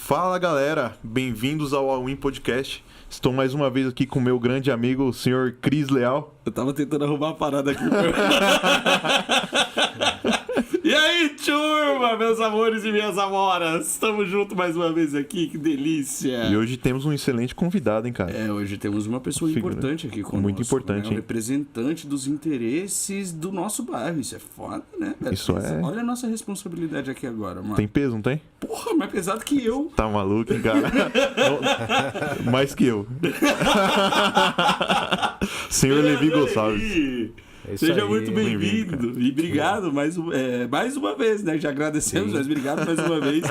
Fala galera, bem-vindos ao All In Podcast. Estou mais uma vez aqui com o meu grande amigo, o senhor Cris Leal. Eu tava tentando arrumar a parada aqui. E aí, turma, meus amores e minhas amoras? Estamos juntos mais uma vez aqui, que delícia! E hoje temos um excelente convidado, hein, cara? Hoje temos uma pessoa importante aqui conosco. Muito importante, né? Um representante dos interesses do nosso bairro. Isso é foda, né? Isso é. Olha a nossa responsabilidade aqui agora, mano. Tem peso, não tem? Porra, mais pesado que eu. Tá maluco, hein, cara? Mais que eu. Senhor Levi Gonçalves. Seja muito bem-vindo e obrigado mais uma vez, né? Já agradecemos, mas obrigado mais uma vez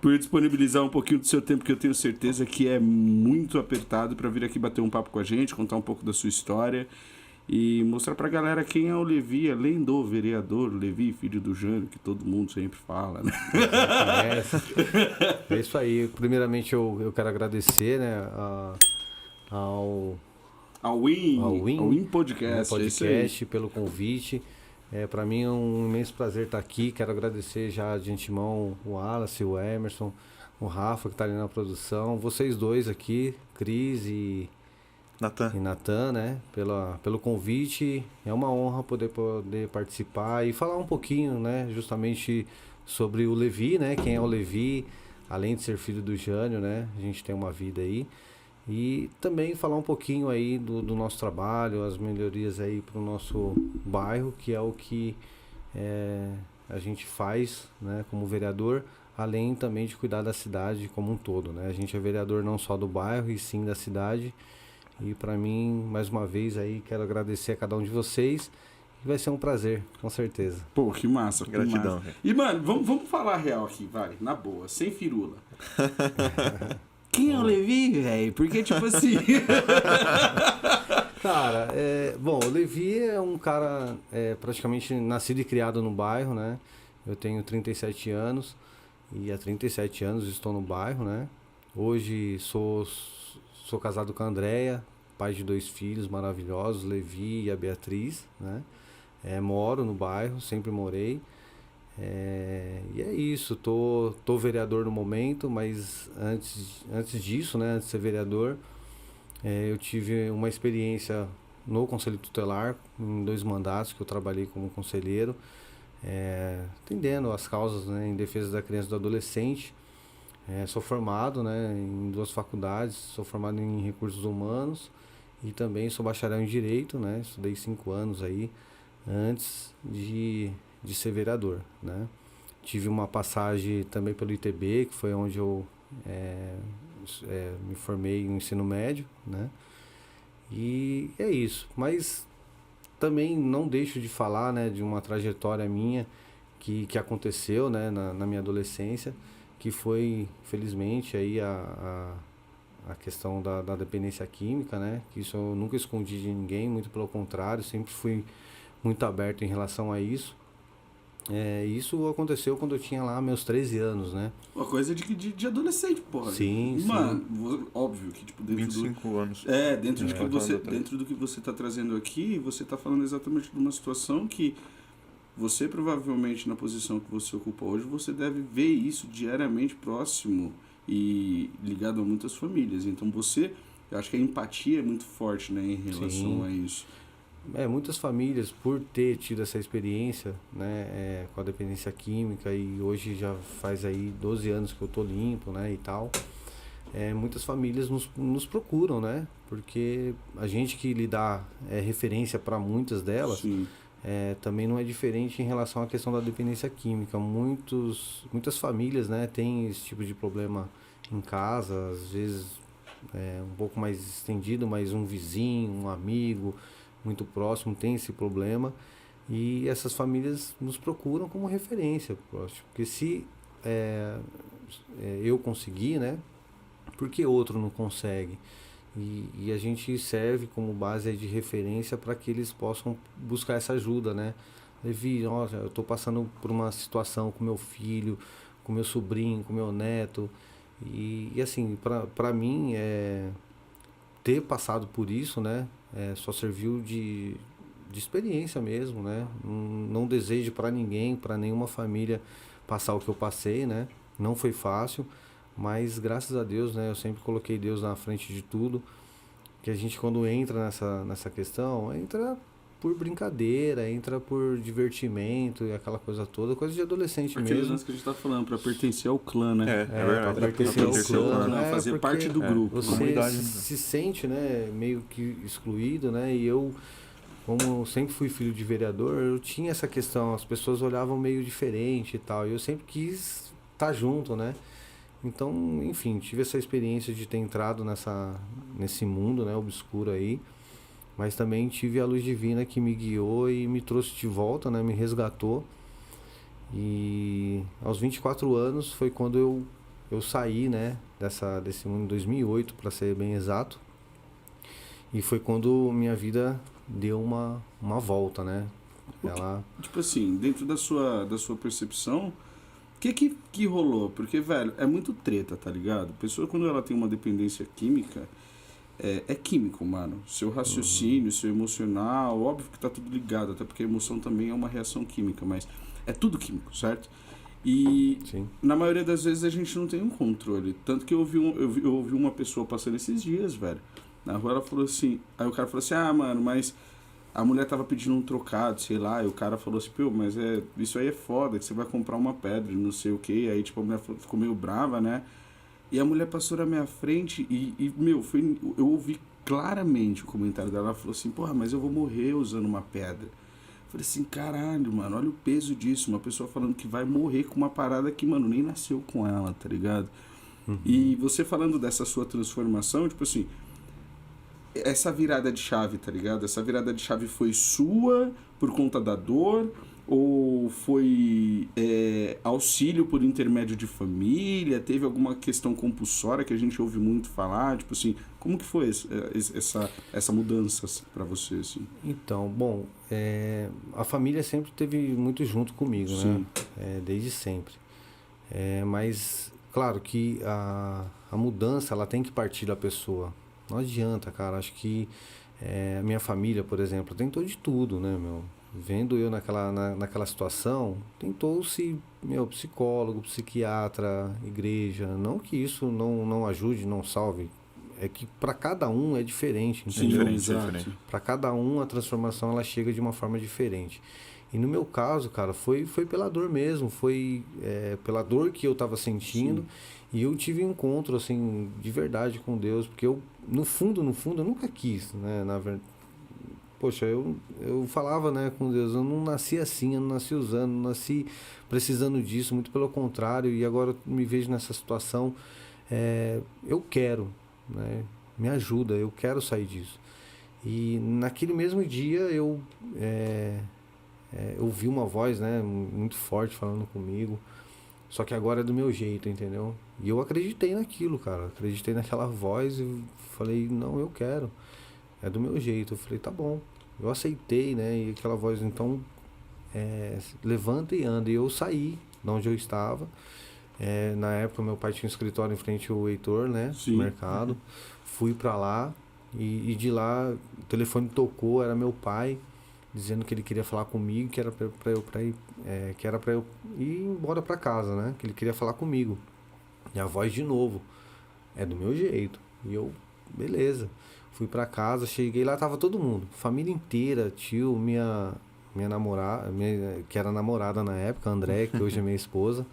por disponibilizar um pouquinho do seu tempo, que eu tenho certeza que é muito apertado, para vir aqui bater um papo com a gente, contar um pouco da sua história e mostrar pra galera quem é o Levi, além do vereador Levi, filho do Jânio, que todo mundo sempre fala, né? É isso aí. Primeiramente eu quero agradecer, né, ao Win Podcast, pelo convite. Para mim é um imenso prazer estar aqui. Quero agradecer já de antemão o Wallace, o Emerson, o Rafa que está ali na produção, vocês dois aqui, Cris e Natan, né, pelo convite. É uma honra poder participar e falar um pouquinho, né, justamente sobre o Levi, né, quem é o Levi, além de ser filho do Jânio, né, a gente tem uma vida aí. E também falar um pouquinho aí do nosso trabalho, as melhorias aí para o nosso bairro, que é o que a gente faz, né, como vereador, além também de cuidar da cidade como um todo, né? A gente é vereador não só do bairro, e sim da cidade. E para mim, mais uma vez aí, quero agradecer a cada um de vocês. E vai ser um prazer, com certeza. Pô, que massa. Gratidão. Que massa. E, mano, vamos falar a real aqui, vai, na boa, sem firula. Quem é o Levi, velho? Porque, tipo assim... Cara, bom, o Levi é um cara praticamente nascido e criado no bairro, né? Eu tenho 37 anos e há 37 anos estou no bairro, né? Hoje sou casado com a Andréia, pai de 2 filhos maravilhosos, Levi e a Beatriz, né? Moro no bairro, sempre morei. E é isso, tô vereador no momento, mas antes disso, né, antes de ser vereador, eu tive uma experiência no Conselho Tutelar, em 2 mandatos que eu trabalhei como conselheiro, atendendo as causas, né, em defesa da criança e do adolescente. Sou formado, né, em 2 faculdades, sou formado em recursos humanos e também sou bacharel em direito, né, estudei 5 anos aí antes de ser vereador, né? Tive uma passagem também pelo ITB, que foi onde eu me formei no ensino médio, né? E é isso. Mas também não deixo de falar, né, de uma trajetória minha que aconteceu, né, na minha adolescência, que foi, felizmente, aí a questão da dependência química, né? Que isso eu nunca escondi de ninguém, muito pelo contrário, sempre fui muito aberto em relação a isso. Isso aconteceu quando eu tinha lá meus 13 anos, né? Uma coisa de adolescente, porra. Sim, Mano, óbvio que, tipo, dentro 25 anos. Dentro do que você tá trazendo aqui, você tá falando exatamente de uma situação que você, provavelmente, na posição que você ocupa hoje, você deve ver isso diariamente próximo e ligado a muitas famílias. Então, eu acho que a empatia é muito forte, né, em relação a isso. Muitas famílias, por ter tido essa experiência, né, com a dependência química, e hoje já faz aí 12 anos que eu tô limpo, né, e tal, muitas famílias nos procuram, né, porque a gente que lhe dá referência para muitas delas, também não é diferente em relação à questão da dependência química. Muitas famílias, né, têm esse tipo de problema em casa, às vezes um pouco mais estendido, mas um vizinho, um amigo muito próximo tem esse problema, e essas famílias nos procuram como referência, porque se eu conseguir, né, por que outro não consegue? E a gente serve como base de referência para que eles possam buscar essa ajuda, né? Levi, nossa, eu estou passando por uma situação com meu filho, com meu sobrinho, com meu neto, e assim, para mim, ter passado por isso, né, só serviu de experiência mesmo, né? Não desejo para ninguém, para nenhuma família passar o que eu passei, né? Não foi fácil, Mas graças a Deus, né, eu sempre coloquei Deus na frente de tudo. Que a gente, quando entra nessa questão, entra por brincadeira, entra por divertimento e aquela coisa toda, coisa de adolescente Aquele mesmo. lance que a gente tá falando, pra pertencer ao clã, né? É verdade. pra pertencer ao clã, Não, fazer porque parte do grupo. Você Comunidade. se sente, né, meio que excluído, né? E eu, como sempre fui filho de vereador, eu tinha essa questão, as pessoas olhavam meio diferente e tal, e eu sempre quis estar junto, né? Então, enfim, tive essa experiência de ter entrado nesse mundo, né, obscuro aí, mas também tive a luz divina que me guiou e me trouxe de volta, né, me resgatou. E aos 24 anos foi quando eu saí, né, desse mundo, em 2008, para ser bem exato. E foi quando minha vida deu uma volta, né? Ela... Tipo assim, dentro da sua percepção, o que rolou? Porque, velho, é muito treta, tá ligado? A pessoa, quando ela tem uma dependência química, é químico, mano. Seu raciocínio, seu emocional, óbvio que tá tudo ligado, até porque a emoção também é uma reação química, mas é tudo químico, certo? E Sim. na maioria das vezes a gente não tem um controle. Tanto que eu ouvi uma pessoa passando esses dias, velho. Na rua ela falou assim, aí o cara falou assim, mano, mas a mulher tava pedindo um trocado, sei lá, e o cara falou assim, pô, mas isso aí é foda, que você vai comprar uma pedra, não sei o que, aí tipo a mulher ficou meio brava, né? E a mulher passou na minha frente meu, eu ouvi claramente o comentário dela, ela falou assim, porra, mas eu vou morrer usando uma pedra. Eu falei assim, caralho, mano, olha o peso disso, uma pessoa falando que vai morrer com uma parada que, mano, nem nasceu com ela, tá ligado? E você falando dessa sua transformação, tipo assim, essa virada de chave, tá ligado? Essa virada de chave foi sua por conta da dor ou foi auxílio por intermédio de família? Teve alguma questão compulsória que a gente ouve muito falar? Tipo assim, como que foi essa mudança pra você, assim? Então, bom, a família sempre esteve muito junto comigo, Sim. né? Desde sempre. Mas, claro que a mudança, ela tem que partir da pessoa. Não adianta, cara. Acho que a minha família, por exemplo, tentou de tudo, né, meu? Vendo eu naquela situação, tentou-se, meu, psicólogo, psiquiatra, igreja. Não que isso não ajude, não salve. É que para cada um é diferente, entendeu? Diferente. Para cada um a transformação ela chega de uma forma diferente. E no meu caso, cara, foi pela dor mesmo, foi pela dor que eu estava sentindo. Sim. E eu tive um encontro, assim, de verdade com Deus, porque eu, no fundo, eu nunca quis, né? Na verdade, poxa, eu falava, né, com Deus, eu não nasci assim, eu não nasci usando, não nasci precisando disso, muito pelo contrário, e agora eu me vejo nessa situação, eu quero, né? Me ajuda, eu quero sair disso. E naquele mesmo dia eu ouvi uma voz, né, muito forte falando comigo, só que agora é do meu jeito, entendeu? E eu acreditei naquilo, cara, acreditei naquela voz e falei, não, eu quero, é do meu jeito. Eu falei, tá bom, eu aceitei, né, e aquela voz, então, levanta e anda. E eu saí de onde eu estava. Na época meu pai tinha um escritório em frente ao Heitor, né, no mercado. Fui pra lá e de lá o telefone tocou, era meu pai dizendo que ele queria falar comigo, que era pra eu ir embora pra casa, né, que ele queria falar comigo. E a voz de novo, é do meu jeito. E eu, beleza, fui pra casa, cheguei lá, tava todo mundo, família inteira, tio, minha namorada, que era namorada na época, a André, que hoje é minha esposa.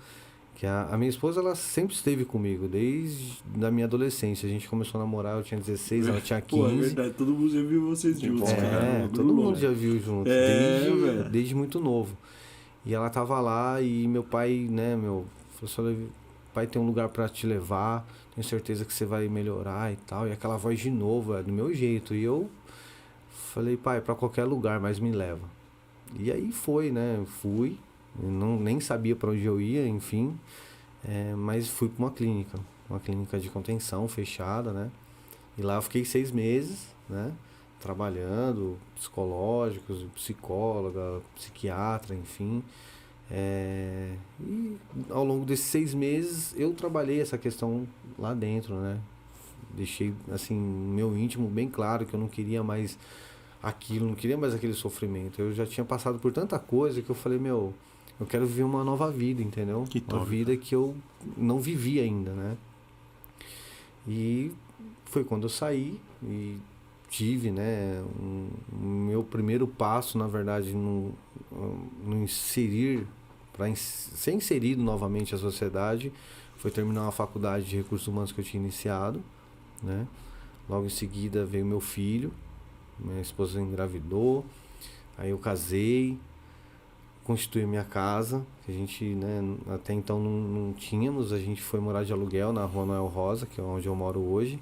Que a minha esposa, ela sempre esteve comigo, desde a minha adolescência. A gente começou a namorar, eu tinha 16, ela tinha 15. Pô, é verdade, todo mundo já viu vocês juntos, cara. Todo mundo já viu juntos, desde muito novo. E ela tava lá e meu pai, né, falou assim, pai, tem um lugar pra te levar, tenho certeza que você vai melhorar e tal. E aquela voz de novo, do meu jeito. E eu falei, pai, pra qualquer lugar, mas me leva. E aí foi, né, eu fui. Nem sabia para onde eu ia, enfim, mas fui para uma clínica de contenção fechada, né? E lá eu fiquei 6 meses, né? Trabalhando, psicológicos, psicóloga, psiquiatra, enfim. E ao longo desses 6 meses eu trabalhei essa questão lá dentro, né? Deixei, assim, meu íntimo bem claro que eu não queria mais aquilo, não queria mais aquele sofrimento. Eu já tinha passado por tanta coisa que eu falei, eu quero viver uma nova vida, entendeu? Que top, uma vida que eu não vivi ainda, né? E foi quando eu saí e tive, né, meu primeiro passo, na verdade, no inserir, para ser inserido novamente à sociedade, foi terminar uma faculdade de recursos humanos que eu tinha iniciado, né? Logo em seguida veio meu filho, minha esposa engravidou, aí eu casei, constituí minha casa, que a gente, né, até então não tínhamos, a gente foi morar de aluguel na Rua Noel Rosa, que é onde eu moro hoje,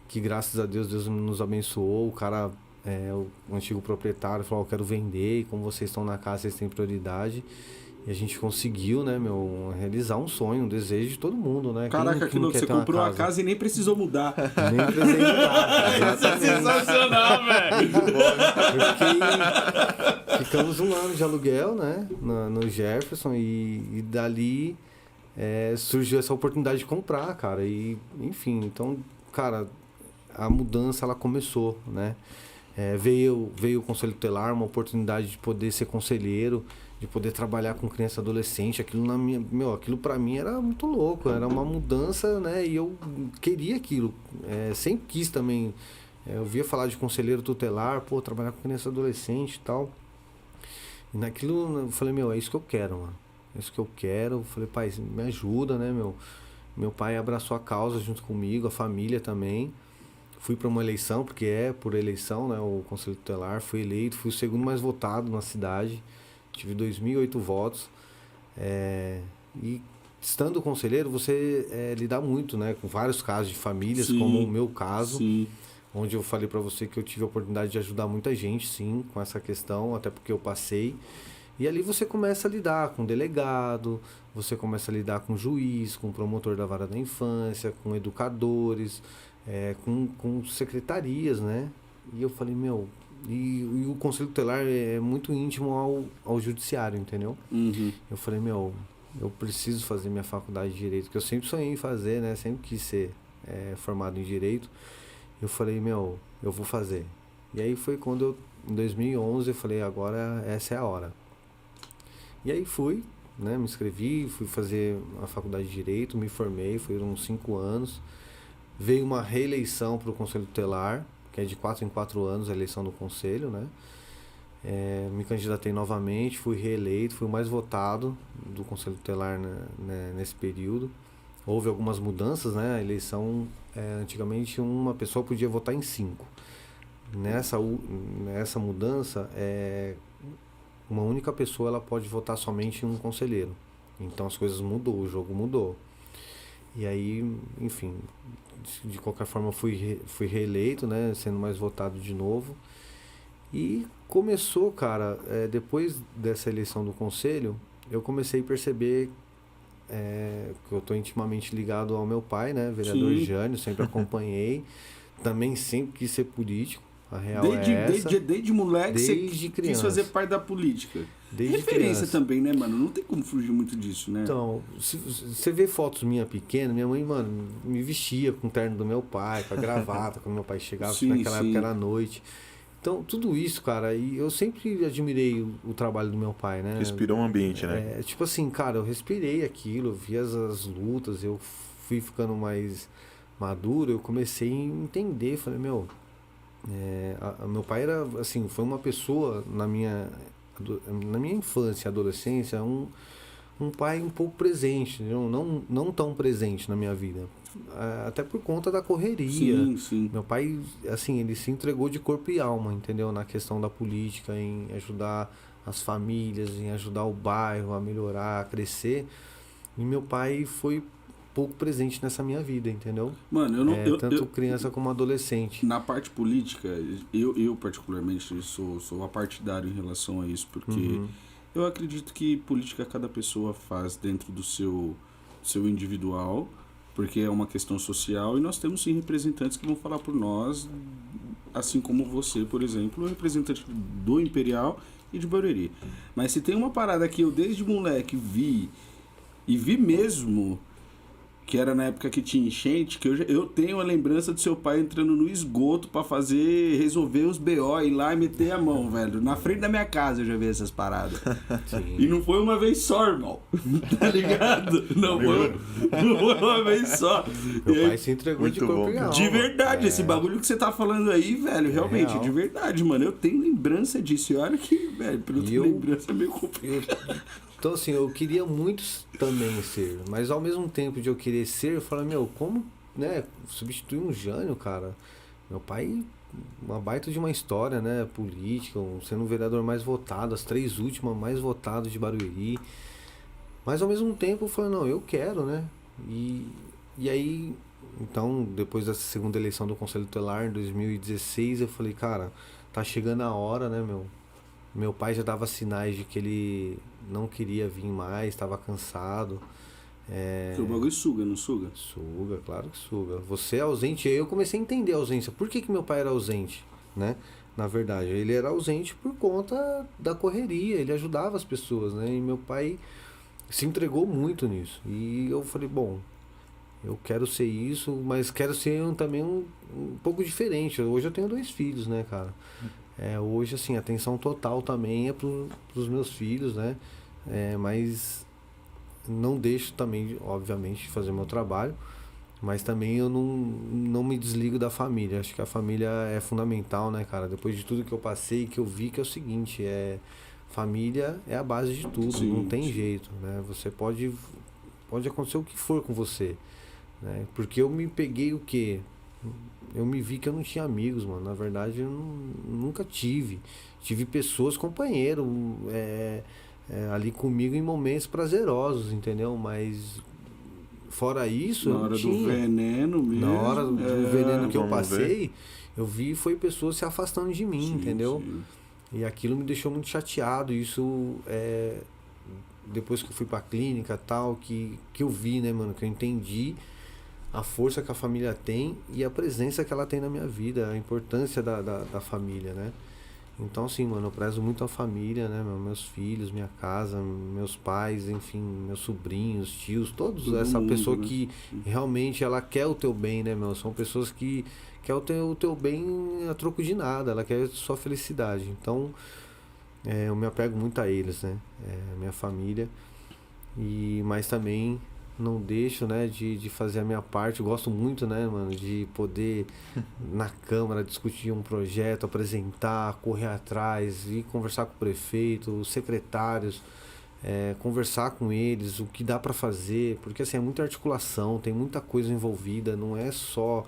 que graças a Deus, Deus nos abençoou, o cara, o antigo proprietário falou, eu quero vender, e como vocês estão na casa, vocês têm prioridade. E a gente conseguiu, né, realizar um sonho, um desejo de todo mundo, né? Caraca, que louco, você comprou a casa e nem precisou mudar. Nem precisei mudar. Isso é sensacional, velho! Ficamos 1 ano de aluguel, né, no Jefferson, e dali surgiu essa oportunidade de comprar, cara. E, enfim, então, cara, a mudança, ela começou, né? Veio o Conselho Tutelar, uma oportunidade de poder ser conselheiro, de poder trabalhar com criança e adolescente. Aquilo pra mim era muito louco, era uma mudança, né? E eu queria aquilo, sempre quis também. Eu ouvia falar de conselheiro tutelar, trabalhar com criança e adolescente e tal. E naquilo eu falei, é isso que eu quero, mano. É isso que eu quero. Eu falei, pai, me ajuda, né, Meu pai abraçou a causa junto comigo, a família também. Fui para uma eleição, porque é por eleição, né, o Conselho Tutelar. Fui eleito, fui o segundo mais votado na cidade. Tive 2.008 votos. E estando conselheiro, você lida muito, né, com vários casos de famílias, sim, como o meu caso. Sim. Onde eu falei para você que eu tive a oportunidade de ajudar muita gente, sim, com essa questão, até porque eu passei. E ali você começa a lidar com delegado, você começa a lidar com juiz, com promotor da vara da infância, com educadores, com secretarias, né? E eu falei, e o Conselho Tutelar é muito íntimo ao judiciário, entendeu? Uhum. Eu falei, eu preciso fazer minha faculdade de Direito, que eu sempre sonhei em fazer, né? Sempre quis ser formado em Direito. Eu falei, eu vou fazer. E aí foi quando em 2011, eu falei, agora essa é a hora. E aí fui, né, me inscrevi, fui fazer a faculdade de Direito, me formei, foram 5 anos. Veio uma reeleição para o Conselho Tutelar, que é de 4 em 4 anos a eleição do Conselho, né? Me candidatei novamente, fui reeleito, fui o mais votado do Conselho Tutelar, né, nesse período. Houve algumas mudanças, né? A eleição, antigamente uma pessoa podia votar em 5. Nessa mudança, uma única pessoa ela pode votar somente em um conselheiro. Então as coisas mudou, o jogo mudou. E aí, enfim, de qualquer forma fui reeleito, né? Sendo mais votado de novo. E começou, cara, depois dessa eleição do conselho, eu comecei a perceber que eu estou intimamente ligado ao meu pai, né? Vereador Jânio, sempre acompanhei. Também sempre quis ser político. A real desde moleque, desde criança. Quis fazer parte da política. Desde referência criança. Também, né, mano? Não tem como fugir muito disso, né? Então, se você vê fotos minha pequena, minha mãe, mano, me vestia com o terno do meu pai, com a gravata, quando meu pai chegava, naquela época era noite. Então, tudo isso, cara, e eu sempre admirei o trabalho do meu pai, né? Respirou um ambiente, né? Tipo assim, cara, eu respirei aquilo, eu vi as lutas, eu fui ficando mais maduro, eu comecei a entender, falei, meu pai era, assim, foi uma pessoa na minha infância, adolescência, um pai um pouco presente, não tão presente na minha vida, até por conta da correria. Sim. Meu pai, assim, ele se entregou de corpo e alma, entendeu? Na questão da política, em ajudar as famílias, em ajudar o bairro a melhorar, a crescer. E meu pai foi pouco presente nessa minha vida, entendeu? Mano, tanto criança como adolescente. Na parte política, eu particularmente sou apartidário em relação a isso, porque eu acredito que política cada pessoa faz dentro do seu individual, porque é uma questão social, e nós temos sim representantes que vão falar por nós, assim como você, por exemplo, o representante do Imperial e de Barueri. Mas se tem uma parada que eu desde moleque vi, e vi mesmo, que era na época que tinha enchente, que eu tenho a lembrança do seu pai entrando no esgoto pra resolver os BO, ir lá e meter a mão, velho. Na frente da minha casa eu já vi essas paradas. Sim. E não foi uma vez só, irmão. Tá ligado? Não foi uma vez só. Meu pai se entregou de corpo e alma. De verdade, esse bagulho que você tá falando aí, velho, realmente, real. De verdade, mano. Eu tenho lembrança disso. E olha que, velho, pela lembrança é meio complicado. Então, assim, eu queria muito também ser, mas ao mesmo tempo de eu querer ser, eu falei, meu, como, né, substituir um Jânio, cara? Meu pai, uma baita de uma história, né, política, sendo o vereador mais votado, as 3 últimas mais votadas de Barueri. Mas ao mesmo tempo eu falei, não, eu quero, né? E aí, então, depois dessa segunda eleição do Conselho Tutelar, em 2016, eu falei, cara, tá chegando a hora, né, meu? Meu pai já dava sinais de que ele não queria vir mais, estava cansado. O bagulho suga, não suga? Suga, claro que suga. Você é ausente, aí eu comecei a entender a ausência. Por que meu pai era ausente, né? Na verdade, ele era ausente por conta da correria, ele ajudava as pessoas, né? E meu pai se entregou muito nisso. E eu falei, bom, eu quero ser isso, mas quero ser também um pouco diferente. Hoje eu tenho 2 filhos, né, cara? Hoje, assim, a atenção total também é pros meus filhos, né? Mas não deixo também, obviamente, de fazer meu trabalho, mas também eu não me desligo da família. Acho que a família é fundamental, né, cara? Depois de tudo que eu passei, que eu vi que é o seguinte, família é a base de tudo, sim, não tem jeito, né? Você pode acontecer o que for com você, né? Porque eu me peguei o quê? Eu me vi que eu não tinha amigos, mano. Na verdade, eu nunca tive. Tive pessoas, companheiros, ali comigo em momentos prazerosos, entendeu? Mas fora isso, na hora do veneno mesmo. Na hora do veneno que eu passei, eu vi foi pessoas se afastando de mim, sim, entendeu? Sim. E aquilo me deixou muito chateado. Isso depois que eu fui pra clínica e tal, que eu vi, né, mano? Que eu entendi a força que a família tem e a presença que ela tem na minha vida, a importância da família, né? Então, assim, mano, eu prezo muito a família, né? Meus filhos, minha casa, meus pais, enfim, meus sobrinhos, tios, todos. Todo essa mundo, pessoa, né? Que realmente ela quer o teu bem, né, meu? São pessoas que quer o teu bem a troco de nada, ela quer a sua felicidade. Então, eu me apego muito a eles, né? Minha família. Mas também não deixo, né, de fazer a minha parte. Eu gosto muito, né, mano, de poder na Câmara discutir um projeto, apresentar, correr atrás, ir conversar com o prefeito, os secretários, conversar com eles, o que dá para fazer, porque assim, é muita articulação, tem muita coisa envolvida, não é só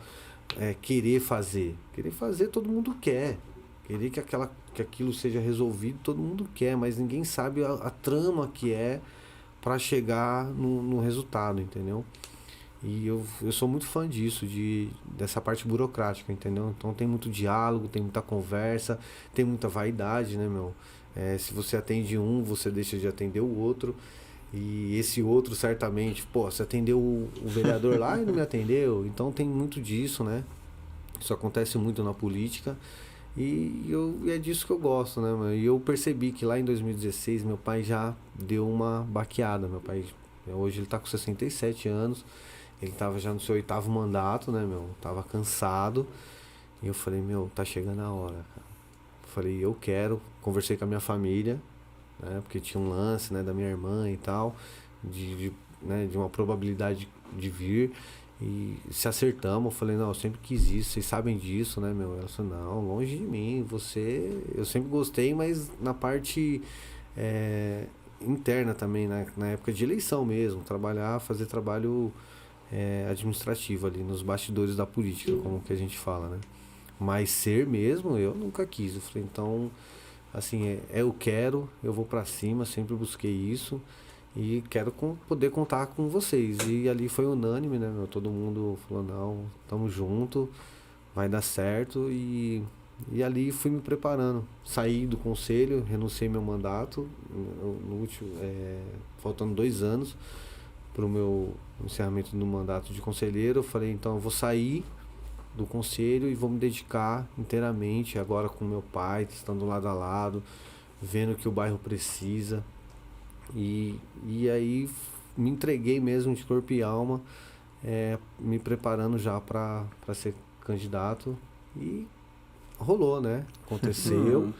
querer fazer. Querer fazer todo mundo quer. Querer que aquilo seja resolvido, todo mundo quer, mas ninguém sabe a trama que é para chegar no resultado, entendeu? E eu sou muito fã disso, dessa parte burocrática, entendeu? Então tem muito diálogo, tem muita conversa, tem muita vaidade, né, meu? Se você atende um, você deixa de atender o outro. E esse outro, certamente, você atendeu o vereador lá e não me atendeu. Então tem muito disso, né? Isso acontece muito na política. E é disso que eu gosto, né, mano? E eu percebi que lá em 2016 meu pai já deu uma baqueada. Meu pai, hoje ele tá com 67 anos, ele tava já no seu 8º mandato, né, meu? Tava cansado. E eu falei, meu, tá chegando a hora, cara. Falei, eu quero. Conversei com a minha família, né? Porque tinha um lance, né, da minha irmã e tal, de uma probabilidade de vir. E se acertamos, eu falei, não, eu sempre quis isso, vocês sabem disso, né, meu? Ela falou, não, longe de mim, eu sempre gostei, mas na parte interna também, na época de eleição mesmo, fazer trabalho administrativo ali, nos bastidores da política, como que a gente fala, né? Mas ser mesmo, eu nunca quis. Eu falei, então, assim, eu quero, eu vou pra cima, sempre busquei isso. E quero poder contar com vocês. E ali foi unânime, né, meu? Todo mundo falou, não, tamo junto, vai dar certo. E ali fui me preparando. Saí do conselho, renunciei meu mandato, no último, faltando 2 anos para o meu encerramento do mandato de conselheiro. Eu falei, então eu vou sair do conselho e vou me dedicar inteiramente agora com meu pai, estando lado a lado, vendo o que o bairro precisa. E aí me entreguei mesmo de corpo e alma me preparando já para ser candidato. E rolou, né? Aconteceu.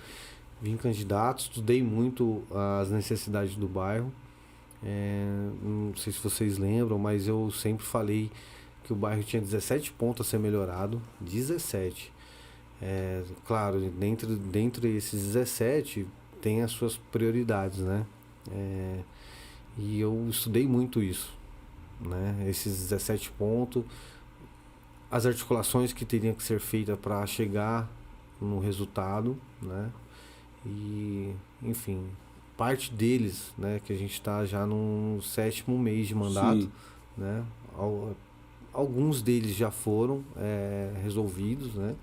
Vim candidato, estudei muito as necessidades do bairro. Não sei se vocês lembram, mas eu sempre falei que o bairro tinha 17 pontos a ser melhorado. 17. Claro, dentre esses 17 tem as suas prioridades, né? E eu estudei muito isso, né? Esses 17 pontos, as articulações que teriam que ser feitas para chegar no resultado, né? E, enfim, parte deles, né? Que a gente está já no 7º mês de mandato, sim, né? Alguns deles já foram resolvidos, né?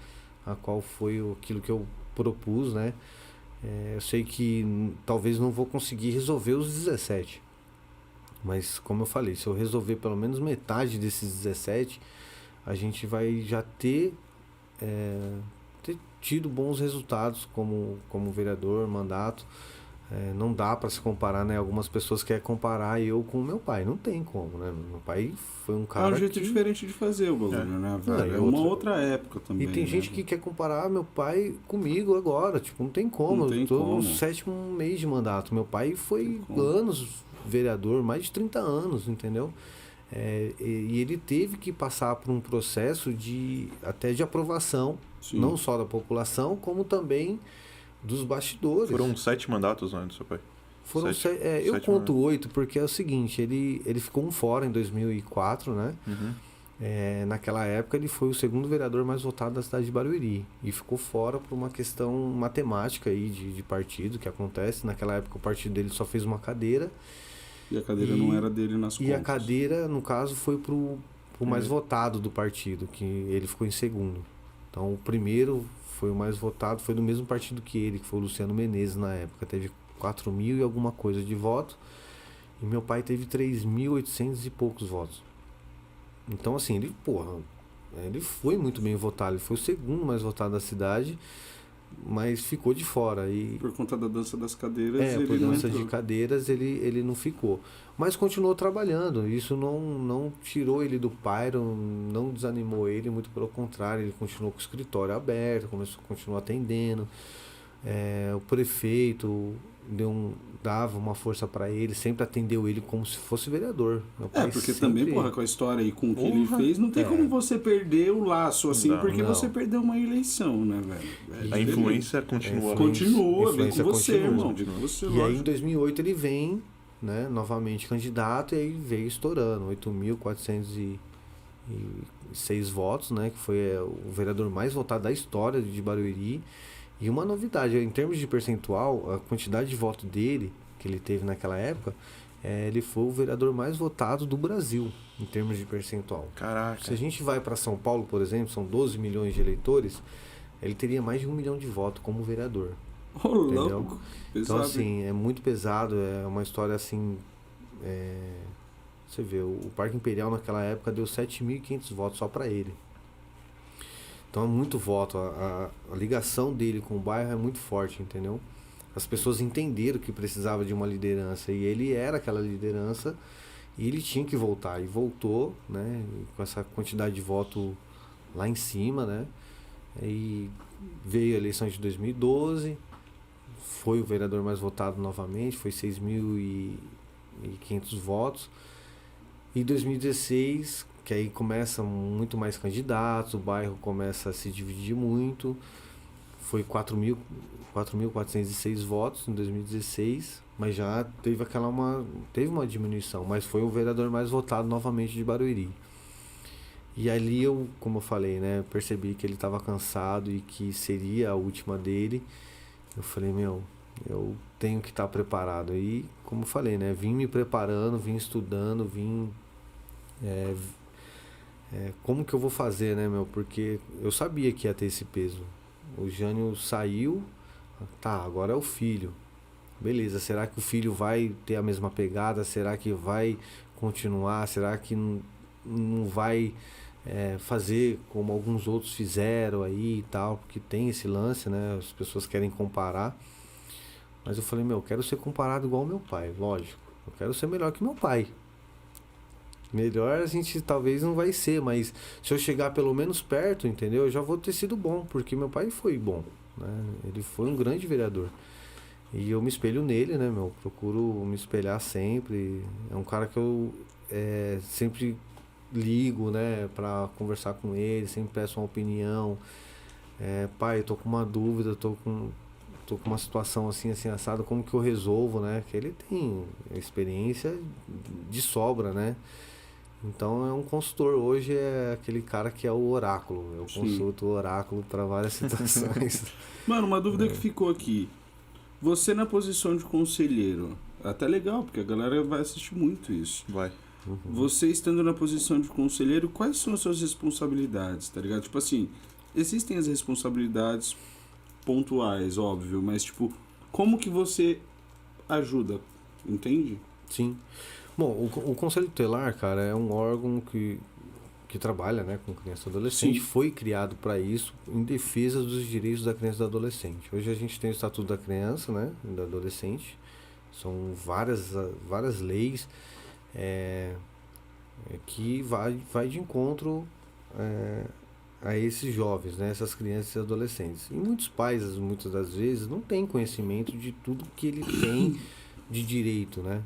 A qual foi aquilo que eu propus, né? Eu sei que talvez não vou conseguir resolver os 17, mas como eu falei, se eu resolver pelo menos metade desses 17, a gente vai já ter tido bons resultados como vereador, mandato. Não dá para se comparar, né? Algumas pessoas querem comparar eu com o meu pai. Não tem como, né? Meu pai foi um cara. É um jeito diferente de fazer o bagulho, né, velho? É uma outra época também. E tem gente que quer comparar meu pai comigo agora. Tipo, não tem como. Eu tô no 7º mês de mandato. Meu pai foi anos vereador, mais de 30 anos, entendeu? E ele teve que passar por um processo até de aprovação, sim, não só da população, como também dos bastidores. Foram 7 mandatos, né, do seu pai? Foram eu conto 8, porque é o seguinte, ele ficou um fora em 2004, né? Uhum. Naquela época ele foi o 2º vereador mais votado da cidade de Barueri. E ficou fora por uma questão matemática aí de partido que acontece. Naquela época o partido dele só fez uma cadeira. E a cadeira não era dele nas contas. E a cadeira, no caso, foi pro mais votado do partido, que ele ficou em 2º. Então o primeiro foi o mais votado, foi do mesmo partido que ele, que foi o Luciano Menezes na época. Teve 4.000 e alguma coisa de voto. E meu pai teve 3.800 e poucos votos. Então, assim, ele foi muito bem votado. Ele foi o 2º mais votado da cidade, mas ficou de fora. E por conta da dança das cadeiras, ele por dança de cadeiras, ele não ficou. Mas continuou trabalhando. Isso não tirou ele do pairo, não desanimou ele, muito pelo contrário. Ele continuou com o escritório aberto, continuou atendendo. O prefeito dava uma força para ele, sempre atendeu ele como se fosse vereador. Meu pai porque sempre... também, com a história aí, com o que ele fez, não tem como você perder o laço, assim, porque você perdeu uma eleição, né, velho? A influência continua. Vem com você, irmão. E aí, em 2008, ele vem, né, novamente candidato, e aí veio estourando, 8.406 votos, né, que foi o vereador mais votado da história de Barueri. E uma novidade, em termos de percentual, a quantidade de voto dele, que ele teve naquela época, ele foi o vereador mais votado do Brasil, em termos de percentual. Caraca. Se a gente vai para São Paulo, por exemplo, são 12 milhões de eleitores, ele teria mais de 1 milhão de votos como vereador. Entendeu? Louco. Então, assim, é muito pesado, é uma história assim... Você vê, o Parque Imperial naquela época deu 7.500 votos só para ele. Então é muito voto, a ligação dele com o bairro é muito forte, entendeu? As pessoas entenderam que precisava de uma liderança e ele era aquela liderança e ele tinha que voltar. E voltou, né? Com essa quantidade de voto lá em cima, né? E veio a eleição de 2012, foi o vereador mais votado novamente, foi 6.500 votos. E 2016... que aí começa muito mais candidatos, o bairro começa a se dividir muito. Foi 4.406 votos em 2016, mas já teve teve uma diminuição, mas foi o vereador mais votado novamente de Barueri. E ali eu, como eu falei, né, percebi que ele estava cansado e que seria a última dele. Eu falei, eu tenho que estar preparado. E, como eu falei, né, vim me preparando, vim estudando, como que eu vou fazer, né, porque eu sabia que ia ter esse peso. O Jânio saiu, agora é o filho. Beleza, será que o filho vai ter a mesma pegada? Será que vai continuar? Será que não vai fazer como alguns outros fizeram aí e tal? Porque tem esse lance, né, as pessoas querem comparar. Mas eu falei, eu quero ser comparado igual ao meu pai, lógico. Eu quero ser melhor que meu pai. Melhor a gente talvez não vai ser, mas se eu chegar pelo menos perto, entendeu? Eu já vou ter sido bom, porque meu pai foi bom, né? Ele foi um grande vereador. E eu me espelho nele, né, meu? Procuro me espelhar sempre. É um cara que eu sempre ligo, né, pra conversar com ele, sempre peço uma opinião. Pai, eu tô com uma dúvida, tô com uma situação assim assada, como que eu resolvo, né? Que ele tem experiência de sobra, né? Então é um consultor. Hoje é aquele cara que é o oráculo. Eu consulto o oráculo para várias situações. Mano, uma dúvida que ficou aqui. Você na posição de conselheiro, até legal, porque a galera vai assistir muito isso. Vai. Uhum. Você estando na posição de conselheiro, quais são as suas responsabilidades, tá ligado? Tipo assim, existem as responsabilidades pontuais, óbvio, mas tipo, como que você ajuda, entende? Sim. Bom, o Conselho Tutelar, cara, é um órgão que trabalha, né, com criança e adolescente. Sim. Foi criado para isso, em defesa dos direitos da criança e do adolescente. Hoje a gente tem o Estatuto da Criança, né, e do Adolescente. São várias leis que vai de encontro a esses jovens, né, essas crianças e adolescentes. E muitos pais, muitas das vezes, não têm conhecimento de tudo que ele tem de direito, né?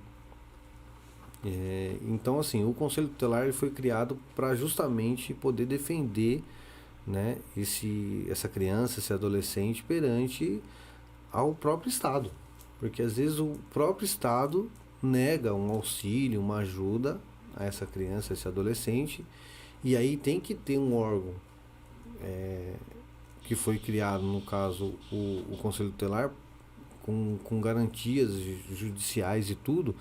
Então, assim, o Conselho Tutelar ele foi criado para justamente poder defender, né, essa criança, esse adolescente perante ao próprio Estado. Porque às vezes o próprio Estado nega um auxílio, uma ajuda a essa criança, a esse adolescente, e aí tem que ter um órgão que foi criado, no caso, o Conselho Tutelar, com garantias judiciais e tudo,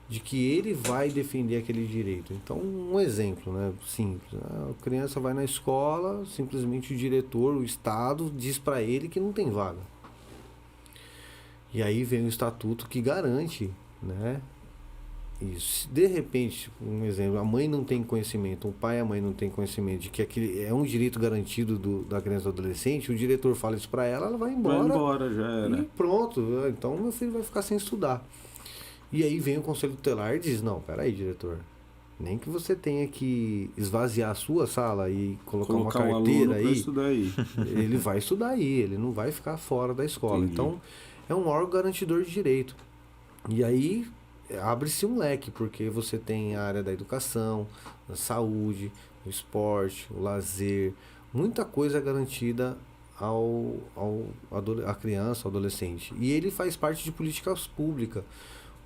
de que ele vai defender aquele direito. Então, um exemplo, né, simples. A criança vai na escola, simplesmente o diretor, o Estado, diz para ele que não tem vaga. E aí vem o estatuto que garante, né, isso. De repente, um exemplo, a mãe não tem conhecimento, o pai e a mãe não tem conhecimento de que aquele é um direito garantido da criança e do adolescente, o diretor fala isso para ela vai embora. Vai embora, já era. E pronto, então meu filho vai ficar sem estudar. E aí vem o Conselho Tutelar e diz, não, peraí, diretor, nem que você tenha que esvaziar a sua sala e colocar uma carteira aí, ele vai estudar aí, ele não vai ficar fora da escola. Entendi. Então, é um órgão garantidor de direito. E aí, abre-se um leque, porque você tem a área da educação, da saúde, o esporte, o lazer, muita coisa é garantida à criança, ao adolescente. E ele faz parte de políticas públicas.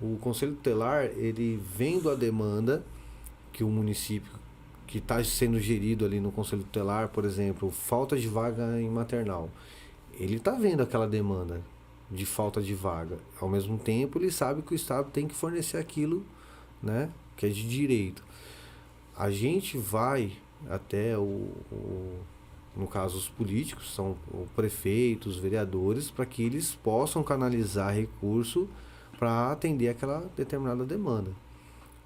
O Conselho Tutelar, ele vendo a demanda que o município que está sendo gerido ali no Conselho Tutelar, por exemplo, falta de vaga em maternal, ele está vendo aquela demanda de falta de vaga. Ao mesmo tempo, ele sabe que o Estado tem que fornecer aquilo, né, que é de direito. A gente vai até no caso, os políticos, são o prefeito, os vereadores, para que eles possam canalizar recurso para atender aquela determinada demanda.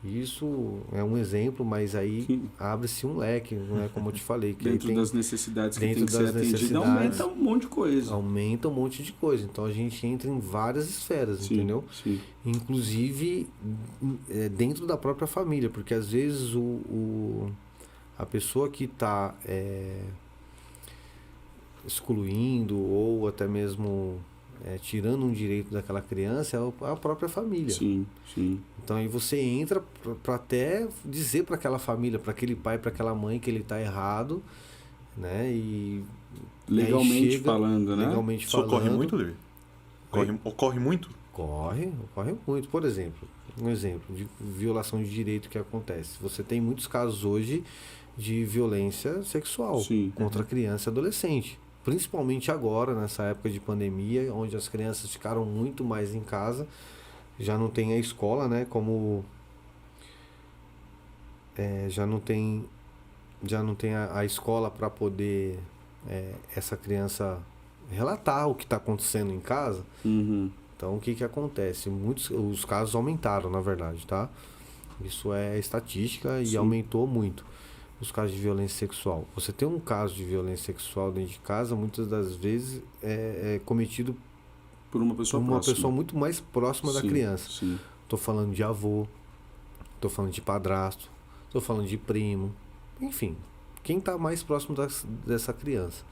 Isso é um exemplo, mas aí abre-se um leque, não é como eu te falei. Que dentro das necessidades que tem que ser atendido, aumenta um monte de coisa. Aumenta um monte de coisa. Então a gente entra em várias esferas, sim, entendeu? Sim. Inclusive dentro da própria família, porque às vezes a pessoa que está excluindo ou até mesmo tirando um direito daquela criança é a própria família. Sim, sim. Então aí você entra para até dizer para aquela família, para aquele pai, para aquela mãe que ele está errado, né? E legalmente falando, né? Legalmente Isso falando. ocorre muito, Levi? Ocorre muito? Ocorre muito. Por exemplo, um exemplo de violação de direito que acontece. Você tem muitos casos hoje de violência sexual contra criança e adolescente. Principalmente agora, nessa época de pandemia, onde as crianças ficaram muito mais em casa, já não tem a escola, né? Como já não tem a escola para poder essa criança relatar o que está acontecendo em casa. Uhum. Então, o que acontece? Os casos aumentaram, na verdade, tá? Isso é estatística e aumentou muito. Os casos de violência sexual. Você tem um caso de violência sexual dentro de casa, muitas das vezes é cometido por uma pessoa muito mais próxima da criança. Estou falando de avô, estou falando de padrasto, estou falando de primo, enfim, quem está mais próximo dessa criança.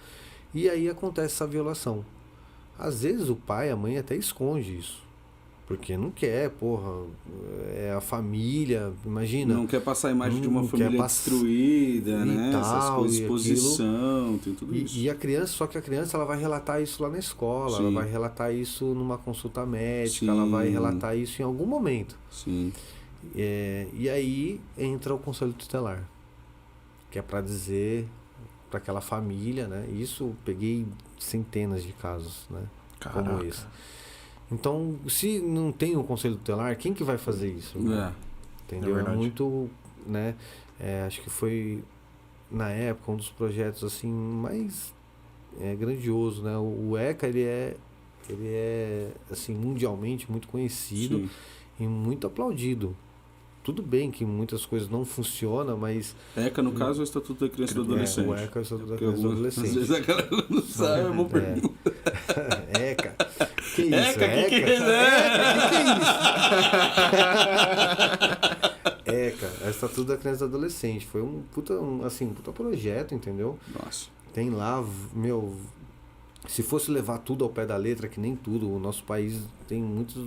E aí acontece essa violação. Às vezes o pai, a mãe até esconde isso. Porque não quer, porra, é a família, imagina. Não quer passar a imagem de uma família destruída, né? Tal, essas coisas, exposição, tem tudo isso. E a criança, só que a criança ela vai relatar isso lá na escola, ela vai relatar isso numa consulta médica, ela vai relatar isso em algum momento. Sim. E aí entra o conselho tutelar, que é para dizer para aquela família, né? Isso eu peguei centenas de casos, né? Caraca. Como esse. Então, se não tem o conselho tutelar, quem que vai fazer isso? Entendeu? É muito, né? Acho que foi na época um dos projetos assim mais grandioso, né? O ECA ele é assim mundialmente muito conhecido. Sim. E muito aplaudido. Tudo bem que muitas coisas não funcionam, mas... ECA, no caso, é o Estatuto da Criança e do Adolescente. O ECA é o Estatuto da Criança e do Adolescente. Às vezes a galera não sabe, eu vou perguntar. ECA? Que isso? ECA? Que é isso? ECA, é o Estatuto da Criança e do Adolescente. Foi um puta projeto, entendeu? Nossa. Tem lá, se fosse levar tudo ao pé da letra, que nem tudo, o nosso país tem muitas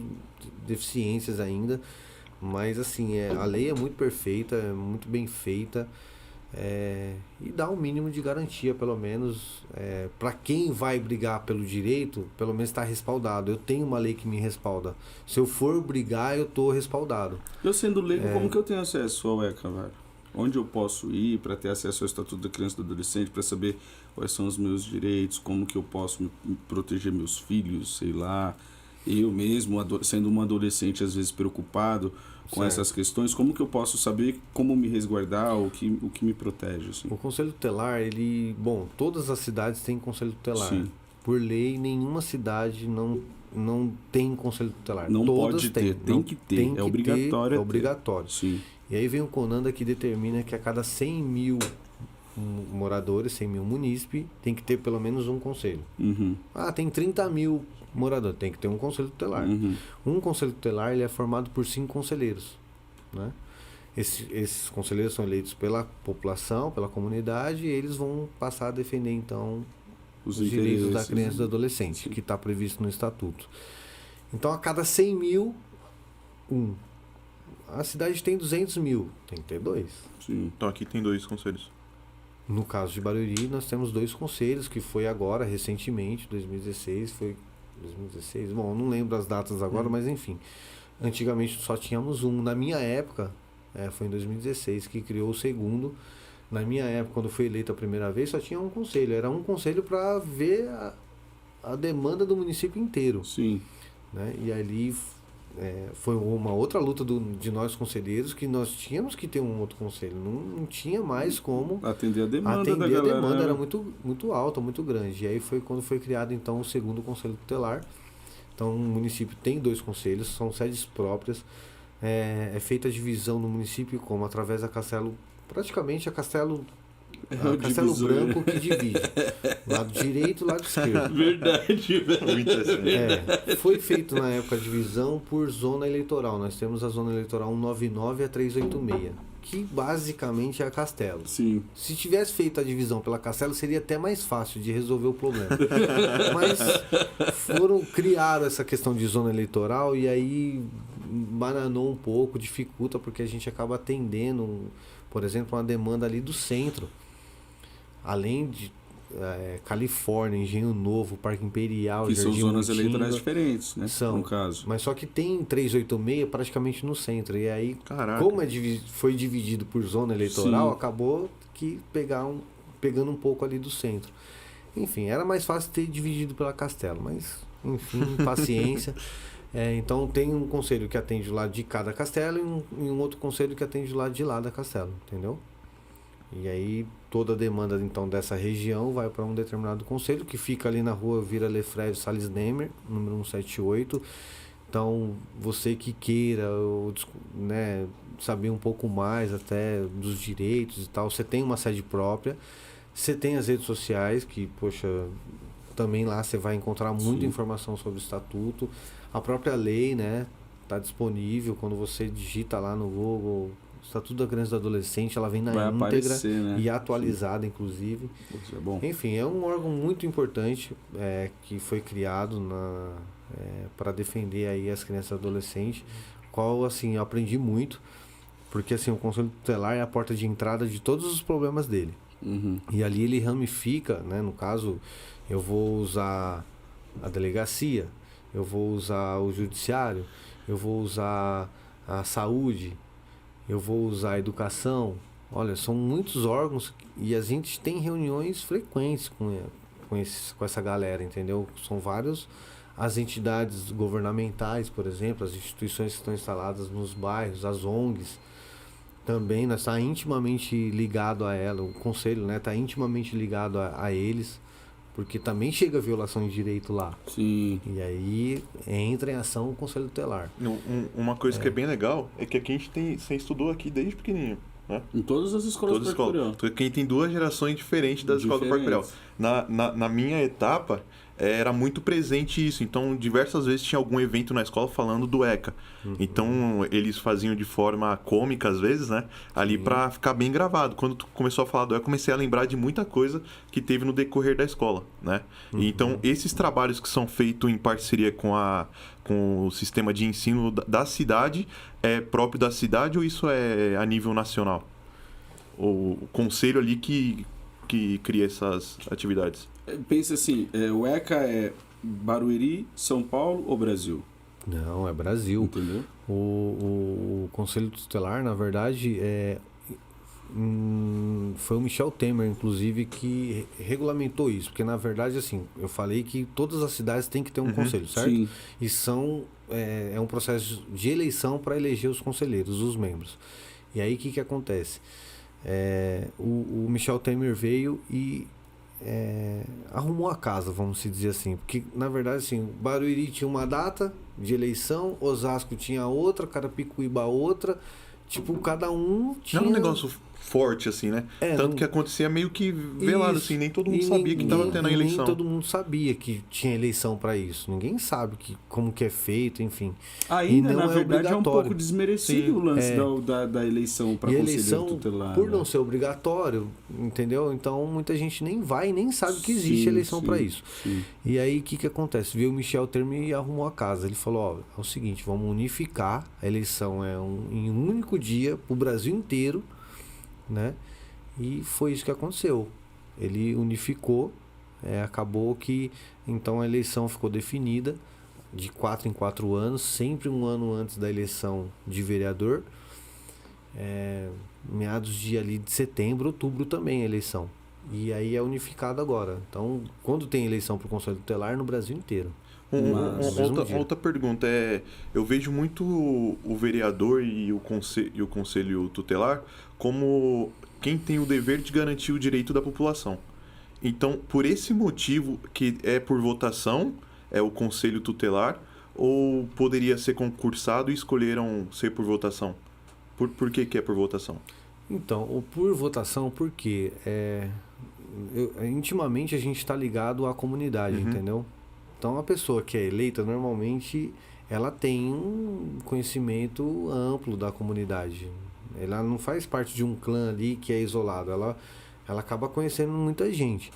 deficiências ainda, mas assim, a lei é muito perfeita, é muito bem feita, e dá um mínimo de garantia, pelo menos, para quem vai brigar pelo direito, pelo menos está respaldado. Eu tenho uma lei que me respalda. Se eu for brigar, eu estou respaldado. Eu sendo leigo, como que eu tenho acesso ao ECA, velho? Onde eu posso ir para ter acesso ao Estatuto da Criança e do Adolescente, para saber quais são os meus direitos, como que eu posso me proteger meus filhos, sei lá. Eu mesmo, sendo um adolescente, às vezes preocupado com essas questões, como que eu posso saber como me resguardar, o que me protege? Assim? O Conselho Tutelar, todas as cidades têm Conselho Tutelar. Sim. Por lei, nenhuma cidade não tem Conselho Tutelar. Não todas pode ter, tem que ter, é obrigatório. É obrigatório. Sim. E aí vem o CONANDA que determina que a cada 100 mil moradores, 100 mil munícipes, tem que ter pelo menos um conselho. Uhum. Tem 30 mil moradores, tem que ter um conselho tutelar. Uhum. Um conselho tutelar ele é formado por 5 conselheiros. Né? Esses conselheiros são eleitos pela população, pela comunidade, e eles vão passar a defender, então, os direitos da criança e do adolescente, sim, que está previsto no Estatuto. Então, a cada 100 mil, um. A cidade tem 200 mil, tem que ter 2. Sim. Então, aqui tem 2 conselhos. No caso de Barueri, nós temos 2 conselhos, que foi agora, recentemente, 2016, foi 2016, bom, não lembro as datas agora, mas enfim. Antigamente só tínhamos um. Na minha época, foi em 2016 que criou o segundo. Na minha época, quando foi eleito a primeira vez, só tinha um conselho. Era um conselho para ver a demanda do município inteiro. Sim. Né? E ali foi uma outra luta de nós conselheiros, que nós tínhamos que ter um outro conselho. Não tinha mais como atender a demanda da galera. A demanda era muito, muito alta, muito grande. E aí foi quando foi criado então o segundo conselho tutelar. Então o município tem 2 conselhos, são sedes próprias. É feita a divisão no município como através da Castelo, praticamente a Castelo Branco que divide. Lado direito e lado esquerdo. Verdade, velho. Foi feito na época a divisão por zona eleitoral. Nós temos a zona eleitoral 199 a 386, que basicamente é a Castelo. Sim. Se tivesse feito a divisão pela Castelo, seria até mais fácil de resolver o problema. Mas criaram essa questão de zona eleitoral e aí bananou um pouco, dificulta, porque a gente acaba atendendo, por exemplo, uma demanda ali do centro. Além de Califórnia, Engenho Novo, Parque Imperial, que Jardim são zonas Mutinga, eleitorais diferentes, né? São, no caso. Mas só que tem 386 praticamente no centro. E aí, caraca, como foi dividido por zona eleitoral, sim, acabou que pegando um pouco ali do centro. Enfim, era mais fácil ter dividido pela Castelo, mas enfim, paciência. Então tem um conselho que atende o lado de cada castelo e um outro conselho que atende o lado de lá da Castelo, entendeu? E aí toda a demanda então dessa região vai para um determinado conselho que fica ali na rua Vira Lefreve Salles Nemer, número 178. Então você que queira saber um pouco mais até dos direitos e tal, você tem uma sede própria, você tem as redes sociais que, também lá você vai encontrar muita informação sobre o estatuto. A própria lei, né, está disponível quando você digita lá no Google Estatuto da Criança e do Adolescente, ela vem na Vai íntegra aparecer, né? e atualizada, inclusive. Isso é bom. Enfim, é um órgão muito importante que foi criado para defender aí as crianças e adolescentes, qual, assim, eu aprendi muito, porque, assim, o Conselho Tutelar é a porta de entrada de todos os problemas dele. Uhum. E ali ele ramifica, né? No caso, eu vou usar a delegacia, eu vou usar o judiciário, eu vou usar a saúde, eu vou usar a educação. Olha, são muitos órgãos e a gente tem reuniões frequentes com essa galera, entendeu? São vários as entidades governamentais, por exemplo, as instituições que estão instaladas nos bairros, as ONGs. Também nós está intimamente ligado a ela, o conselho, né, está intimamente ligado a eles, porque também chega a violação de direito lá. Sim. E aí entra em ação o Conselho Tutelar. Uma coisa que é bem legal é que aqui a gente você estudou aqui desde pequenininho, né? Em todas as escolas do Parque Imperial. Quem tem 2 gerações diferentes das escolas do Parque Imperial. Na minha etapa, era muito presente isso. Então, diversas vezes tinha algum evento na escola falando do ECA. Uhum. Então, eles faziam de forma cômica, às vezes, né? Ali pra ficar bem gravado. Quando tu começou a falar do ECA, eu comecei a lembrar de muita coisa que teve no decorrer da escola, né? Uhum. Então, esses trabalhos que são feitos em parceria com o sistema de ensino da cidade, é próprio da cidade ou isso é a nível nacional? O conselho ali que cria essas atividades? Pensa assim, o ECA é Barueri, São Paulo ou Brasil? Não, é Brasil. Entendeu? O Conselho Tutelar, na verdade, foi o Michel Temer, inclusive, que regulamentou isso. Porque, na verdade, assim, eu falei que todas as cidades têm que ter um conselho, certo? Sim. E é um processo de eleição para eleger os conselheiros, os membros. E aí, o que acontece? O Michel Temer veio e arrumou a casa, vamos dizer assim, porque na verdade assim, Barueri tinha uma data de eleição, Osasco tinha outra, Carapicuíba outra, tipo, cada um tinha... Não é um negócio forte assim, né? Tanto que acontecia meio que velado assim, nem todo mundo sabia que estava tendo a eleição. Nem todo mundo sabia que tinha eleição para isso, ninguém sabe como que é feito, enfim. Ainda, na verdade, é um pouco desmerecido o lance da eleição para conselheiro tutelar. Por não ser obrigatório, entendeu? Então muita gente nem vai, nem sabe que existe eleição para isso. Sim. E aí o que acontece? Veio o Michel Temer e arrumou a casa. Ele falou, é o seguinte, vamos unificar, a eleição em um único dia pro Brasil inteiro, né? E foi isso que aconteceu. Ele unificou, acabou que então a eleição ficou definida de 4 em 4 anos, sempre um ano antes da eleição de vereador, meados de setembro, outubro também a eleição. E aí é unificado agora. Então, quando tem eleição para o Conselho Tutelar no Brasil inteiro. Outra pergunta eu vejo muito o vereador e o conselho tutelar como quem tem o dever de garantir o direito da população. Então, por esse motivo, que é por votação, é o conselho tutelar, ou poderia ser concursado e escolheram ser por votação? Por que é por votação? Então, o por votação, porque intimamente a gente está ligado à comunidade, entendeu? Então, a pessoa que é eleita, normalmente, ela tem um conhecimento amplo da comunidade. Ela não faz parte de um clã ali que é isolado. Ela acaba conhecendo muita gente.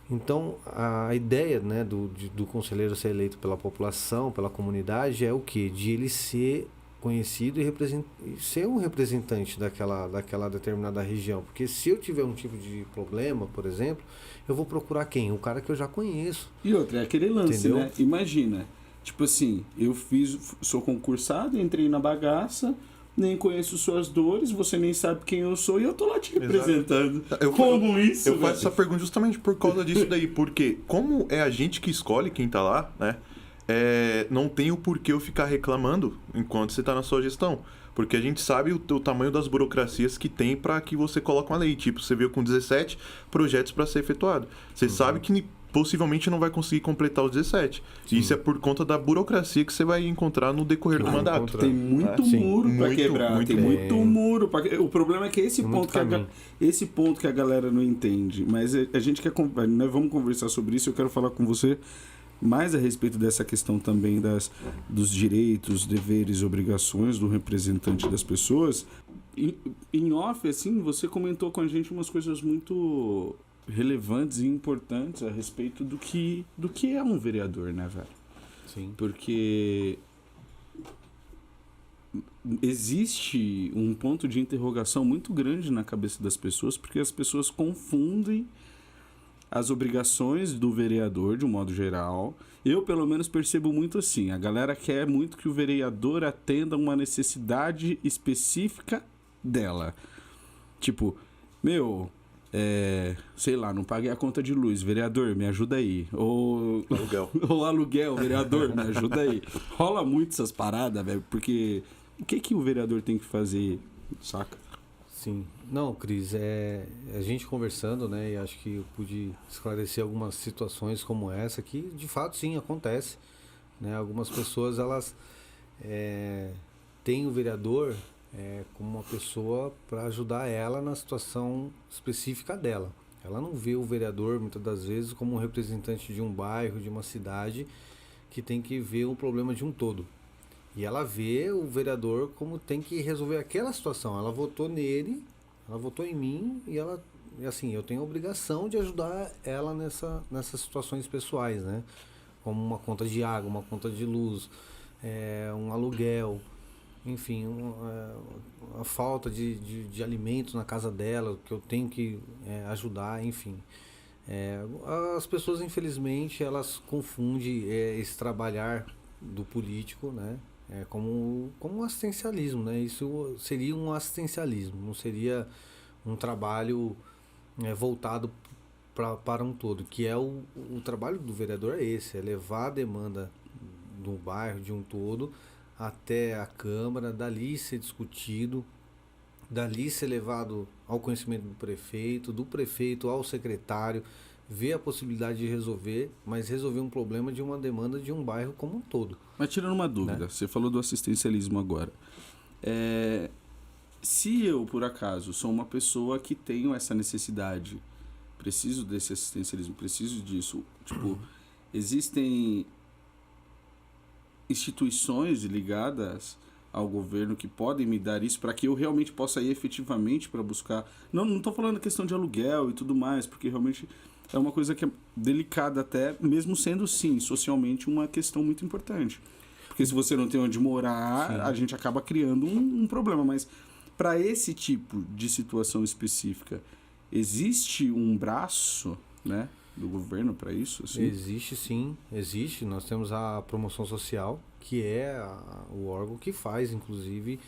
Então, a ideia, né, do conselheiro ser eleito pela população, pela comunidade, é o quê? De ele ser conhecido e ser um representante daquela determinada região. Porque se eu tiver um tipo de problema, por exemplo, eu vou procurar quem? O cara que eu já conheço. E outra, é aquele lance, entendeu? né? Imagina, tipo assim, sou concursado, entrei na bagaça, nem conheço suas dores, você nem sabe quem eu sou e eu tô lá te representando. Como isso? Eu faço essa pergunta justamente por causa disso daí, porque como é a gente que escolhe quem tá lá, né? Não tem o porquê eu ficar reclamando enquanto você está na sua gestão. Porque a gente sabe o tamanho das burocracias que tem para que você coloque uma lei. Tipo, você veio com 17 projetos para ser efetuado. Você sabe que possivelmente não vai conseguir completar os 17. Sim. Isso é por conta da burocracia que você vai encontrar no decorrer do mandato. Tem muito muro para quebrar. Tem muito muro. O problema é que esse ponto que a galera não entende. Mas a gente quer... Nós vamos conversar sobre isso. Eu quero falar com você mais a respeito dessa questão também dos direitos, deveres e obrigações do representante das pessoas, Em off, assim, você comentou com a gente umas coisas muito relevantes e importantes a respeito do que é um vereador, né, velho? Sim. Porque existe um ponto de interrogação muito grande na cabeça das pessoas, porque as pessoas confundem as obrigações do vereador, de um modo geral. Eu, pelo menos, percebo muito assim. A galera quer muito que o vereador atenda uma necessidade específica dela. Tipo, sei lá, não paguei a conta de luz, vereador, me ajuda aí. Ou Aluguel. ou aluguel, vereador, me ajuda aí. Rola muito essas paradas, velho, porque o que o vereador tem que fazer, saca? Sim. Não, Cris, a gente conversando, né, e acho que eu pude esclarecer algumas situações como essa, que de fato sim, acontece. Né? Algumas pessoas, elas têm o vereador como uma pessoa para ajudar ela na situação específica dela. Ela não vê o vereador, muitas das vezes, como um representante de um bairro, de uma cidade, que tem que ver o problema de um todo. E ela vê o vereador como tem que resolver aquela situação. Ela votou nele, ela votou em mim e assim, eu tenho a obrigação de ajudar ela nessas situações pessoais, né? Como uma conta de água, uma conta de luz, um aluguel, enfim, a falta de alimentos na casa dela, que eu tenho que ajudar, enfim. As pessoas, infelizmente, elas confundem esse trabalhar do político, né? Como um assistencialismo, né? Isso seria um assistencialismo, não seria um trabalho voltado para um todo, que o trabalho do vereador é esse, é levar a demanda do bairro, de um todo, até a Câmara, dali ser discutido, dali ser levado ao conhecimento do prefeito ao secretário, ver a possibilidade de resolver, mas resolver um problema de uma demanda de um bairro como um todo. Mas tirando uma dúvida, né? Você falou do assistencialismo agora. Se eu, por acaso, sou uma pessoa que tenho essa necessidade, preciso desse assistencialismo, preciso disso, tipo, existem instituições ligadas ao governo que podem me dar isso para que eu realmente possa ir efetivamente para buscar... Não estou falando da questão de aluguel e tudo mais, porque realmente é uma coisa que é delicada até, mesmo sendo, sim, socialmente uma questão muito importante. Porque se você não tem onde morar, sim, a gente acaba criando um problema. Mas para esse tipo de situação específica, existe um braço, né, do governo para isso? Assim? Existe, sim. Existe. Nós temos a promoção social, que é o órgão que faz, inclusive,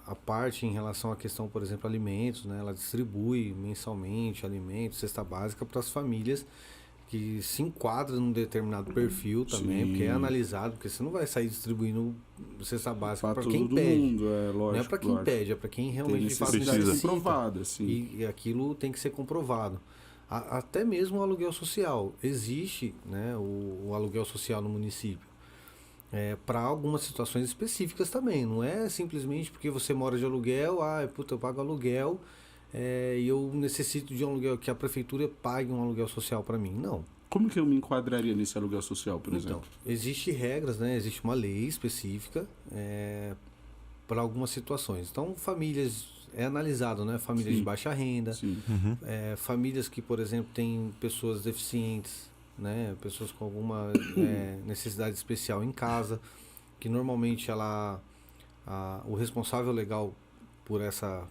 a parte em relação à questão, por exemplo, alimentos, né? Ela distribui mensalmente alimentos, cesta básica para as famílias que se enquadram num determinado perfil também, sim, porque é analisado, porque você não vai sair distribuindo cesta básica para quem pede. Mundo, lógico, não é para quem pede, é para quem realmente de fato precisa. Comprovada, sim. E aquilo tem que ser comprovado. Até mesmo o aluguel social. Existe, né, o aluguel social no município. Para algumas situações específicas também. Não é simplesmente porque você mora de aluguel, eu pago aluguel e eu necessito de um aluguel, que a prefeitura pague um aluguel social para mim. Não. Como que eu me enquadraria nesse aluguel social, por exemplo? Existem regras, né? Existe uma lei específica para algumas situações. Então, famílias, é analisado, né? Famílias, sim, de baixa renda, uhum, famílias que, por exemplo, têm pessoas deficientes, né? Pessoas com alguma necessidade especial em casa, que normalmente o responsável legal por essa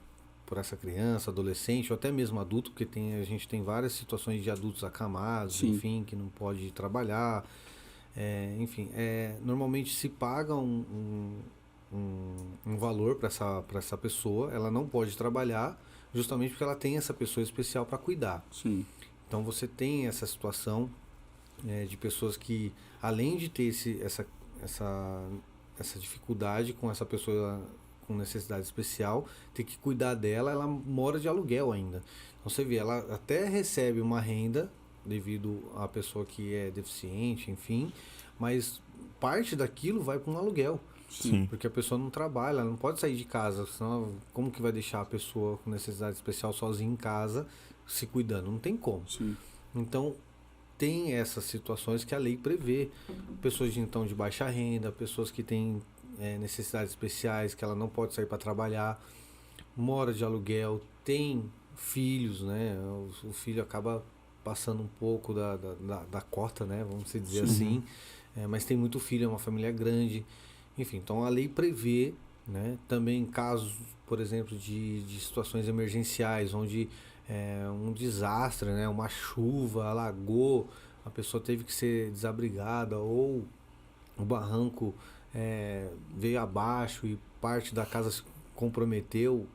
criança, adolescente ou até mesmo adulto, porque a gente tem várias situações de adultos acamados, sim, enfim, que não pode trabalhar, enfim, normalmente se paga um valor para essa pessoa, ela não pode trabalhar justamente porque ela tem essa pessoa especial para cuidar. Sim. Então você tem essa situação de pessoas que, além de ter essa dificuldade com essa pessoa com necessidade especial, tem que cuidar dela, ela mora de aluguel ainda. Então você vê, ela até recebe uma renda devido à pessoa que é deficiente, enfim, mas parte daquilo vai para um aluguel. Sim. Porque a pessoa não trabalha, ela não pode sair de casa, senão como que vai deixar a pessoa com necessidade especial sozinha em casa se cuidando? Não tem como. Sim. Então tem essas situações que a lei prevê. Pessoas de baixa renda, pessoas que têm necessidades especiais, que ela não pode sair para trabalhar, mora de aluguel, tem filhos, né? O filho acaba passando um pouco da cota, né? Vamos dizer assim. Mas tem muito filho, é uma família grande. Enfim, então a lei prevê, né, também casos, por exemplo, de situações emergenciais, onde um desastre, né, uma chuva alagou, a pessoa teve que ser desabrigada ou o barranco veio abaixo e parte da casa se comprometeu.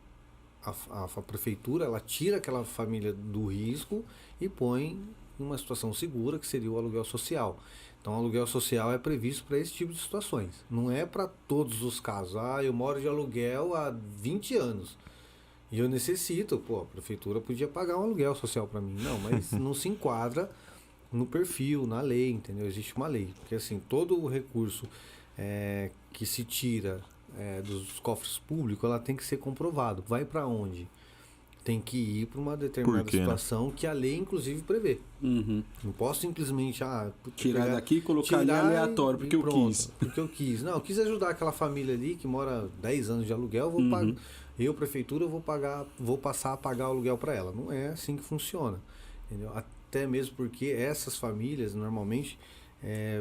A prefeitura, ela tira aquela família do risco e põe em uma situação segura, que seria o aluguel social. Então, o aluguel social é previsto para esse tipo de situações. Não é para todos os casos. Eu moro de aluguel há 20 anos e eu necessito. A prefeitura podia pagar um aluguel social para mim. Não, mas não se enquadra no perfil, na lei, entendeu? Existe uma lei. Porque, assim, todo o recurso que se tira dos cofres públicos, ela tem que ser comprovado. Vai para onde? Tem que ir para uma determinada situação que a lei, inclusive, prevê. Não posso simplesmente tirar daqui e colocar ali aleatório, porque eu quis. Porque eu quis. Não, eu quis ajudar aquela família ali que mora 10 anos de aluguel, eu, prefeitura, vou passar a pagar o aluguel para ela. Não é assim que funciona. Entendeu? Até mesmo porque essas famílias, normalmente,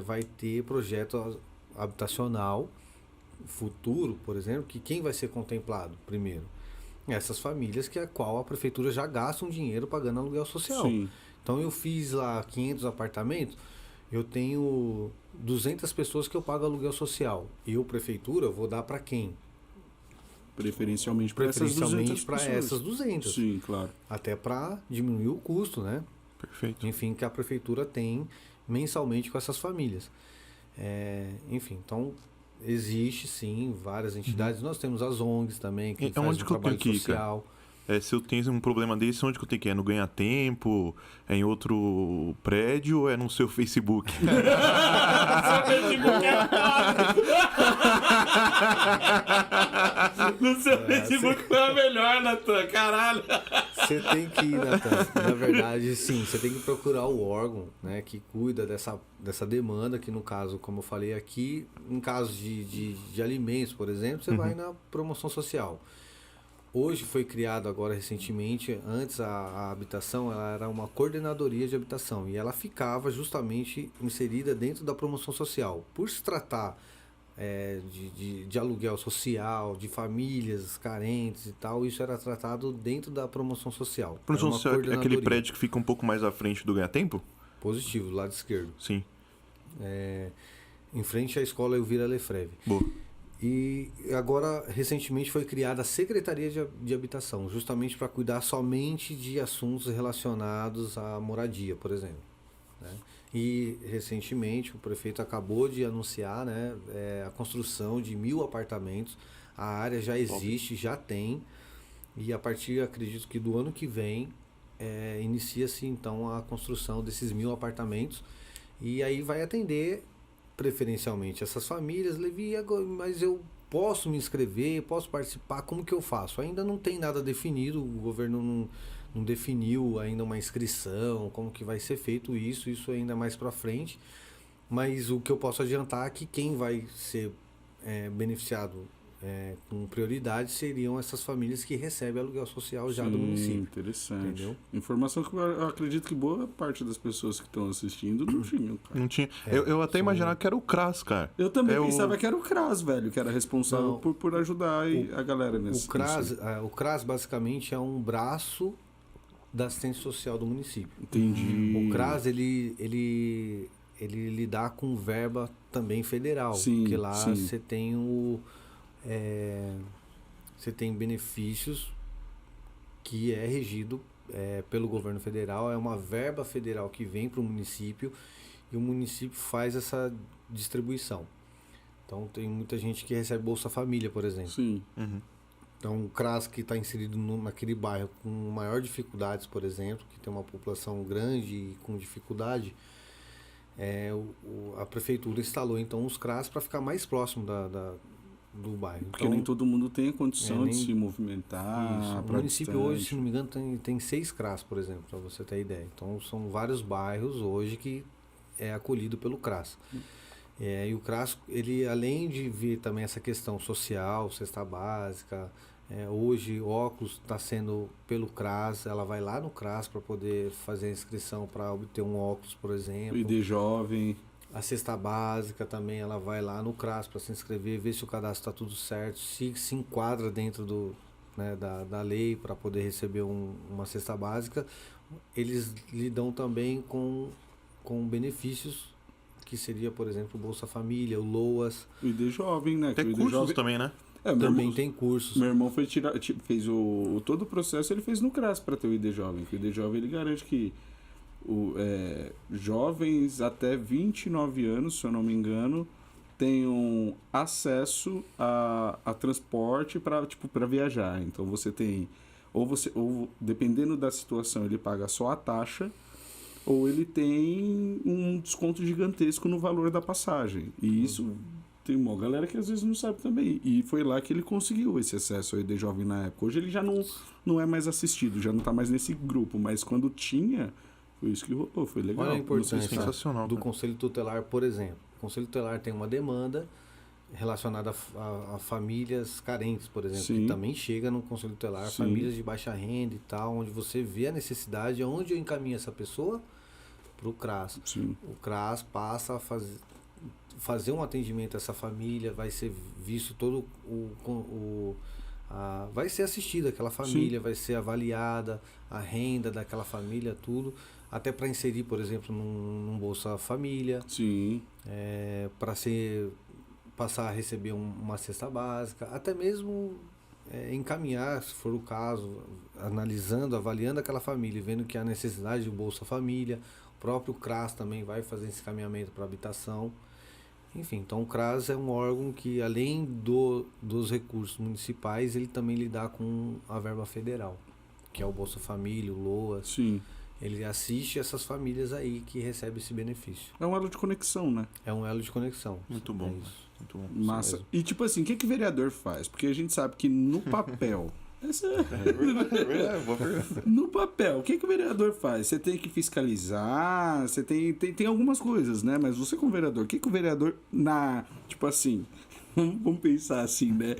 vai ter projeto habitacional futuro, por exemplo, que quem vai ser contemplado primeiro? Essas famílias que a qual a prefeitura já gasta um dinheiro pagando aluguel social. Sim. Então eu fiz lá 500 apartamentos, eu tenho 200 pessoas que eu pago aluguel social. Eu, prefeitura, vou dar para quem? Preferencialmente para essas 200. Sim, claro. Até para diminuir o custo, né? Perfeito. Enfim, que a prefeitura tem mensalmente com essas famílias. Enfim, então existe sim várias entidades. Nós temos as ONGs também, que fazem um trabalho social. Se eu tenho um problema desse, onde que eu tenho que ir? É no Ganha Tempo? É em outro prédio ou é no seu Facebook? Seu Facebook no seu Facebook foi a melhor, Natan, caralho. Você tem que ir, Natan. Na verdade, sim, você tem que procurar o órgão, né, que cuida dessa demanda, que no caso, como eu falei aqui, em caso de alimentos, por exemplo, você vai na promoção social. Hoje foi criado agora recentemente, antes a habitação ela era uma coordenadoria de habitação e ela ficava justamente inserida dentro da promoção social. Por se tratar de aluguel social, de famílias carentes e tal, isso era tratado dentro da promoção social. Promoção social é aquele prédio que fica um pouco mais à frente do Ganha Tempo? Positivo, do lado esquerdo. Sim. Em frente à escola Elvira Lefreve. Boa. E agora, recentemente, foi criada a Secretaria de Habitação, justamente para cuidar somente de assuntos relacionados à moradia, por exemplo. Né? E, recentemente, o prefeito acabou de anunciar, né, a construção de 1.000 apartamentos. A área já existe, já tem. E a partir, acredito que do ano que vem, inicia-se, então, a construção desses 1.000 apartamentos. E aí vai atender preferencialmente essas famílias. Levi, mas eu posso me inscrever, posso participar, como que eu faço? Ainda não tem nada definido, o governo não definiu ainda uma inscrição, como que vai ser feito isso ainda mais para frente, mas o que eu posso adiantar é que quem vai ser beneficiado com prioridade seriam essas famílias que recebem aluguel social já do município. Interessante. Entendeu? Informação que eu acredito que boa parte das pessoas que estão assistindo não tinham, cara. Não tinha. Eu até imaginava que era o CRAS, cara. Eu também pensava que era o CRAS, velho, que era responsável por ajudar a galera nesse. O CRAS basicamente é um braço da assistência social do município. Entendi. O CRAS, ele lidar com verba também federal. Sim, porque lá você tem você tem benefícios que é regido pelo governo federal, é uma verba federal que vem para o município e o município faz essa distribuição. Então tem muita gente que recebe Bolsa Família, por exemplo. Sim. Então o CRAS que está inserido naquele bairro com maior dificuldades, por exemplo, que tem uma população grande e com dificuldade, a prefeitura instalou então os CRAS para ficar mais próximo do bairro. Porque então, nem todo mundo tem a condição de se movimentar. Isso. O município hoje, se não me engano, tem 6 CRAS, por exemplo, para você ter ideia. Então são vários bairros hoje que é acolhido pelo CRAS. E o CRAS, ele além de vir também essa questão social, cesta básica, hoje óculos está sendo pelo CRAS, ela vai lá no CRAS para poder fazer a inscrição para obter um óculos, por exemplo. O ID Jovem. A cesta básica também, ela vai lá no CRAS para se inscrever, ver se o cadastro está tudo certo, se enquadra dentro da lei para poder receber uma cesta básica. Eles lidam também com benefícios, que seria, por exemplo, o Bolsa Família, o LOAS. O ID Jovem, né? Tem cursos também, né? Também tem cursos. Meu irmão fez todo o processo, ele fez no CRAS para ter o ID Jovem. O ID Jovem, ele garante que jovens até 29 anos, se eu não me engano, tenham acesso a transporte para viajar. Então você tem, ou dependendo da situação, ele paga só a taxa, ou ele tem um desconto gigantesco no valor da passagem. E isso tem uma galera que às vezes não sabe também. E foi lá que ele conseguiu esse acesso ao ID Jovem na época. Hoje ele já não é mais assistido, já não está mais nesse grupo, mas quando tinha, foi isso que rolou, foi legal. Olha a importância sensacional, do cara. Conselho Tutelar, por exemplo. O Conselho Tutelar tem uma demanda relacionada a famílias carentes, por exemplo, Sim. que também chega no Conselho Tutelar, Sim. famílias de baixa renda e tal, onde você vê a necessidade, onde eu encaminho essa pessoa para o CRAS. Sim. O CRAS passa a fazer um atendimento a essa família, vai ser visto todo vai ser assistida aquela família, Sim. vai ser avaliada a renda daquela família, tudo, até para inserir, por exemplo, num Bolsa Família, Sim. para passar a receber uma cesta básica, até mesmo encaminhar, se for o caso, analisando, avaliando aquela família, vendo que há necessidade de Bolsa Família. O próprio CRAS também vai fazer esse encaminhamento para habitação. Enfim, então o CRAS é um órgão que, além dos recursos municipais, ele também lida com a verba federal, que é o Bolsa Família, o LOAS. Sim. Ele assiste essas famílias aí que recebem esse benefício. É um elo de conexão, né? É um elo de conexão. Muito bom. É isso. Muito bom. Massa. mesmo. E tipo assim, o que o vereador faz? Porque a gente sabe que no papel... Boa pergunta. No papel, o que o vereador faz? Você tem que fiscalizar, você tem algumas coisas, né? Mas você como vereador, o que o vereador tipo assim, vamos pensar assim, né?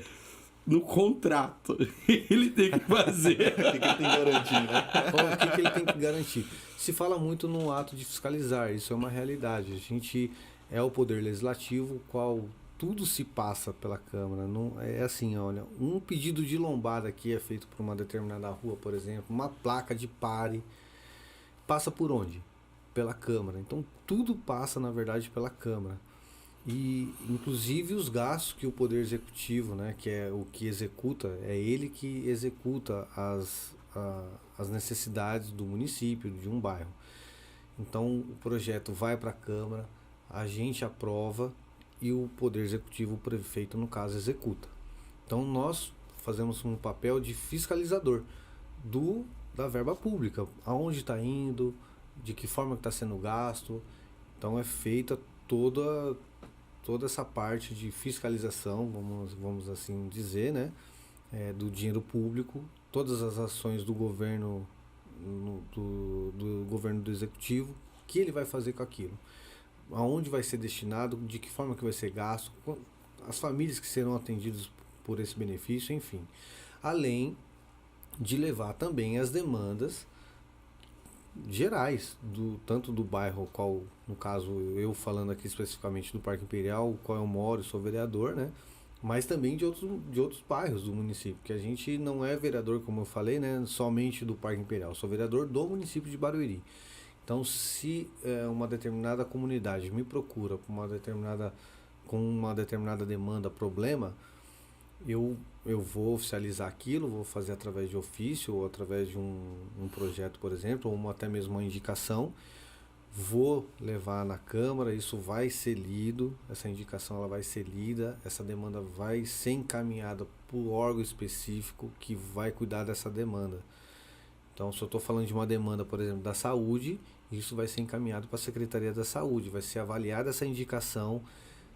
No contrato, ele tem que fazer. O que ele tem que garantir, né? O que ele tem que garantir? Se fala muito no ato de fiscalizar, isso é uma realidade. A gente é o poder legislativo, qual tudo se passa pela Câmara. Não, é assim, olha, um pedido de lombada que é feito por uma determinada rua, por exemplo, uma placa de pare, passa por onde? Pela Câmara. Então tudo passa, na verdade, pela Câmara. E inclusive os gastos que o Poder Executivo, né, que é o que executa, é ele que executa as necessidades do município, de um bairro. Então o projeto vai para a Câmara, a gente aprova e o Poder Executivo, o prefeito, no caso, executa. Então nós fazemos um papel de fiscalizador da verba pública, aonde está indo, de que forma está sendo gasto. Então é feita toda essa parte de fiscalização, vamos assim dizer, né, do dinheiro público, todas as ações do governo, do governo do executivo, que ele vai fazer com aquilo, aonde vai ser destinado, de que forma que vai ser gasto, as famílias que serão atendidas por esse benefício, enfim, além de levar também as demandas gerais, tanto do bairro, qual, no caso, eu falando aqui especificamente do Parque Imperial, qual eu moro, sou vereador, né? Mas também de outros bairros do município, que a gente não é vereador, como eu falei, né? Somente do Parque Imperial, sou vereador do município de Barueri. Então, se uma determinada comunidade me procura com uma determinada demanda, problema, eu vou oficializar aquilo, vou fazer através de ofício ou através de um projeto, por exemplo, ou até mesmo uma indicação, vou levar na Câmara, isso vai ser lido, essa indicação ela vai ser lida, essa demanda vai ser encaminhada para o órgão específico que vai cuidar dessa demanda. Então, se eu estou falando de uma demanda, por exemplo, da saúde, isso vai ser encaminhado para a Secretaria da Saúde, vai ser avaliada essa indicação,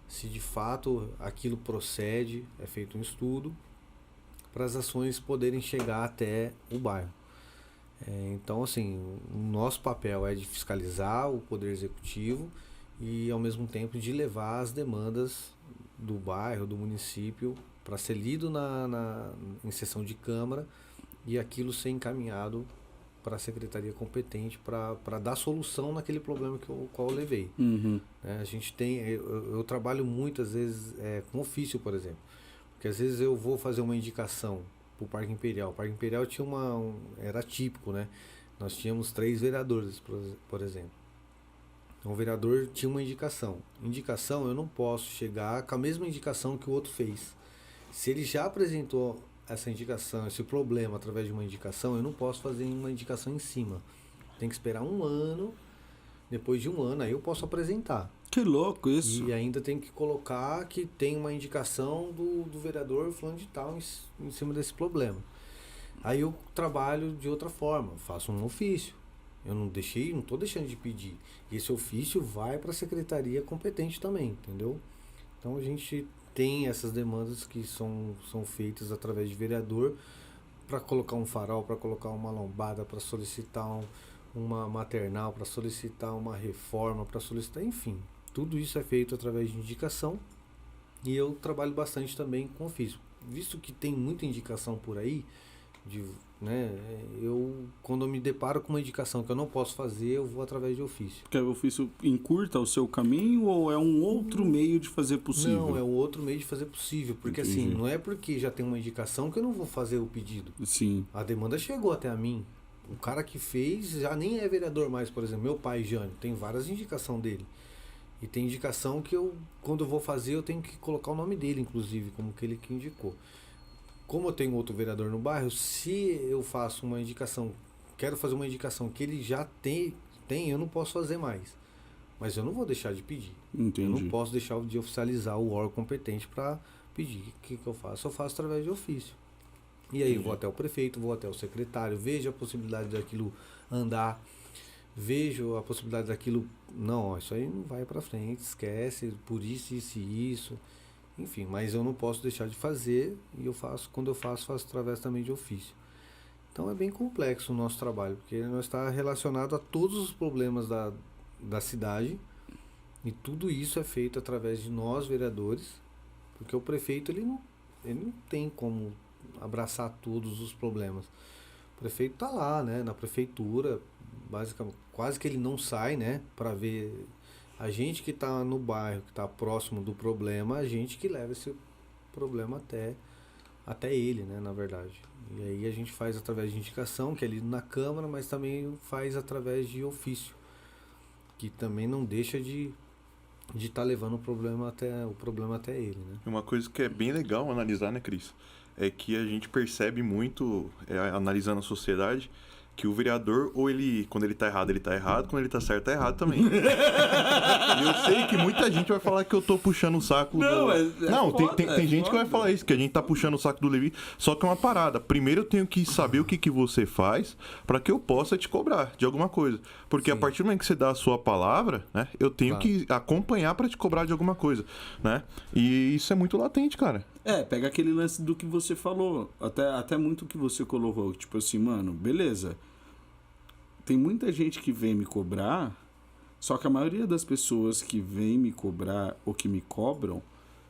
se de fato aquilo procede, é feito um estudo, para as ações poderem chegar até o bairro. Então, assim, o nosso papel é de fiscalizar o Poder Executivo e ao mesmo tempo de levar as demandas do bairro, do município, para ser lido em sessão de Câmara e aquilo ser encaminhado para a secretaria competente para dar solução naquele problema qual eu levei. A gente tem, eu trabalho muitas vezes com ofício, por exemplo, porque às vezes eu vou fazer uma indicação para o Parque Imperial. O Parque Imperial tinha era típico, né? Nós tínhamos 3 vereadores, por exemplo. Então o vereador tinha uma indicação. Indicação, eu não posso chegar com a mesma indicação que o outro fez. Se ele já apresentou essa indicação, esse problema através de uma indicação, eu não posso fazer uma indicação em cima. Tem que esperar 1 ano. Depois de 1 ano, aí eu posso apresentar. Que louco isso. E ainda tem que colocar que tem uma indicação do vereador fulano de tal em cima desse problema. Aí eu trabalho de outra forma, faço um ofício. Eu não estou deixando de pedir. E esse ofício vai para a secretaria competente também, entendeu? Então a gente tem essas demandas que são feitas através de vereador para colocar um farol, para colocar uma lombada, para solicitar uma maternal, para solicitar uma reforma, para solicitar, enfim. Tudo isso é feito através de indicação e eu trabalho bastante também com ofício. Visto que tem muita indicação por aí, quando eu me deparo com uma indicação que eu não posso fazer, eu vou através de ofício. Porque o ofício encurta o seu caminho ou é um outro meio de fazer possível? Não, é um outro meio de fazer possível. Porque assim, não é porque já tem uma indicação que eu não vou fazer o pedido. Sim. A demanda chegou até a mim. O cara que fez já nem é vereador mais, por exemplo. Meu pai, Jânio, tem várias indicações dele. E tem indicação que quando eu vou fazer, eu tenho que colocar o nome dele, inclusive, como que ele que indicou. Como eu tenho outro vereador no bairro, se eu faço uma indicação, quero fazer uma indicação que ele já tem, eu não posso fazer mais. Mas eu não vou deixar de pedir. Entendi. Eu não posso deixar de oficializar o órgão competente para pedir. O que eu faço? Eu faço através de ofício. E aí eu vou até o prefeito, vou até o secretário, vejo a possibilidade daquilo andar, vejo a possibilidade daquilo... Não, isso aí não vai para frente, esquece, por isso, isso e isso... Enfim, mas eu não posso deixar de fazer e quando eu faço através também de ofício. Então é bem complexo o nosso trabalho, porque nós está relacionado a todos os problemas da cidade e tudo isso é feito através de nós, vereadores, porque o prefeito ele não tem como abraçar todos os problemas. O prefeito está lá, né, na prefeitura, basicamente, quase que ele não sai, né, para ver... A gente que está no bairro, que está próximo do problema, a gente que leva esse problema até ele, né, na verdade. E aí a gente faz através de indicação, que é lido na Câmara, mas também faz através de ofício, que também não deixa de estar levando o problema até ele, né. Uma coisa que é bem legal analisar, né, Cris? É que a gente percebe muito, analisando a sociedade, que o vereador, ou quando ele tá errado, quando ele tá certo, tá errado também. E eu sei que muita gente vai falar que eu tô puxando o saco tem gente que vai falar isso, que a gente tá puxando o saco do Levi, só que é uma parada. Primeiro eu tenho que saber o que você faz para que eu possa te cobrar de alguma coisa. Porque a partir do momento que você dá a sua palavra, né, eu tenho que acompanhar para te cobrar de alguma coisa, né? E isso é muito latente, cara. Pega aquele lance do que você falou, até muito que você colocou, tipo assim, mano, beleza, tem muita gente que vem me cobrar, só que a maioria das pessoas que vem me cobrar ou que me cobram,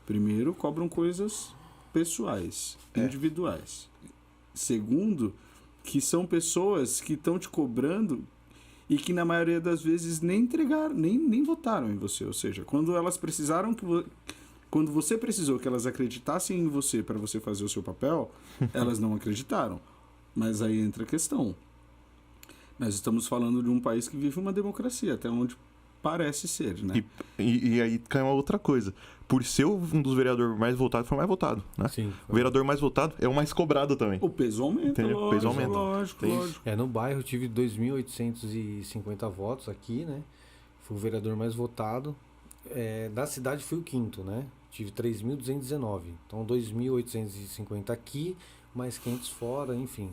primeiro cobram coisas pessoais, individuais. Segundo, que são pessoas que estão te cobrando e que na maioria das vezes nem entregaram, nem votaram em você, ou seja, quando elas precisaram quando você precisou que elas acreditassem em você para você fazer o seu papel, elas não acreditaram. Mas aí entra a questão. Nós estamos falando de um país que vive uma democracia, até onde parece ser, né? E aí cai uma outra coisa. Por ser um dos vereadores mais votados, foi o mais votado, né? Sim. O vereador mais votado é o mais cobrado também. O peso aumenta, o peso aumenta. Lógico. No bairro eu tive 2.850 votos aqui, né? Fui o vereador mais votado. Da cidade fui o quinto, né? Tive 3.219. Então 2.850 aqui, mais 500 fora, enfim.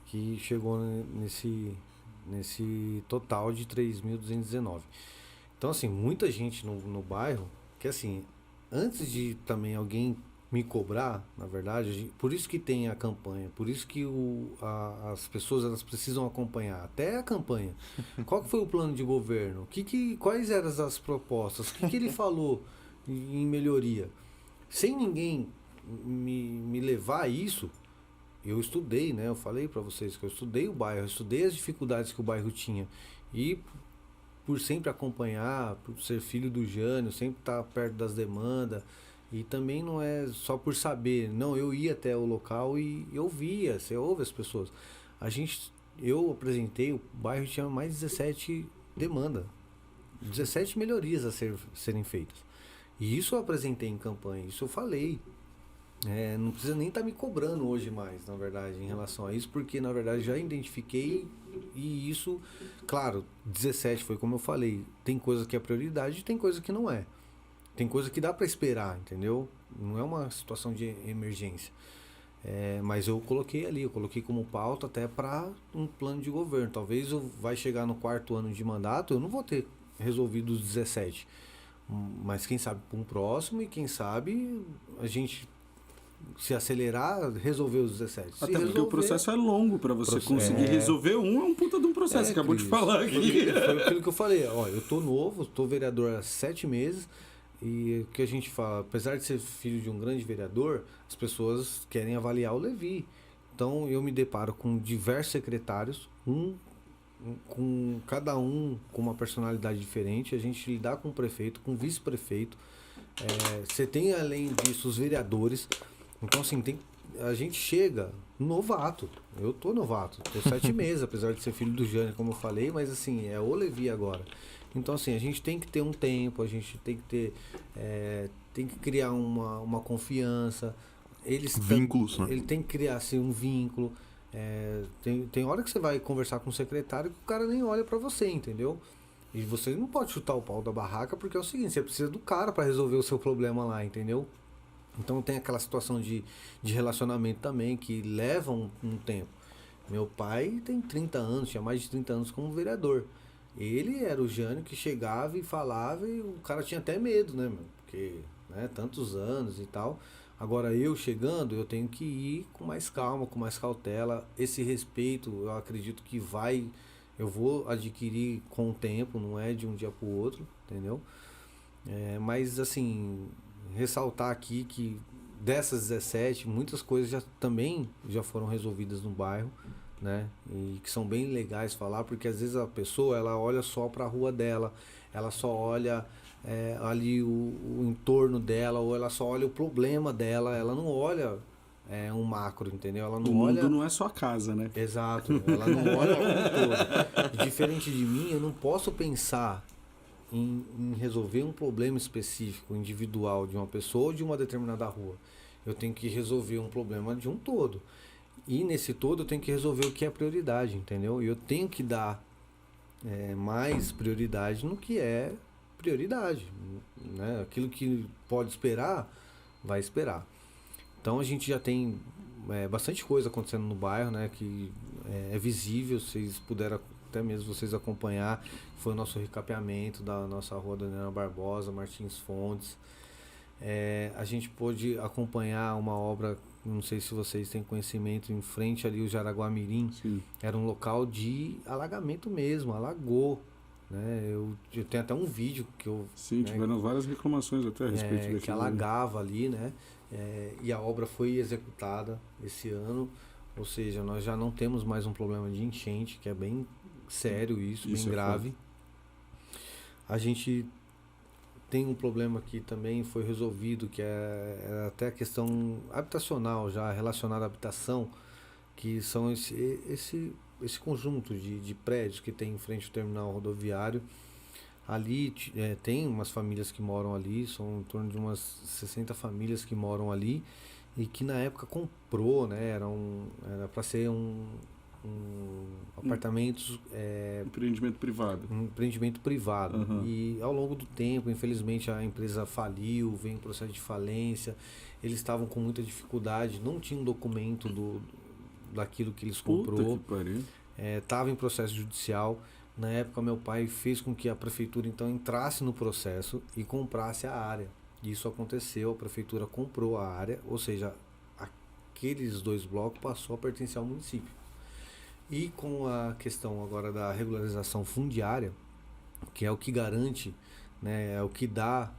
Que chegou nesse total de 3.219. Então, assim, muita gente no bairro, que assim, antes de também alguém me cobrar, na verdade, por isso que tem a campanha, por isso que as pessoas elas precisam acompanhar até a campanha. Qual que foi o plano de governo? Quais eram as propostas? O que ele falou em melhoria? Sem ninguém me levar a isso, eu estudei, né? Eu falei para vocês que eu estudei o bairro, eu estudei as dificuldades que o bairro tinha. E por sempre acompanhar, por ser filho do Jânio, sempre estar perto das demandas. E também não é só por saber. Não, eu ia até o local e eu via, você ouve as pessoas. Eu apresentei, o bairro tinha mais de 17 demandas. 17 melhorias a serem feitas. E isso eu apresentei em campanha, isso eu falei. Não precisa nem estar me cobrando hoje mais, na verdade, em relação a isso, porque na verdade já identifiquei e isso, claro, 17 foi como eu falei, tem coisa que é prioridade e tem coisa que não é. Tem coisa que dá para esperar, entendeu? Não é uma situação de emergência. Mas eu coloquei ali, eu coloquei como pauta até para um plano de governo. Talvez vai chegar no 4º ano de mandato, eu não vou ter resolvido os 17. Mas quem sabe para um próximo e quem sabe a gente se acelerar, resolver os 17. Até porque o processo é longo para você conseguir resolver é um puta de um processo. Acabou de falar aqui. Foi aquilo que eu falei. Ó, eu tô novo, tô vereador há 7 meses. E o que a gente fala, apesar de ser filho de um grande vereador, as pessoas querem avaliar o Levi. Então eu me deparo com diversos secretários, com cada um com uma personalidade diferente. A gente lidar com o prefeito, com o vice-prefeito. Você tem além disso os vereadores. Então assim, a gente chega novato. Eu tô novato, tô 7 meses, apesar de ser filho do Jânio, como eu falei, mas assim, é o Levi agora. Então assim, a gente tem que ter um tempo, a gente tem que ter tem que criar uma confiança. Vínculos, né? Ele tem que criar assim, um vínculo. Tem hora que você vai conversar com o secretário que o cara nem olha pra você, entendeu? E você não pode chutar o pau da barraca porque é o seguinte, você precisa do cara pra resolver o seu problema lá, entendeu? Então tem aquela situação de relacionamento também que leva um tempo. Meu pai tem 30 anos, tinha mais de 30 anos como vereador. Ele era o Jânio que chegava e falava e o cara tinha até medo, né, meu? Porque, né, tantos anos e tal. Agora eu chegando, eu tenho que ir com mais calma, com mais cautela. Esse respeito, eu acredito que eu vou adquirir com o tempo, não é de um dia pro outro, entendeu? Mas assim, ressaltar aqui que dessas 17, muitas coisas também já foram resolvidas no bairro, né? E que são bem legais falar, porque às vezes a pessoa ela olha só para a rua dela, ela só olha ali o entorno dela, ou ela só olha o problema dela, ela não olha um macro, entendeu? Ela não olha... mundo não é só a casa, né? Exato, ela não olha como todo. Diferente de mim, eu não posso pensar em resolver um problema específico, individual de uma pessoa ou de uma determinada rua. Eu tenho que resolver um problema de um todo. E nesse todo eu tenho que resolver o que é prioridade, entendeu? E eu tenho que dar mais prioridade no que é prioridade, né? Aquilo que pode esperar, vai esperar. Então a gente já tem bastante coisa acontecendo no bairro, né? Que é visível, vocês puderam até mesmo vocês acompanhar. Foi o nosso recapeamento da nossa rua Daniela Barbosa, Martins Fontes. A gente pôde acompanhar uma obra, não sei se vocês têm conhecimento, em frente ali o Jaraguá-Mirim. Sim. Era um local de alagamento mesmo, alagou, né? Eu tenho até um vídeo que eu... Sim, tiveram várias reclamações até a respeito daquilo. Que alagava ali, né? E a obra foi executada esse ano, ou seja, nós já não temos mais um problema de enchente, que é bem sério isso bem grave. A gente tem um problema que também foi resolvido, que é até a questão habitacional já, relacionada à habitação, que são esse conjunto de prédios que tem em frente ao terminal rodoviário. Ali tem umas famílias que moram ali, são em torno de umas 60 famílias que moram ali, e que na época comprou, né? Era para ser apartamentos... empreendimento privado. Um empreendimento privado. Uhum. E ao longo do tempo, infelizmente, a empresa faliu, veio em processo de falência, eles estavam com muita dificuldade, não tinham documento daquilo que eles comprou. Estava em processo judicial. Na época, meu pai fez com que a prefeitura, então, entrasse no processo e comprasse a área. Isso aconteceu, a prefeitura comprou a área, ou seja, aqueles 2 blocos passou a pertencer ao município. E com a questão agora da regularização fundiária, que é o que garante, né, é o que dá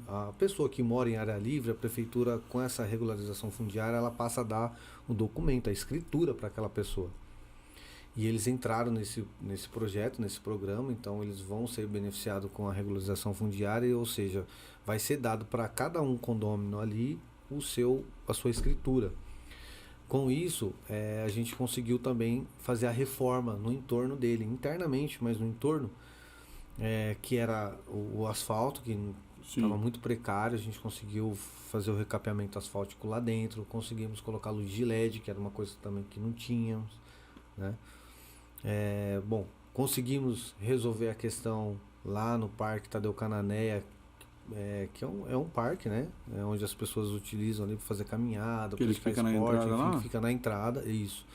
a pessoa que mora em área livre, a prefeitura, com essa regularização fundiária, ela passa a dar o documento, a escritura para aquela pessoa. E eles entraram nesse projeto, nesse programa, então eles vão ser beneficiados com a regularização fundiária, ou seja, vai ser dado para cada um condômino ali a sua escritura. Com isso, a gente conseguiu também fazer a reforma no entorno dele, internamente, mas no entorno, que era o asfalto, que estava muito precário, a gente conseguiu fazer o recapeamento asfáltico lá dentro, conseguimos colocar luz de LED, que era uma coisa também que não tínhamos, né? Bom, conseguimos resolver a questão lá no Parque Tadeu Cananéia, que é um parque, né? Onde as pessoas utilizam ali para fazer caminhada, para praticar esporte, enfim, fica na entrada, isso.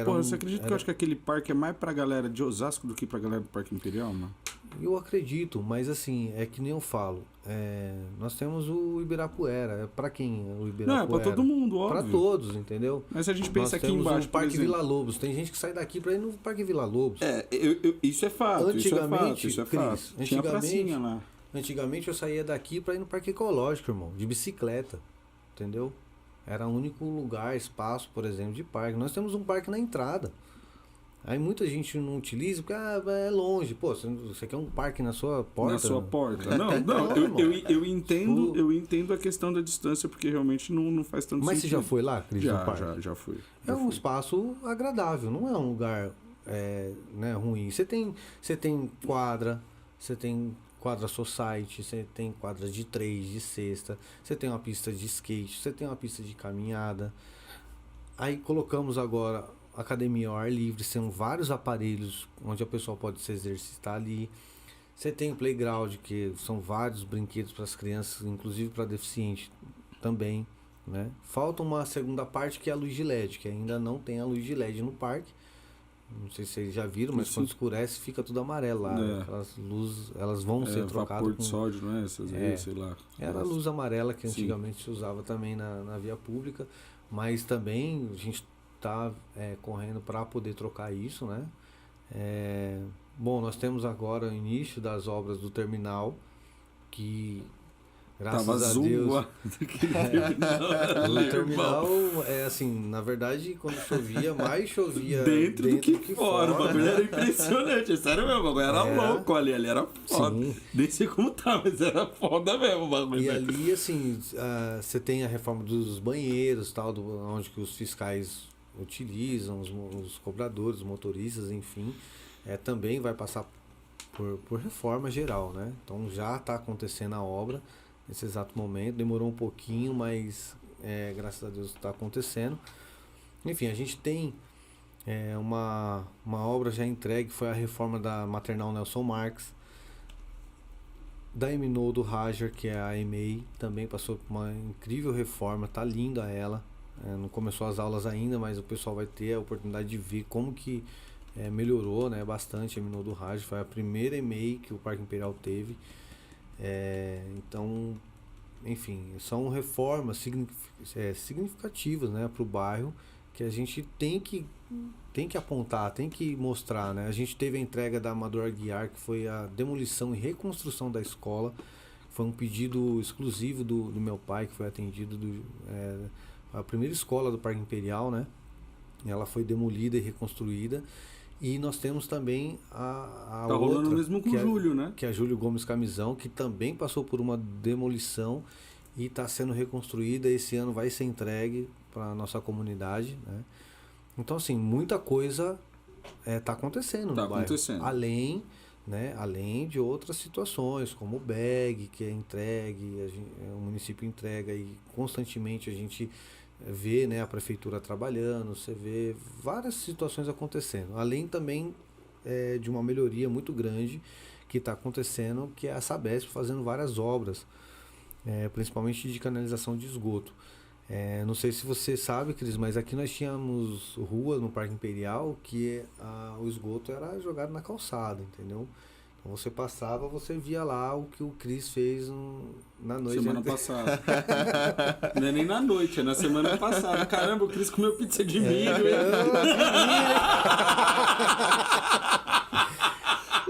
Você acredita que eu acho que aquele parque é mais pra galera de Osasco do que pra galera do Parque Imperial, mano? Eu acredito, mas assim, é que nem eu falo. Nós temos o Ibirapuera. É pra quem o Ibirapuera? Não, é pra todo mundo, óbvio. Pra todos, entendeu? Mas se a gente pensa aqui embaixo, temos o Parque Vila Lobos. Tem gente que sai daqui pra ir no Parque Vila Lobos. Isso é fato. Antigamente, isso é fato. Tinha pracinha lá. Antigamente eu saía daqui pra ir no Parque Ecológico, irmão, de bicicleta. Entendeu? Era o único lugar, espaço, por exemplo, de parque. Nós temos um parque na entrada. Aí muita gente não utiliza porque é longe. Pô, você quer um parque na sua porta? Na sua porta. Não, eu entendo a questão da distância, porque realmente não faz tanto sentido. Mas você já foi lá, Cris? Já fui. Um espaço agradável, não é um lugar ruim. Você tem quadra, você tem quadra society, você tem quadra de 3, de sexta, você tem uma pista de skate, você tem uma pista de caminhada. Aí colocamos agora academia ao ar livre, são vários aparelhos onde a pessoa pode se exercitar ali. Você tem o playground, que são vários brinquedos para as crianças, inclusive para deficiente também, né? Falta uma segunda parte, que é a luz de LED, que ainda não tem a luz de LED no parque. Não sei se vocês já viram, mas quando escurece fica tudo amarelo lá. Aquelas luzes, elas vão ser trocadas. Vapor de sódio, não é? Essas aí, sei lá. Era a luz amarela que antigamente se usava também na via pública, mas também a gente está correndo para poder trocar isso, né? Bom, nós temos agora o início das obras do terminal, que graças a Deus. O terminal assim, na verdade, quando chovia, mais chovia dentro do que fora. O bagulho era impressionante, é sério mesmo, o bagulho era louco ali era foda. Nem sei como tá, mas era foda mesmo o bagulho. E ali, assim, você tem a reforma dos banheiros, tal, onde que os fiscais utilizam, os cobradores, os motoristas, enfim, também vai passar por reforma geral, né? Então já está acontecendo a obra nesse exato momento, demorou um pouquinho, mas graças a Deus está acontecendo. Enfim, a gente tem uma obra já entregue, foi a reforma da Maternal Nelson Marques, da Eminol do Rajar, que é a EMEI, também passou por uma incrível reforma, tá linda ela. Não começou as aulas ainda, mas o pessoal vai ter a oportunidade de ver como que melhorou, né, bastante a Eminol do Rajar. Foi a primeira EMEI que o Parque Imperial teve. Então, enfim, são reformas significativas, né, para o bairro, que a gente tem que apontar, tem que mostrar, né? A gente teve a entrega da Amador Aguiar, que foi a demolição e reconstrução da escola. Foi um pedido exclusivo do meu pai, que foi atendido a primeira escola do Parque Imperial, né? Ela foi demolida e reconstruída. E nós temos também a outra, rolando mesmo com o Júlio, né? Que é a Júlio Gomes Camisão, que também passou por uma demolição e está sendo reconstruída. Esse ano vai ser entregue para a nossa comunidade, né? Então, assim, muita coisa está acontecendo no bairro. Além de outras situações, como o bag, que é entregue, o município entrega e constantemente a gente vê, né, a prefeitura trabalhando, você vê várias situações acontecendo. Além também de uma melhoria muito grande que está acontecendo, que é a Sabesp fazendo várias obras, principalmente de canalização de esgoto. Não sei se você sabe, Cris, mas aqui nós tínhamos rua no Parque Imperial que o esgoto era jogado na calçada, entendeu? Então você passava, você via lá o que o Cris fez na noite. Semana passada. Não é nem na noite, é na semana passada. Caramba, o Cris comeu pizza de milho.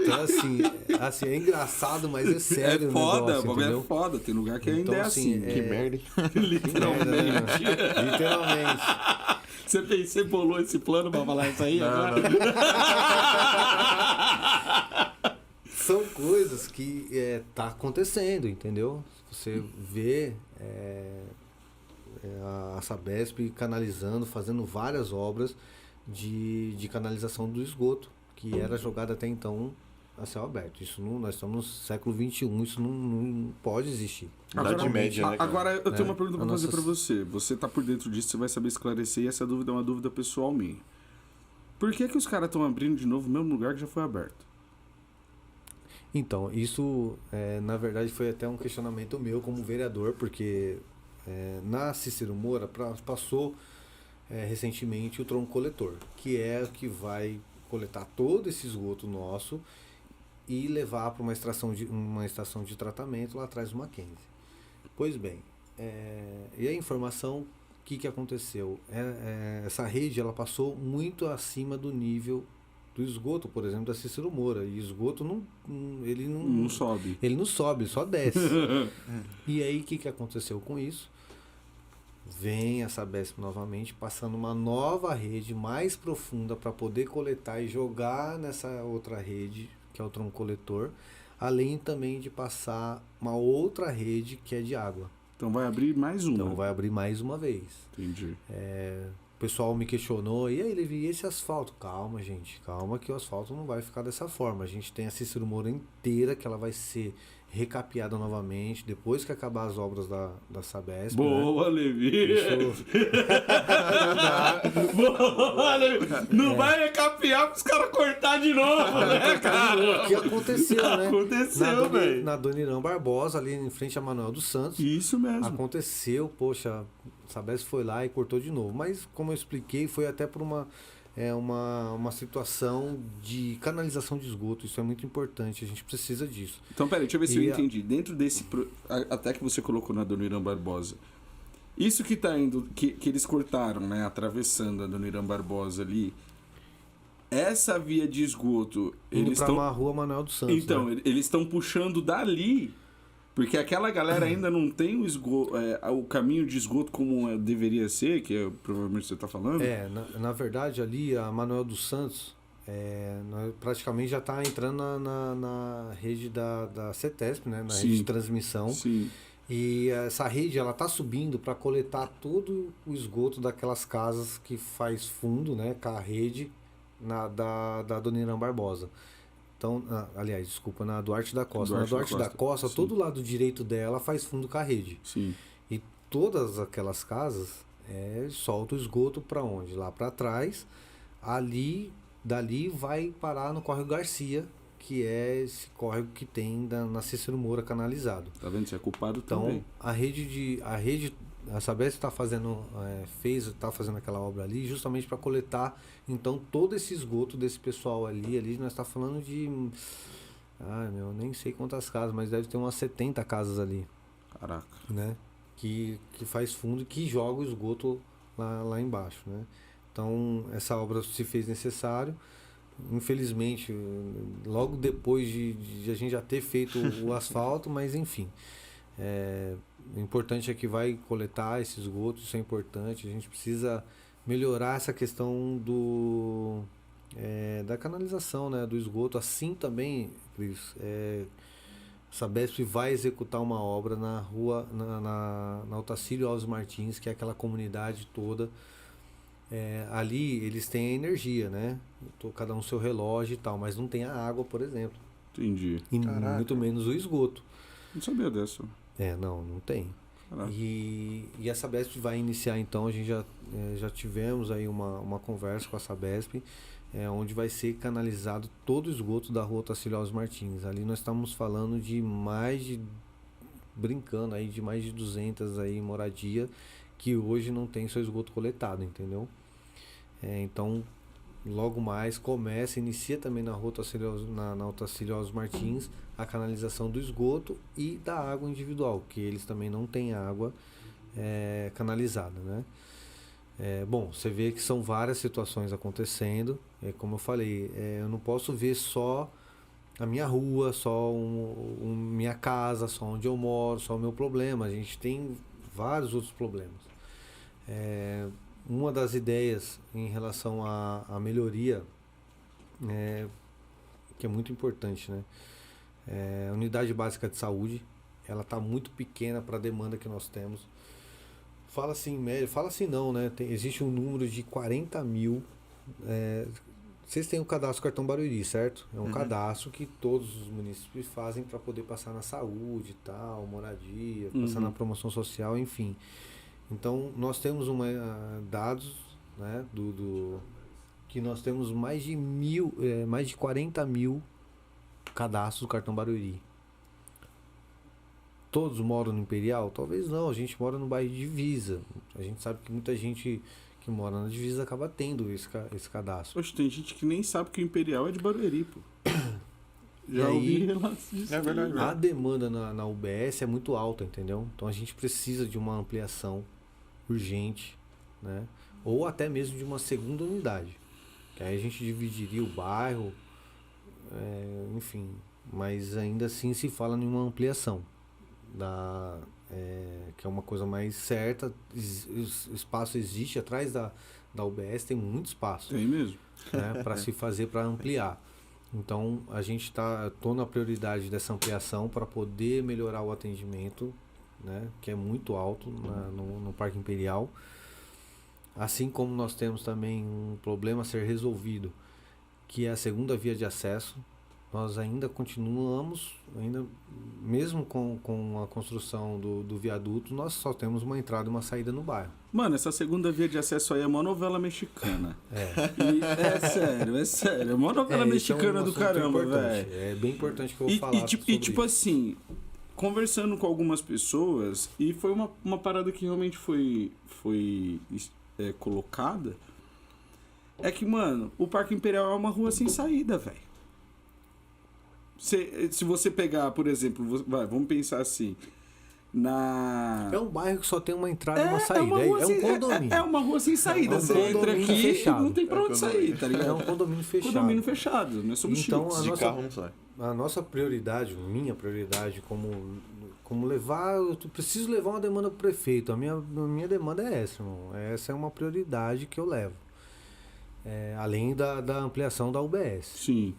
Então, assim, é engraçado, mas é sério. É foda, o negócio, é foda. Tem lugar que então, ainda é assim. Que merda. Literalmente. Literalmente. Você bolou esse plano pra falar isso aí agora? São coisas que tá acontecendo, entendeu? Você vê a Sabesp canalizando, fazendo várias obras de canalização do esgoto, que era jogado até então a céu aberto. Isso não, nós estamos no século XXI, isso não pode existir. Idade média, né, cara? Agora, eu tenho uma pergunta pra fazer nossas- pra você. Você tá por dentro disso, você vai saber esclarecer, e essa dúvida é uma dúvida pessoal minha. Por que os caras estão abrindo de novo o mesmo lugar que já foi aberto? Então, isso, na verdade, foi até um questionamento meu como vereador, porque na Cícero Moura passou recentemente o tronco coletor, que é o que vai coletar todo esse esgoto nosso e levar para uma estação de tratamento lá atrás do Mackenzie. Pois bem, e a informação, o que aconteceu? Essa rede ela passou muito acima do nível do esgoto, por exemplo, da Cícero Moura. E esgoto ele Não sobe. ele não sobe, ele só desce. E aí o que aconteceu com isso? Vem a Sabesp novamente, passando uma nova rede mais profunda para poder coletar e jogar nessa outra rede, que é o tronco coletor, além também de passar uma outra rede que é de água. Então vai abrir mais uma. Então vai abrir mais uma vez. Entendi. O pessoal me questionou, e aí, Levi, e esse asfalto? Calma, gente, calma que o asfalto não vai ficar dessa forma. A gente tem a Cícero Moura inteira, que ela vai ser recapeada novamente, depois que acabar as obras da Sabesp. Boa, né? Levi! Isso- Boa, Levi! Não vai recapear pros caras cortar de novo, né, cara? O que aconteceu, né? Aconteceu, velho. Na Dona Irã Barbosa, ali em frente a Manuel dos Santos. Isso mesmo. Aconteceu, poxa, a Sabesp foi lá e cortou de novo. Mas, como eu expliquei, foi até por uma situação de canalização de esgoto. Isso é muito importante, a gente precisa disso. Então, peraí, deixa eu ver se eu E entendi. Dentro desse... Até que você colocou na Dona Irã Barbosa. Isso que tá indo... Que eles cortaram, né? Atravessando a Dona Irã Barbosa ali. Essa via de esgoto... Indo Eles pra estão... uma rua Manuel dos Santos. Então, né? eles estão puxando dali... Porque aquela galera ainda não tem o esgoto, o caminho de esgoto como deveria ser, que provavelmente você está falando. Na verdade, ali, a Manuel dos Santos, praticamente já está entrando na rede da CETESP, né? Na Sim. rede de transmissão. Sim. E essa rede ela está subindo para coletar todo o esgoto daquelas casas que faz fundo, né, com a rede da Dona Irã Barbosa. Então, aliás, desculpa, na Duarte da Costa. Na Duarte da Costa, sim. todo o lado direito dela faz fundo com a rede. Sim. E todas aquelas casas solta o esgoto para onde? Lá para trás. Dali vai parar no córrego Garcia, que é esse córrego que tem na Cícero Moura canalizado. Tá vendo? Você é culpado Então, também. a Sabesp está fazendo aquela obra ali justamente para coletar então todo esse esgoto desse pessoal ali nós está falando de nem sei quantas casas, mas deve ter umas 70 casas ali, Caraca. né? Que faz fundo e que joga o esgoto lá embaixo, né? Então essa obra se fez necessário. Infelizmente, logo depois de a gente já ter feito o asfalto, mas enfim. O importante é que vai coletar esse esgoto, isso é importante. A gente precisa melhorar essa questão da canalização, né, do esgoto. Assim também, Cris, Sabesp vai executar uma obra na rua, na Otacílio Alves Martins, que é aquela comunidade toda. Ali eles têm a energia, né? Cada um seu relógio e tal, mas não tem a água, por exemplo. Entendi. E muito menos o esgoto. Não sabia dessa. Não tem. Caraca. E a Sabesp vai iniciar então, a gente já tivemos aí uma conversa com a Sabesp, onde vai ser canalizado todo o esgoto da rua Otacílio Alves Martins. Ali nós estamos falando de mais de 200 aí moradia que hoje não tem seu esgoto coletado, entendeu? Então logo mais inicia também na na Otacílio Alves Martins a canalização do esgoto e da água individual, que eles também não têm água canalizada, né? Bom, você vê que são várias situações acontecendo. Como eu falei, eu não posso ver só a minha rua, só minha casa, só onde eu moro, só o meu problema. A gente tem vários outros problemas. Uma das ideias em relação à melhoria, que é muito importante, né? A unidade básica de saúde, ela está muito pequena para a demanda que nós temos. Fala assim, médio, fala assim não, né? Existe um número de 40 mil. Vocês têm o cadastro Cartão Barueri, certo? É um cadastro que todos os municípios fazem para poder passar na saúde e tal, moradia, passar na promoção social, enfim. Então, nós temos dados, né, que nós temos mais de 40 mil cadastros do Cartão Barueri. Todos moram no Imperial? Talvez não, a gente mora no bairro de Divisa. A gente sabe que muita gente que mora na Divisa acaba tendo esse cadastro. Poxa, tem gente que nem sabe que o Imperial é de Barueri, pô. Já ouvi relatos disso. É verdade. A demanda na UBS é muito alta, entendeu? Então a gente precisa de uma ampliação urgente, né? Ou até mesmo de uma segunda unidade. Que aí a gente dividiria o bairro, enfim. Mas ainda assim se fala em uma ampliação. Que é uma coisa mais certa. O espaço existe atrás da UBS, tem muito espaço. Tem mesmo. Né, para se fazer, para ampliar. Então a gente tô na prioridade dessa ampliação para poder melhorar o atendimento, né, que é muito alto no Parque Imperial. Assim como nós temos também um problema a ser resolvido, que é a segunda via de acesso. Nós ainda continuamos, mesmo com a construção do viaduto, nós só temos uma entrada e uma saída no bairro. Mano, essa segunda via de acesso aí é uma novela mexicana. É sério. É uma novela mexicana do caramba, velho. É bem importante que eu vou falar sobre tipo assim, conversando com algumas pessoas, e foi uma parada que realmente foi colocada, é que, mano, o Parque Imperial é uma rua sem saída, velho. Se você pegar, por exemplo, vamos pensar assim, É um bairro que só tem uma entrada e uma saída. É um condomínio. É uma rua sem saída. Você entra aqui fechado. E não tem pra onde sair, tá ligado? É um condomínio fechado. Condomínio fechado, não é substituto. Então, de carro não sai. A nossa prioridade, minha prioridade, como levar... Eu preciso levar uma demanda pro prefeito. A minha demanda é essa, irmão. Essa é uma prioridade que eu levo. Além da ampliação da UBS. Sim.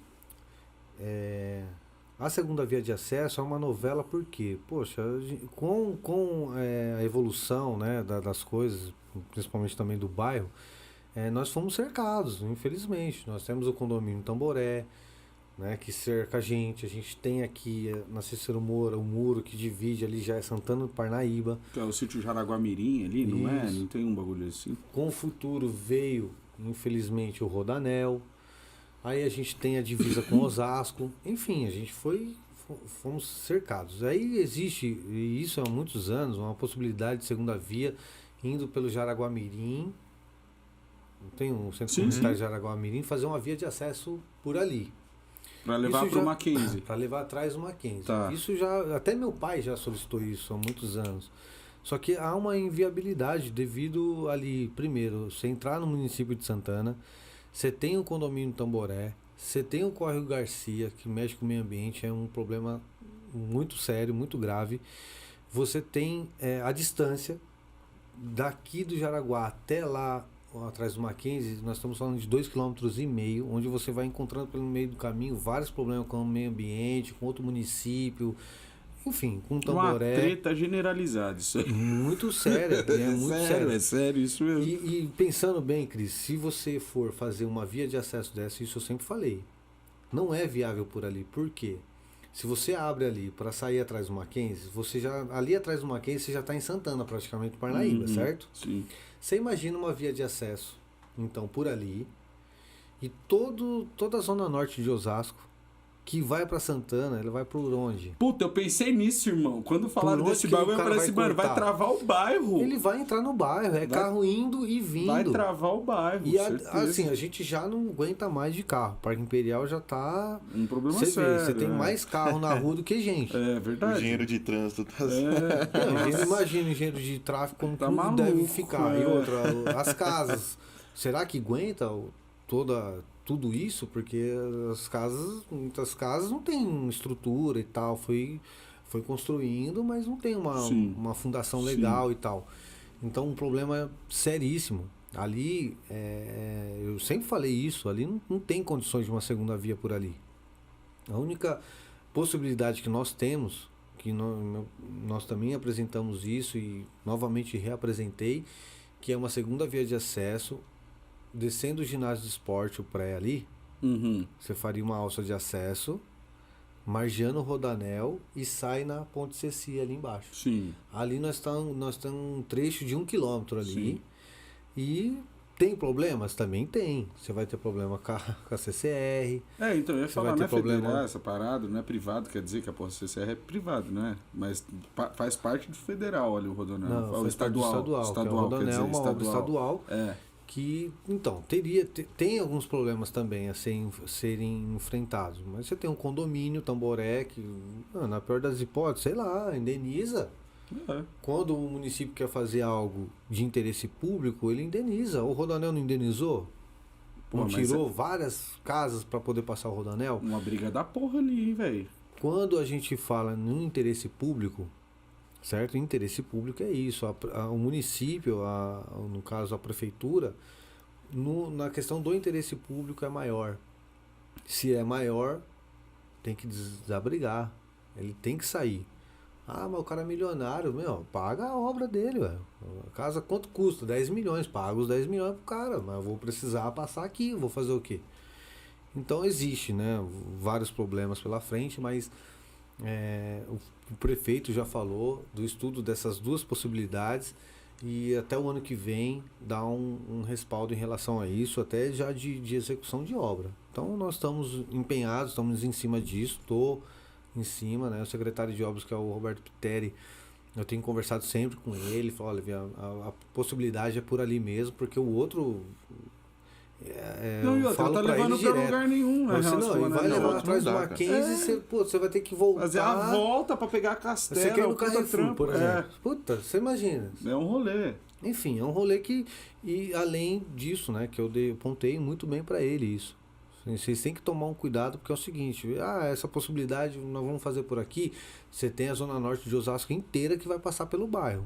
A segunda via de acesso é uma novela porque, poxa, com a evolução, né, das coisas, principalmente também do bairro, nós fomos cercados, infelizmente. Nós temos o condomínio Tamboré, né, que cerca a gente tem aqui na Cícero Moura o muro que divide ali já é Santana do Parnaíba. Que é o sítio Jaraguá-Mirim ali, não é? Não tem um bagulho assim? Com o futuro veio, infelizmente, o Rodanel. Aí a gente tem a divisa com Osasco. Enfim, a gente fomos cercados. Aí existe, e isso há muitos anos, uma possibilidade de segunda via indo pelo Jaraguá-Mirim. Tem um centro comunitário de Jaraguá-Mirim, fazer uma via de acesso por ali. Para levar para o Mackenzie. Para levar atrás do Mackenzie. Tá. Isso até meu pai já solicitou isso há muitos anos. Só que há uma inviabilidade devido ali, primeiro, você entrar no município de Santana, você tem o condomínio Tamboré, você tem o Córrego Garcia, que mexe com o meio ambiente, é um problema muito sério, muito grave. Você tem a distância daqui do Jaraguá até lá, atrás do Mackenzie, nós estamos falando de 2,5 km, onde você vai encontrando pelo meio do caminho vários problemas com o meio ambiente, com outro município, enfim, com Tamboré. Uma treta generalizada isso aí. Muito séria, muito sério. É sério, isso mesmo. E pensando bem, Cris, se você for fazer uma via de acesso dessa, isso eu sempre falei, não é viável por ali. Por quê? Se você abre ali para sair atrás do Mackenzie, ali atrás do Mackenzie você já está em Santana, praticamente, Parnaíba, certo? Sim. Você imagina uma via de acesso, então, por ali, e toda a zona norte de Osasco, que vai pra Santana, ele vai por onde? Puta, eu pensei nisso, irmão. Quando falaram desse bairro, eu falei assim, mano, vai travar o bairro. Ele vai entrar no bairro, carro indo e vindo. Vai travar o bairro, e assim, a gente já não aguenta mais de carro. O Parque Imperial já tá... Um problema sério. Você tem mais carro na rua do que gente. É verdade. O engenheiro de trânsito tá... Imagina o engenheiro de tráfego como tá tudo maluco, deve ficar. E outra, as casas. Será que aguenta tudo isso? Porque muitas casas não tem estrutura e tal. Foi construindo, mas não tem uma fundação legal e tal. Então, um problema seríssimo. Ali, eu sempre falei isso, ali não tem condições de uma segunda via por ali. A única possibilidade que nós temos, que nós também apresentamos isso e novamente reapresentei, que é uma segunda via de acesso, descendo o ginásio de esporte, o pré ali, você faria uma alça de acesso, margeando o Rodanel e sai na Ponte Ceci ali embaixo. Sim. Ali nós estamos um trecho de 1 quilômetro ali. Sim. E tem problemas? Também tem. Você vai ter problema com a CCR. Então eu ia falar, não é problema... federal essa parada, não é privado, quer dizer que a CCR é privado, né? Mas faz parte do federal ali o Rodanel. Não, o estadual. Que é o Rodanel, dizer, uma obra estadual. Que, então, tem alguns problemas também a serem enfrentados. Mas você tem um condomínio, Tamboré, que, na pior das hipóteses, sei lá, indeniza. Quando o município quer fazer algo de interesse público, ele indeniza. O Rodanel não indenizou? Não tirou várias casas para poder passar o Rodanel? Uma briga da porra ali, velho. Quando a gente fala no interesse público, certo? Interesse público é isso. O município, no caso a prefeitura, na questão do interesse público é maior. Se é maior, tem que desabrigar. Ele tem que sair. Mas o cara é milionário, paga a obra dele, velho. A casa quanto custa? 10 milhões. Paga os 10 milhões pro cara, mas eu vou precisar passar aqui, vou fazer o quê? Então existe, né? Vários problemas pela frente, mas o prefeito já falou do estudo dessas duas possibilidades e até o ano que vem dá um respaldo em relação a isso, até já de execução de obra. Então nós estamos empenhados, estamos em cima disso, estou em cima, né? O secretário de obras, que é o Roberto Piteri, eu tenho conversado sempre com ele, falo, olha, a possibilidade é por ali mesmo, porque o outro não tá levando pra lugar nenhum, né? Você não, vai levar atrás do Mackenzie, você vai ter que voltar. Fazer a volta pra pegar a Castela. Você quer ir no Carrefour, por exemplo. Puta, você imagina. É um rolê. Enfim, é um rolê que, e além disso, né, que eu apontei muito bem pra ele isso. Vocês têm que tomar um cuidado, porque é o seguinte, essa possibilidade nós vamos fazer por aqui, você tem a Zona Norte de Osasco inteira que vai passar pelo bairro.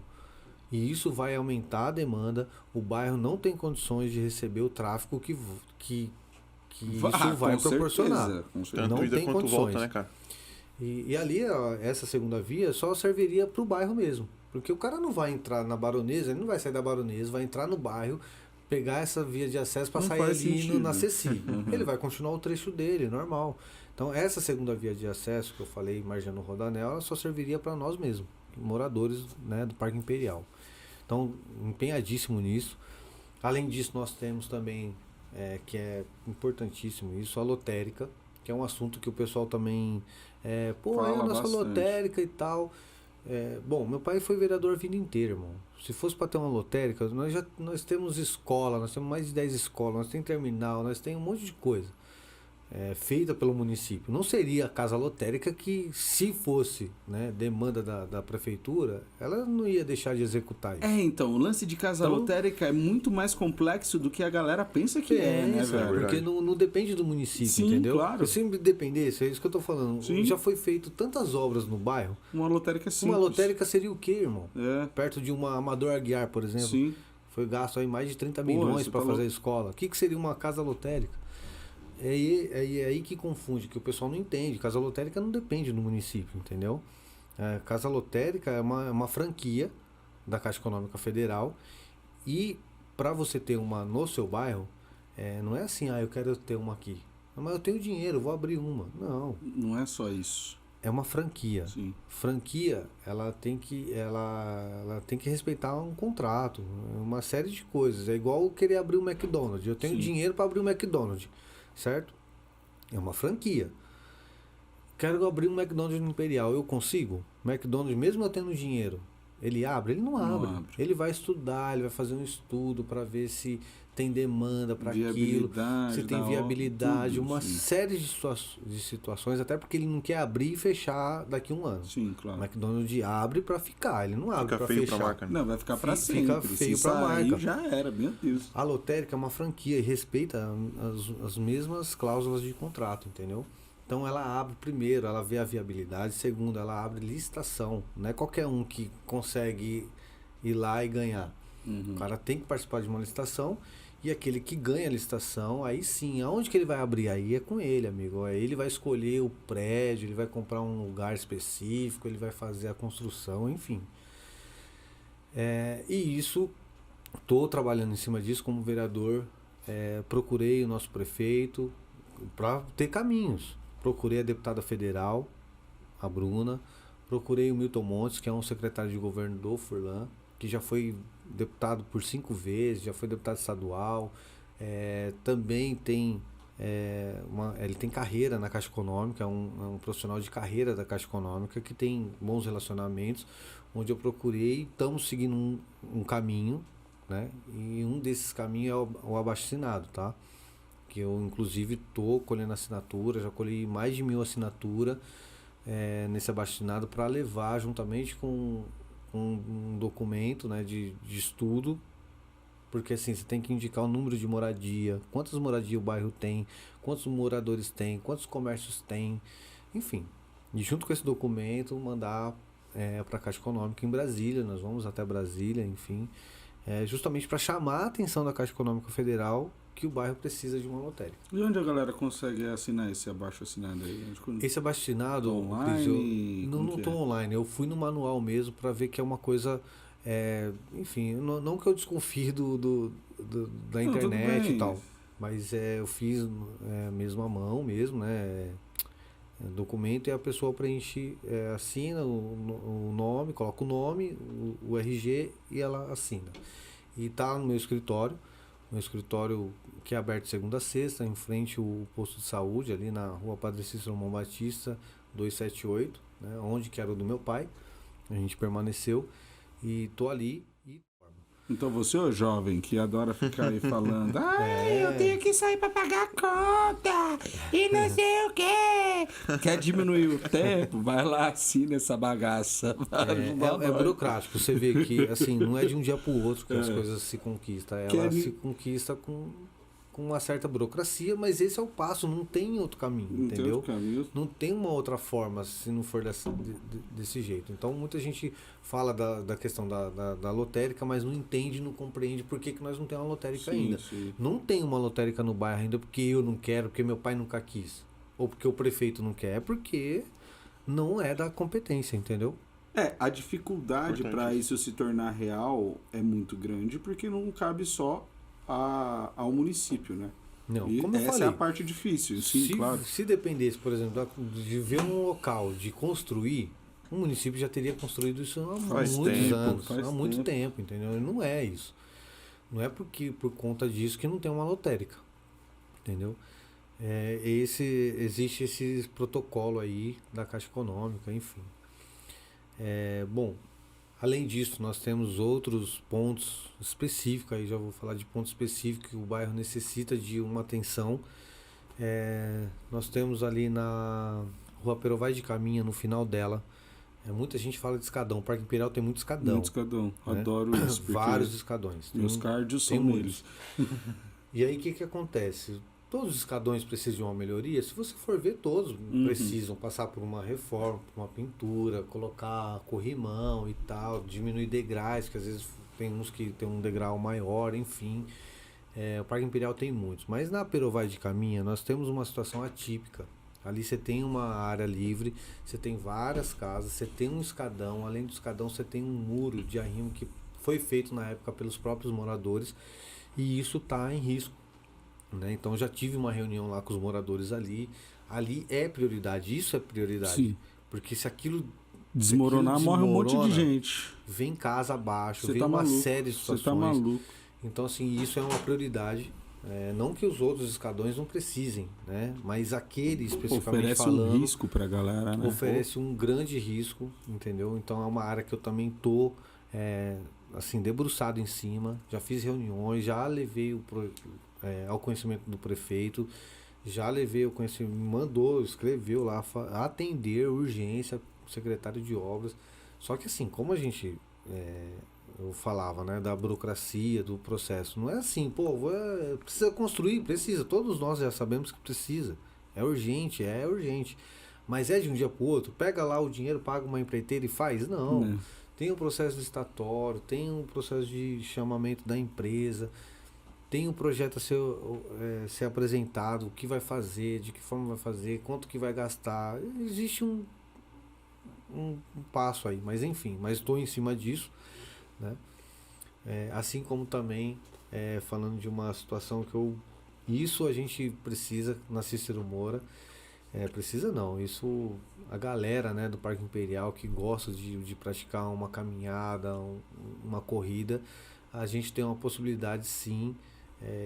E isso vai aumentar a demanda, o bairro não tem condições de receber o tráfego que isso vai proporcionar. Tanto não ida tem quanto condições. volta, né, cara? E ali, essa segunda via só serviria para o bairro mesmo. Porque o cara não vai entrar na Baronesa, ele não vai sair da Baronesa, vai entrar no bairro, pegar essa via de acesso para sair ali na Ceci. Ele vai continuar o trecho dele, normal. Então, essa segunda via de acesso que eu falei, margeando o Rodanel, ela só serviria para nós mesmos, moradores, né, do Parque Imperial. Então, empenhadíssimo nisso. Além disso, nós temos também, que é importantíssimo isso, a lotérica, que é um assunto que o pessoal também... a nossa lotérica e tal... bom, meu pai foi vereador a vida inteira, irmão. Se fosse para ter uma lotérica, nós temos escola, nós temos mais de 10 escolas, nós temos terminal, nós temos um monte de coisa feita pelo município. Não seria a casa lotérica que, se fosse, né, demanda da prefeitura, ela não ia deixar de executar isso. Então, o lance de casa lotérica é muito mais complexo do que a galera pensa que né, velho? Porque não depende do município, sim, entendeu? Claro. Se dependesse, é isso que eu tô falando. Sim. Já foi feito tantas obras no bairro. Uma lotérica simples. Uma lotérica seria o quê, irmão? Perto de uma Amador Aguiar, por exemplo. Sim. Foi gasto aí mais de 30 milhões para fazer a escola. O que seria uma casa lotérica? É aí que confunde, que o pessoal não entende. Casa lotérica não depende do município, entendeu? Casa lotérica é uma franquia da Caixa Econômica Federal e para você ter uma no seu bairro, não é assim, eu quero ter uma aqui. Mas eu tenho dinheiro, eu vou abrir uma. Não. Não é só isso. É uma franquia. Sim. Franquia, ela tem que respeitar um contrato, uma série de coisas. É igual eu querer abrir um McDonald's. Eu tenho dinheiro para abrir um McDonald's, certo? É uma franquia. quero abrir um McDonald's no Imperial, eu consigo? McDonald's, mesmo eu tendo dinheiro, ele abre? Ele não abre. Ele vai estudar, ele vai fazer um estudo para ver se tem demanda para aquilo, se tem viabilidade, tudo, uma série de situações, até porque ele não quer abrir e fechar daqui a um ano. Sim, claro. O McDonald's abre para ficar, ele não abre para fechar. Pra marca, né? Não, vai ficar para sempre. Fica feio para a marca. Já era, meu Deus. A lotérica é uma franquia e respeita as mesmas cláusulas de contrato, entendeu? Então ela abre primeiro, ela vê a viabilidade, segundo, ela abre licitação. Não é qualquer um que consegue ir lá e ganhar. O cara tem que participar de uma licitação e aquele que ganha a licitação, aí sim, aonde que ele vai abrir? Aí é com ele, amigo. Aí ele vai escolher o prédio, ele vai comprar um lugar específico, ele vai fazer a construção, enfim. E isso, estou trabalhando em cima disso como vereador, procurei o nosso prefeito para ter caminhos. Procurei a deputada federal, a Bruna, procurei o Milton Montes, que é um secretário de governo do Furlan, que já foi deputado por 5 vezes, já foi deputado estadual, também tem ele tem carreira na Caixa Econômica, é um profissional de carreira da Caixa Econômica que tem bons relacionamentos, onde eu procurei, estamos seguindo um caminho, né? E um desses caminhos é o abaixo-assinado, tá? Que eu inclusive estou colhendo assinatura, já colhi mais de 1.000 assinaturas nesse abaixo-assinado para levar juntamente com um documento, né, de estudo, porque assim, você tem que indicar o número de moradia, quantas moradias o bairro tem, quantos moradores tem, quantos comércios tem, enfim. E junto com esse documento, mandar para a Caixa Econômica em Brasília, nós vamos até Brasília, enfim, justamente para chamar a atenção da Caixa Econômica Federal que o bairro precisa de uma lotérica. E onde a galera consegue assinar esse abaixo-assinado aí? Esse abaixo-assinado, online? Não estou online, eu fui no manual mesmo para ver que é uma coisa, enfim, não que eu desconfie da internet e tal, mas eu fiz mesmo à mão mesmo, né? Documento e a pessoa preenche, assina o nome, coloca o nome, o RG e ela assina. E tá no meu escritório que é aberto de segunda a sexta, em frente ao posto de saúde, ali na rua Padre Cícero Romão Batista, 278, né, onde que era o do meu pai. A gente permaneceu e tô ali. Então você, ô jovem, que adora ficar aí falando eu tenho que sair pra pagar a conta e não sei o quê. Quer diminuir o tempo? Vai lá, assina essa bagaça. É burocrático. Você vê que assim, não é de um dia pro outro que as coisas se conquistam. Ela se conquista com uma certa burocracia, mas esse é o passo, não tem outro caminho, entendeu? Não tem uma outra forma se não for desse jeito. Então muita gente fala da questão da lotérica, mas não entende, não compreende por que nós não temos uma lotérica ainda. Sim. Não tem uma lotérica no bairro ainda porque eu não quero, porque meu pai nunca quis, ou porque o prefeito não quer, porque não é da competência, entendeu? A dificuldade para isso se tornar real é muito grande, porque não cabe só ao município, né? Não, e como eu essa falei, é a parte difícil, sim, claro. Se dependesse, por exemplo, de ver um local, de construir, o município já teria construído isso há muitos anos, há muito tempo, entendeu? E não é isso. Não é por conta disso que não tem uma lotérica, entendeu? Existe esse protocolo aí da Caixa Econômica, enfim. Bom, além disso, nós temos outros pontos específicos, aí já vou falar de pontos específicos que o bairro necessita de uma atenção. Nós temos ali na Rua Perovai de Caminha, no final dela, muita gente fala de escadão. O Parque Imperial tem muito escadão. Muito escadão, adoro isso. Vários escadões. Meus cards são neles. E aí o que acontece? Todos os escadões precisam de uma melhoria. Se você for ver, todos precisam passar por uma reforma, por uma pintura, colocar corrimão e tal, diminuir degraus, que às vezes tem uns que tem um degrau maior, enfim. O Parque Imperial tem muitos. Mas na Perovai de Caminha nós temos uma situação atípica. Ali você tem uma área livre, você tem várias casas, você tem um escadão. Além do escadão, você tem um muro de arrimo que foi feito na época pelos próprios moradores. E isso está em risco. Né? Então já tive uma reunião lá com os moradores ali. Ali é prioridade, isso é prioridade. Sim. Porque se aquilo desmoronar, morre um monte de gente. Vem casa abaixo, vem uma série de situações. Você tá maluco. Então assim, isso é uma prioridade Não que os outros escadões não precisem, né? Mas aquele especificamente oferece falando... um risco pra galera, né? Oferece um grande risco, entendeu? Então é uma área que eu também tô assim, debruçado em cima. Já fiz reuniões, já levei ao conhecimento do prefeito, já levei o conhecimento, mandou, escreveu lá, atender urgência, secretário de obras. Só que assim, como a gente... eu falava, né, da burocracia, do processo. Não é assim, pô, precisa construir, precisa. Todos nós já sabemos que precisa. É urgente. Mas é de um dia para o outro. Pega lá o dinheiro, paga uma empreiteira e faz? Não. Tem um processo licitatório, tem um processo de chamamento da empresa, tem um projeto a ser apresentado, o que vai fazer, de que forma vai fazer, quanto que vai gastar. Existe um passo aí, mas enfim, mas estou em cima disso, né? Assim como também falando de uma situação que isso a gente precisa na Cícero Moura, precisa não, isso a galera, né, do Parque Imperial que gosta de praticar uma caminhada, uma corrida, a gente tem uma possibilidade sim,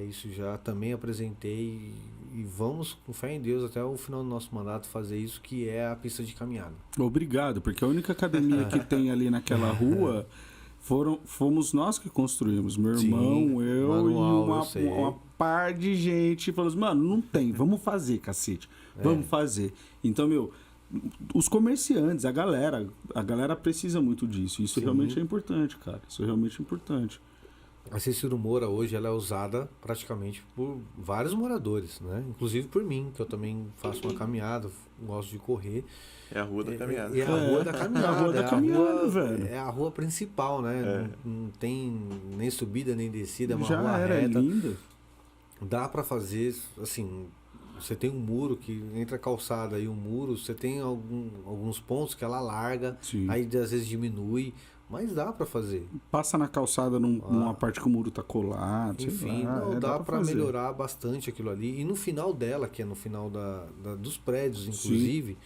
isso já também apresentei e vamos com fé em Deus até o final do nosso mandato fazer isso, que é a pista de caminhada. Obrigado, porque a única academia que tem ali naquela rua fomos nós que construímos, meu irmão, eu manual, e uma par de gente falou assim, mano, não tem, vamos fazer, cacete, vamos fazer. Então, os comerciantes, a galera precisa muito disso, isso realmente é importante, cara, isso é realmente importante. A Cícero Moura hoje ela é usada praticamente por vários moradores, né? Inclusive por mim, que eu também faço uma caminhada, gosto de correr. É a rua da caminhada. É a rua da caminhada. É a rua da caminhada, velho. É a rua principal, né? Não tem nem subida nem descida, é uma Já rua era reta. linda. Dá para fazer, assim, você tem um muro que entre a calçada e o muro, você tem alguns pontos que ela larga, Sim. aí às vezes diminui, mas dá para fazer. Passa na calçada numa parte que o muro tá colado. Enfim, dá para melhorar bastante aquilo ali. E no final dela, que é no final dos prédios, inclusive,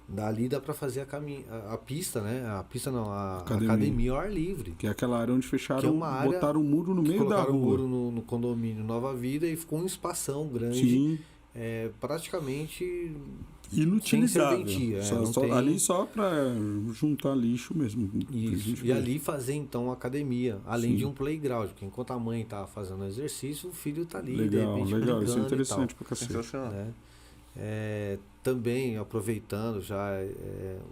dali dá para fazer a pista, né? A pista não, a academia ao ar livre. Que é aquela área onde fecharam, que é uma área botaram um muro no meio da rua. Colocaram um muro no condomínio Nova Vida e ficou um espação grande. Sim. Praticamente inutilizável. Sem serventia. Ali só para juntar lixo mesmo. Isso. E ali fazer então academia, além Sim. de um playground, porque enquanto a mãe tá fazendo exercício, o filho tá ali, legal, de repente isso é interessante pra cacete. né? Também aproveitando já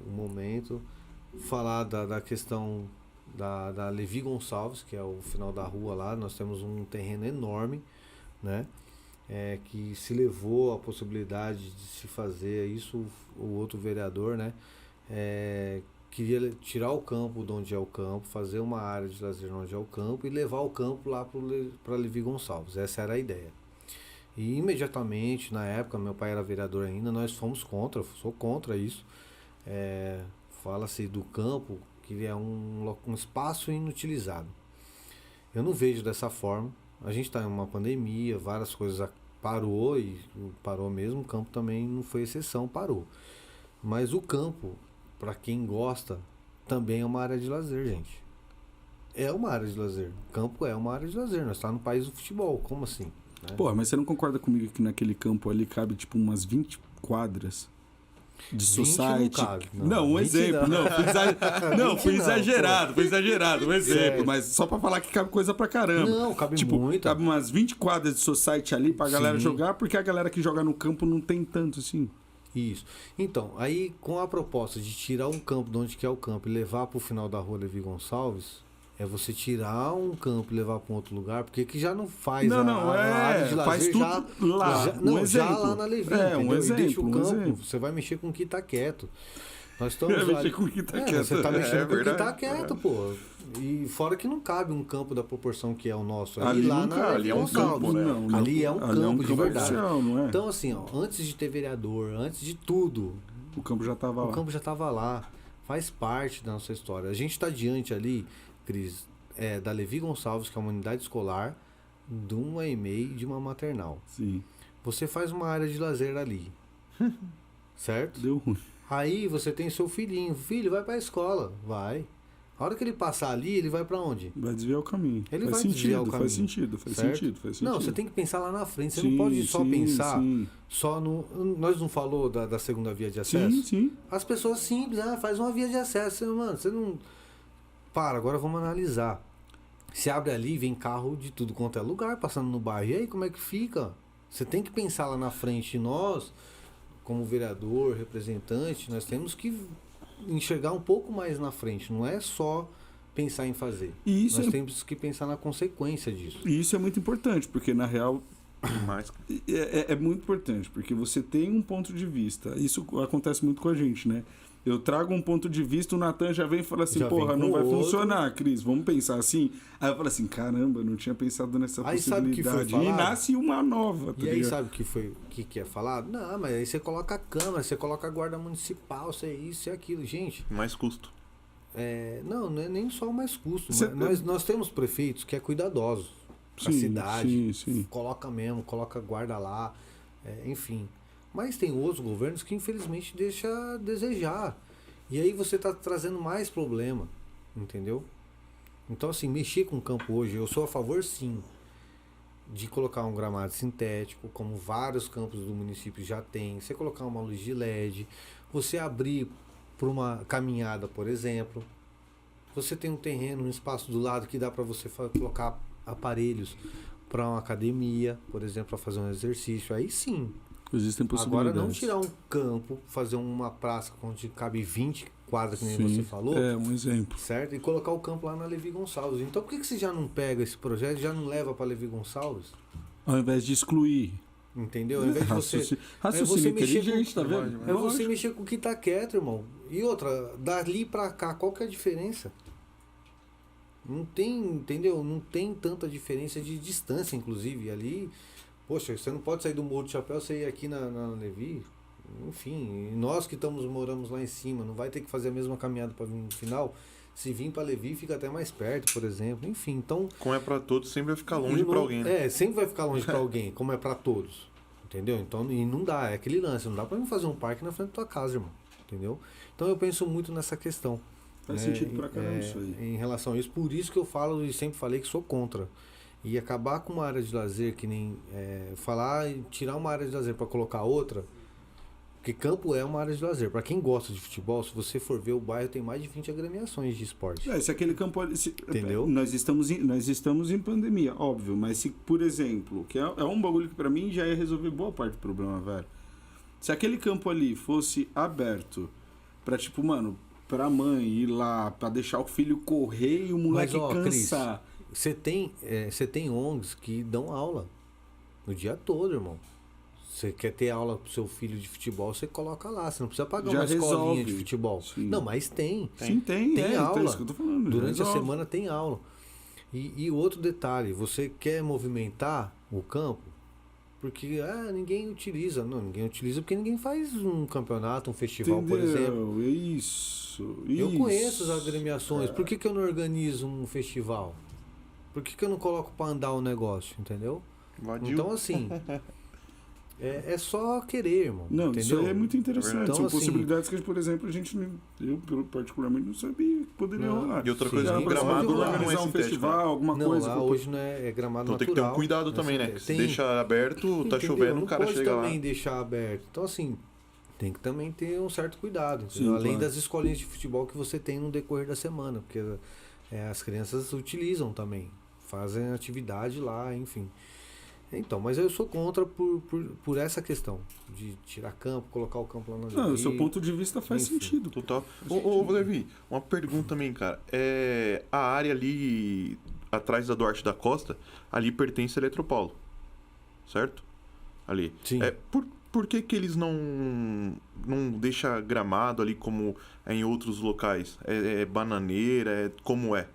o momento, falar da questão da Levi Gonçalves, que é o final da rua lá, nós temos um terreno enorme, né? Que se levou a possibilidade de se fazer isso, o outro vereador, né? Queria tirar o campo de onde é o campo, fazer uma área de lazer onde é o campo e levar o campo lá para Levi Gonçalves. Essa era a ideia. E imediatamente, na época, meu pai era vereador ainda, nós fomos contra, sou contra isso. Fala-se do campo, que é um espaço inutilizado. Eu não vejo dessa forma. A gente está em uma pandemia, várias coisas parou mesmo, o campo também não foi exceção, parou. Mas o campo, para quem gosta, também é uma área de lazer, gente. É uma área de lazer. O campo é uma área de lazer. Nós estamos no país do futebol, como assim? Né? Pô, mas você não concorda comigo que naquele campo ali cabe tipo umas 20 quadras? De society. Não, um exemplo. Fui exagerado, um exemplo. Mas só pra falar que cabe coisa pra caramba. Não, cabe muito. Cabe umas 20 quadras de society ali pra galera jogar, porque a galera que joga no campo não tem tanto assim. Isso. Então, aí com a proposta de tirar um campo de onde que é o campo e levar pro final da rua Levi Gonçalves, você tirar um campo e levar para um outro lugar, porque que já não faz a área de lazer, faz tudo lá. Já lá na Levi, um exemplo, e deixa o campo, você vai mexer com o que tá quieto. Nós estamos mexer com o que tá quieto. Você tá mexendo com o que tá quieto, pô. E fora que não cabe um campo da proporção que é o nosso. Ali é um campo, né? Ali é um campo de verdade. Oficial, não é? Então, assim, antes de ter vereador, antes de tudo, o campo já estava lá. O campo já estava lá. Faz parte da nossa história. A gente está diante ali, Cris, da Levi Gonçalves, que é uma unidade escolar, de uma EMEI e de uma maternal. Sim. Você faz uma área de lazer ali. Certo? Deu ruim. Aí você tem seu filhinho. Filho, vai para a escola. Vai. A hora que ele passar ali, ele vai para onde? Vai desviar o caminho. Ele faz vai sentido, desviar o caminho. faz sentido. Não, você tem que pensar lá na frente. Você não pode só pensar só no... Nós não falou da segunda via de acesso? Sim. As pessoas simples, faz uma via de acesso. Mano, você não... Agora vamos analisar. Se abre ali, vem carro de tudo quanto é lugar, passando no bairro. E aí, como é que fica? Você tem que pensar lá na frente. Nós, como vereador, representante, nós temos que enxergar um pouco mais na frente. Não é só pensar em fazer. Nós temos que pensar na consequência disso. E isso é muito importante, porque na real é muito importante, porque você tem um ponto de vista. Isso acontece muito com a gente, né? Eu trago um ponto de vista, o Natan já vem e fala assim, porra, não vai funcionar, Cris, vamos pensar assim. Aí eu falo assim, caramba, não tinha pensado nessa possibilidade. E nasce uma nova. E aí sabe o que é falado? Não, mas aí você coloca a Câmara, você coloca a Guarda Municipal, você é isso e aquilo. Gente... Mais custo. Não é nem só o mais custo. Nós temos prefeitos que é cuidadosos pra cidade. Sim. Coloca guarda lá, enfim... Mas tem outros governos que infelizmente deixam a desejar. E aí você está trazendo mais problema, entendeu? Então assim, mexer com o campo hoje, eu sou a favor sim de colocar um gramado sintético, como vários campos do município já tem. Você colocar uma luz de LED, você abrir para uma caminhada, por exemplo. Você tem um terreno, um espaço do lado que dá para você colocar aparelhos para uma academia, por exemplo, para fazer um exercício. Aí sim. Existem possibilidades. Agora não tirar um campo, fazer uma praça onde cabe 20 quadras, que nem você falou. É, um exemplo. Certo? E colocar o campo lá na Levi Gonçalves. Então por que você já não pega esse projeto e já não leva para Levi Gonçalves? Ao invés de excluir. Entendeu? Ao invés de você... Raciocínio inteligente, tá vendo? É você mexer com o que tá quieto, irmão. E outra, dali pra cá, qual que é a diferença? Não tem, entendeu? Não tem tanta diferença de distância, inclusive. Ali... Poxa, você não pode sair do Morro do Chapéu, você ir aqui na Levi. Enfim, nós que moramos lá em cima, não vai ter que fazer a mesma caminhada para vir no final. Se vir para Levi, fica até mais perto, por exemplo. Enfim, então... Como é para todos, sempre vai ficar longe para alguém, né? Sempre vai ficar longe para alguém, como é para todos. Entendeu? Então, e não dá, é aquele lance. Não dá para mim fazer um parque na frente da tua casa, irmão. Entendeu? Então eu penso muito nessa questão. Faz sentido pra caramba isso aí. Em relação a isso, por isso que eu falo e sempre falei que sou contra. E acabar com uma área de lazer, que nem falar e tirar uma área de lazer para colocar outra, porque campo é uma área de lazer. Para quem gosta de futebol, se você for ver o bairro, tem mais de 20 agremiações de esporte. Se aquele campo... Entendeu? Nós estamos em pandemia, óbvio, mas se, por exemplo, que é um bagulho que para mim já ia resolver boa parte do problema, velho. Se aquele campo ali fosse aberto para tipo, mano, pra mãe ir lá, para deixar o filho correr e o moleque cansar... Cris, você tem ONGs que dão aula o dia todo, irmão. Você quer ter aula pro seu filho de futebol, você coloca lá. Você não precisa pagar uma escolinha de futebol. Sim. Não, mas tem. Sim, tem aula. É isso que eu tô falando. Durante a semana tem aula. E outro detalhe, você quer movimentar o campo, porque ninguém utiliza. Não, ninguém utiliza porque ninguém faz um campeonato, um festival, por exemplo. Isso. Eu conheço as agremiações. Por que eu não organizo um festival? Por que eu não coloco para andar o negócio, entendeu? Invadiu. Então, assim, é só querer, irmão. Não, entendeu? isso aí é muito interessante. Então, São assim, possibilidades que, por exemplo, eu particularmente não sabia que poderia rolar. E outra coisa, o gramado não organizar um festival, alguma coisa. Lá hoje não é gramado então natural. Tem que ter um cuidado também, né? Se deixa aberto, tá chovendo, o cara chega lá. Não pode também deixar aberto. Então, assim, tem que também ter um certo cuidado. Sim, além das escolinhas de futebol que você tem no decorrer da semana. Porque as crianças utilizam também. Fazem atividade lá, enfim. Então, mas eu sou contra por essa questão de tirar campo, colocar o campo lá na Levi. Não, o seu ponto de vista faz sentido. Total. Ô, Levi, uma pergunta também, cara. A área ali atrás da Duarte da Costa, ali pertence a Eletropaulo, certo? Ali. Sim. Por que eles não deixam gramado ali como é em outros locais? É bananeira? Como é?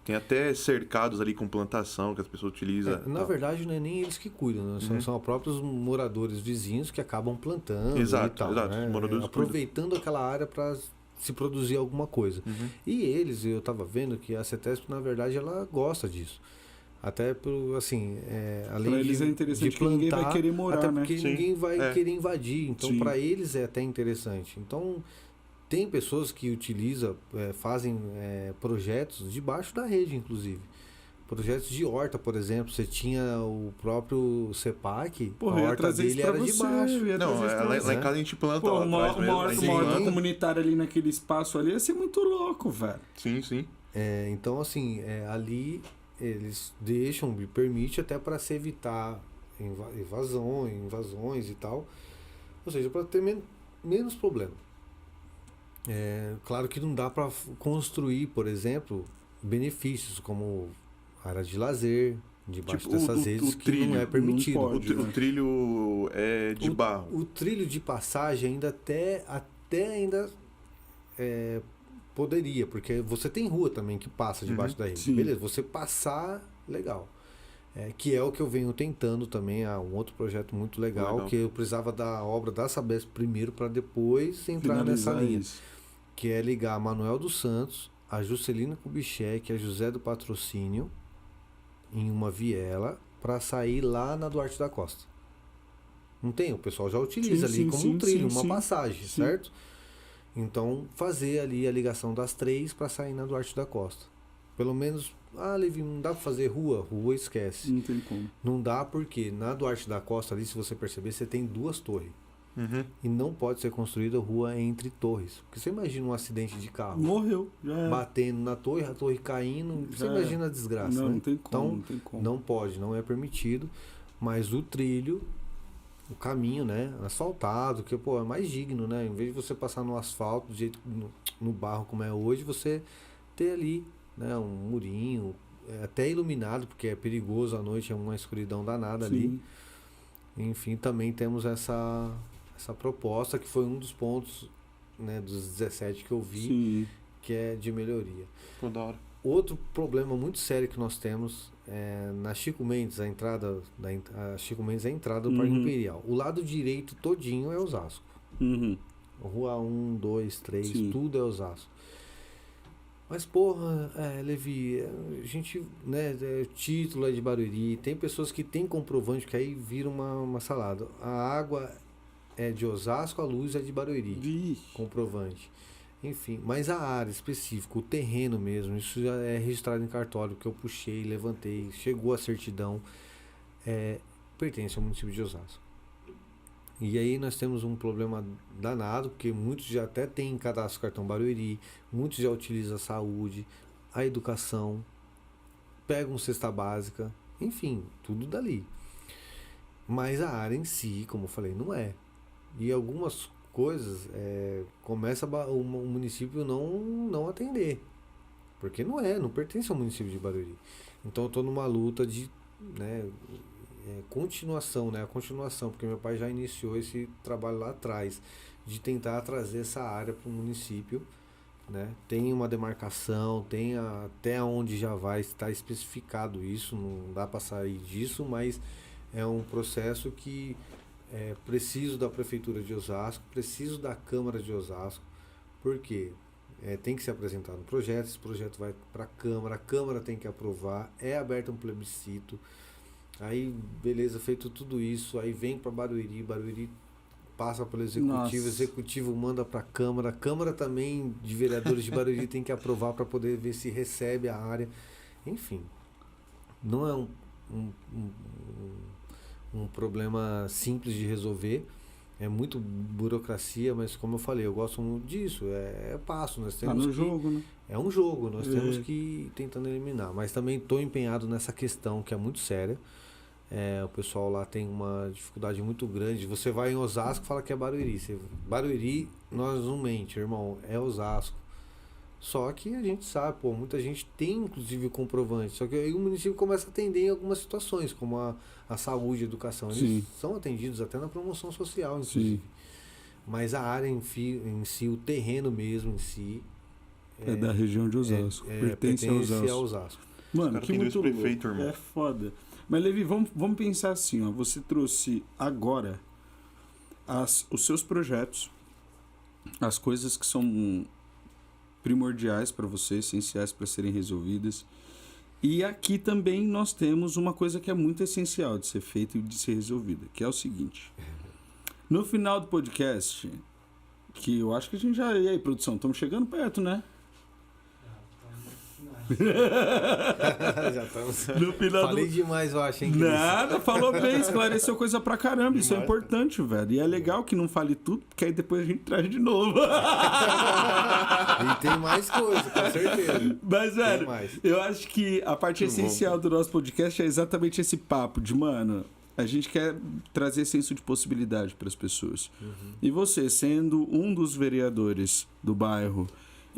Tem até cercados ali com plantação que as pessoas utilizam. Na verdade, não é nem eles que cuidam, né? São os próprios moradores vizinhos que acabam plantando exato, e tal, exato. né? Moradores aproveitando aquela área para se produzir alguma coisa. E eu estava vendo que a CETESP, na verdade, ela gosta disso. Até por, assim, além pra eles é interessante de plantar, que ninguém vai querer morar, até né? porque ninguém vai querer invadir. Então, Sim. para eles é até interessante. Então, tem pessoas que utilizam, fazem projetos debaixo da rede, inclusive. Projetos de horta, por exemplo, você tinha o próprio CEPAC, a horta dele era de baixo. Não, lá em casa a gente planta lá atrás mesmo. Uma horta comunitária ali naquele espaço ali ia ser muito louco, velho. Sim, sim. Então, assim, ali eles permite até para se evitar invasões e tal. Ou seja, para ter menos problema. Claro que não dá para construir, por exemplo, benefícios como área de lazer debaixo dessas redes que trilho, não é permitido. Não pode, o trilho é de barro. O trilho de passagem ainda ainda poderia, porque você tem rua também que passa debaixo da rede. Sim. Beleza, você passar, legal. Que é o que eu venho tentando também, um outro projeto muito legal, que eu precisava da obra da Sabesp primeiro para depois entrar nessa linha. Que é ligar a Manuel dos Santos, a Juscelina Kubitschek, a José do Patrocínio em uma viela para sair lá na Duarte da Costa. Não tem? O pessoal já utiliza como um trilho, uma passagem, certo? Então, fazer ali a ligação das 3 para sair na Duarte da Costa. Pelo menos, Levi, não dá para fazer rua? Rua esquece. Não tem como. Não dá porque na Duarte da Costa ali, se você perceber, você tem 2 torres. E não pode ser construída rua entre torres. Porque você imagina um acidente de carro. Morreu. Já batendo na torre, a torre caindo. Você imagina a desgraça, não, né? Não tem como, então, não tem como. Não pode, não é permitido. Mas o trilho, o caminho, né? Asfaltado, que é mais digno, né? Em vez de você passar no asfalto, do jeito no barro como é hoje, você ter ali, né? Um murinho, até iluminado, porque é perigoso à noite, é uma escuridão danada ali. Enfim, também temos essa proposta, que foi um dos pontos, né, dos 17 que eu vi, que é de melhoria. Pô, da hora. Outro problema muito sério que nós temos na Chico Mendes, a entrada do Parque Imperial. O lado direito todinho é Osasco. Rua 1, 2, 3, tudo é Osasco. Mas, porra, Levi, a gente, né, título é de Barueri, tem pessoas que têm comprovante que aí vira uma salada. A água é de Osasco, a luz é de Barueri. Comprovante. Enfim, mas a área específica, o terreno mesmo, isso já é registrado em cartório, que eu puxei, levantei, chegou a certidão, pertence ao município de Osasco. E aí nós temos um problema danado, porque muitos já até têm cadastro cartão Barueri, muitos já utilizam a saúde, a educação, pegam cesta básica, enfim, tudo dali. Mas a área em si, como eu falei, não é. E algumas coisas começa o município não atender, porque não pertence ao município de Barueri. Então eu estou numa luta de, né, continuação, né, a continuação, porque meu pai já iniciou esse trabalho lá atrás de tentar trazer essa área para o município, né? Tem uma demarcação, tem até onde já vai estar especificado isso, não dá para sair disso, mas é um processo que preciso da Prefeitura de Osasco, preciso da Câmara de Osasco, porque tem que ser apresentado um projeto, esse projeto vai para a Câmara tem que aprovar, é aberto um plebiscito, aí beleza, feito tudo isso, aí vem para Barueri passa pelo Executivo, o Executivo manda para a Câmara também de vereadores de Barueri tem que aprovar para poder ver se recebe a área, enfim, não é um problema simples de resolver, é muito burocracia, mas como eu falei, eu gosto muito disso, passo, nós temos jogo, né? É um jogo, nós temos que ir tentando eliminar, mas também estou empenhado nessa questão que é muito séria, o pessoal lá tem uma dificuldade muito grande, você vai em Osasco e fala que é Barueri, Barueri, nós não mente, irmão, é Osasco. Só que a gente sabe, muita gente tem inclusive o comprovante, só que aí o município começa a atender em algumas situações, como a saúde, a educação, eles são atendidos até na promoção social, inclusive. Mas a área em si, o terreno mesmo em si... É da região de Osasco, pertence a Osasco. Mano, que muito prefeito, irmão. É foda. Mas, Levi, vamos pensar assim, ó, você trouxe agora os seus projetos, as coisas que são primordiais para você, essenciais para serem resolvidas. E aqui também nós temos uma coisa que é muito essencial de ser feita e de ser resolvida, que é o seguinte. No final do podcast, que eu acho que a gente já... E aí, produção, estamos chegando perto, né? Já estamos. No final Falei demais, eu acho, hein? Nada, falou bem, esclareceu coisa pra caramba. Isso é importante, velho. E é legal que não fale tudo, porque aí depois a gente traz de novo. E tem mais coisa, com certeza. Mas, velho, eu acho que a parte essencial do nosso podcast é exatamente esse papo de, mano, a gente quer trazer senso de possibilidade para as pessoas. E você, sendo um dos vereadores do bairro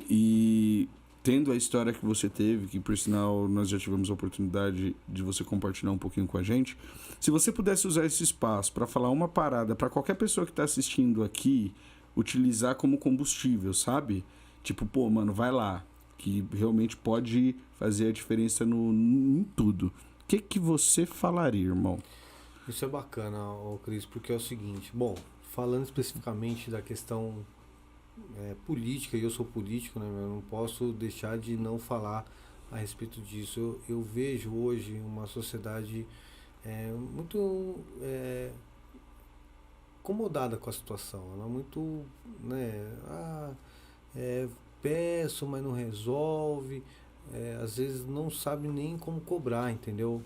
e tendo a história que você teve, que por sinal nós já tivemos a oportunidade de você compartilhar um pouquinho com a gente, se você pudesse usar esse espaço para falar uma parada para qualquer pessoa que está assistindo aqui, utilizar como combustível, sabe? Tipo, pô, mano, vai lá, que realmente pode fazer a diferença em tudo. O que você falaria, irmão? Isso é bacana, Cris, porque é o seguinte, bom, falando especificamente da questão política, e eu sou político, né? Eu não posso deixar de não falar a respeito disso. Eu vejo hoje uma sociedade muito incomodada com a situação. Ela é muito, né? Peço, mas não resolve. Às vezes não sabe nem como cobrar, entendeu?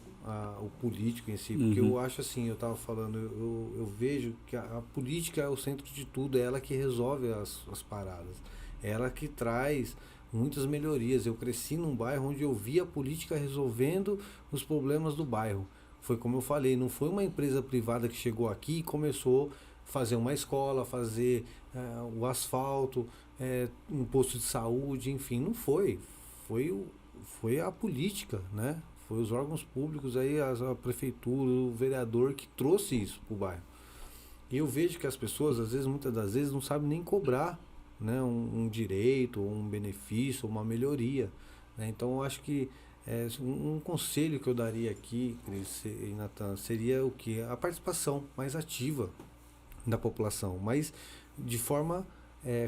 O político em si, porque eu acho assim, eu estava falando, eu vejo que a política é o centro de tudo, é ela que resolve as paradas, é ela que traz muitas melhorias. Eu cresci num bairro onde eu via a política resolvendo os problemas do bairro. Foi como eu falei, não foi uma empresa privada que chegou aqui e começou a fazer uma escola, fazer o asfalto, um posto de saúde, enfim, não foi. Foi a política, né? Foi os órgãos públicos, aí a prefeitura, o vereador que trouxe isso para o bairro. E eu vejo que as pessoas, às vezes, muitas das vezes, não sabem nem cobrar, né, um direito, um benefício, uma melhoria, né? Então, eu acho que um conselho que eu daria aqui, Cris e Natan, seria o quê? A participação mais ativa da população, mas de forma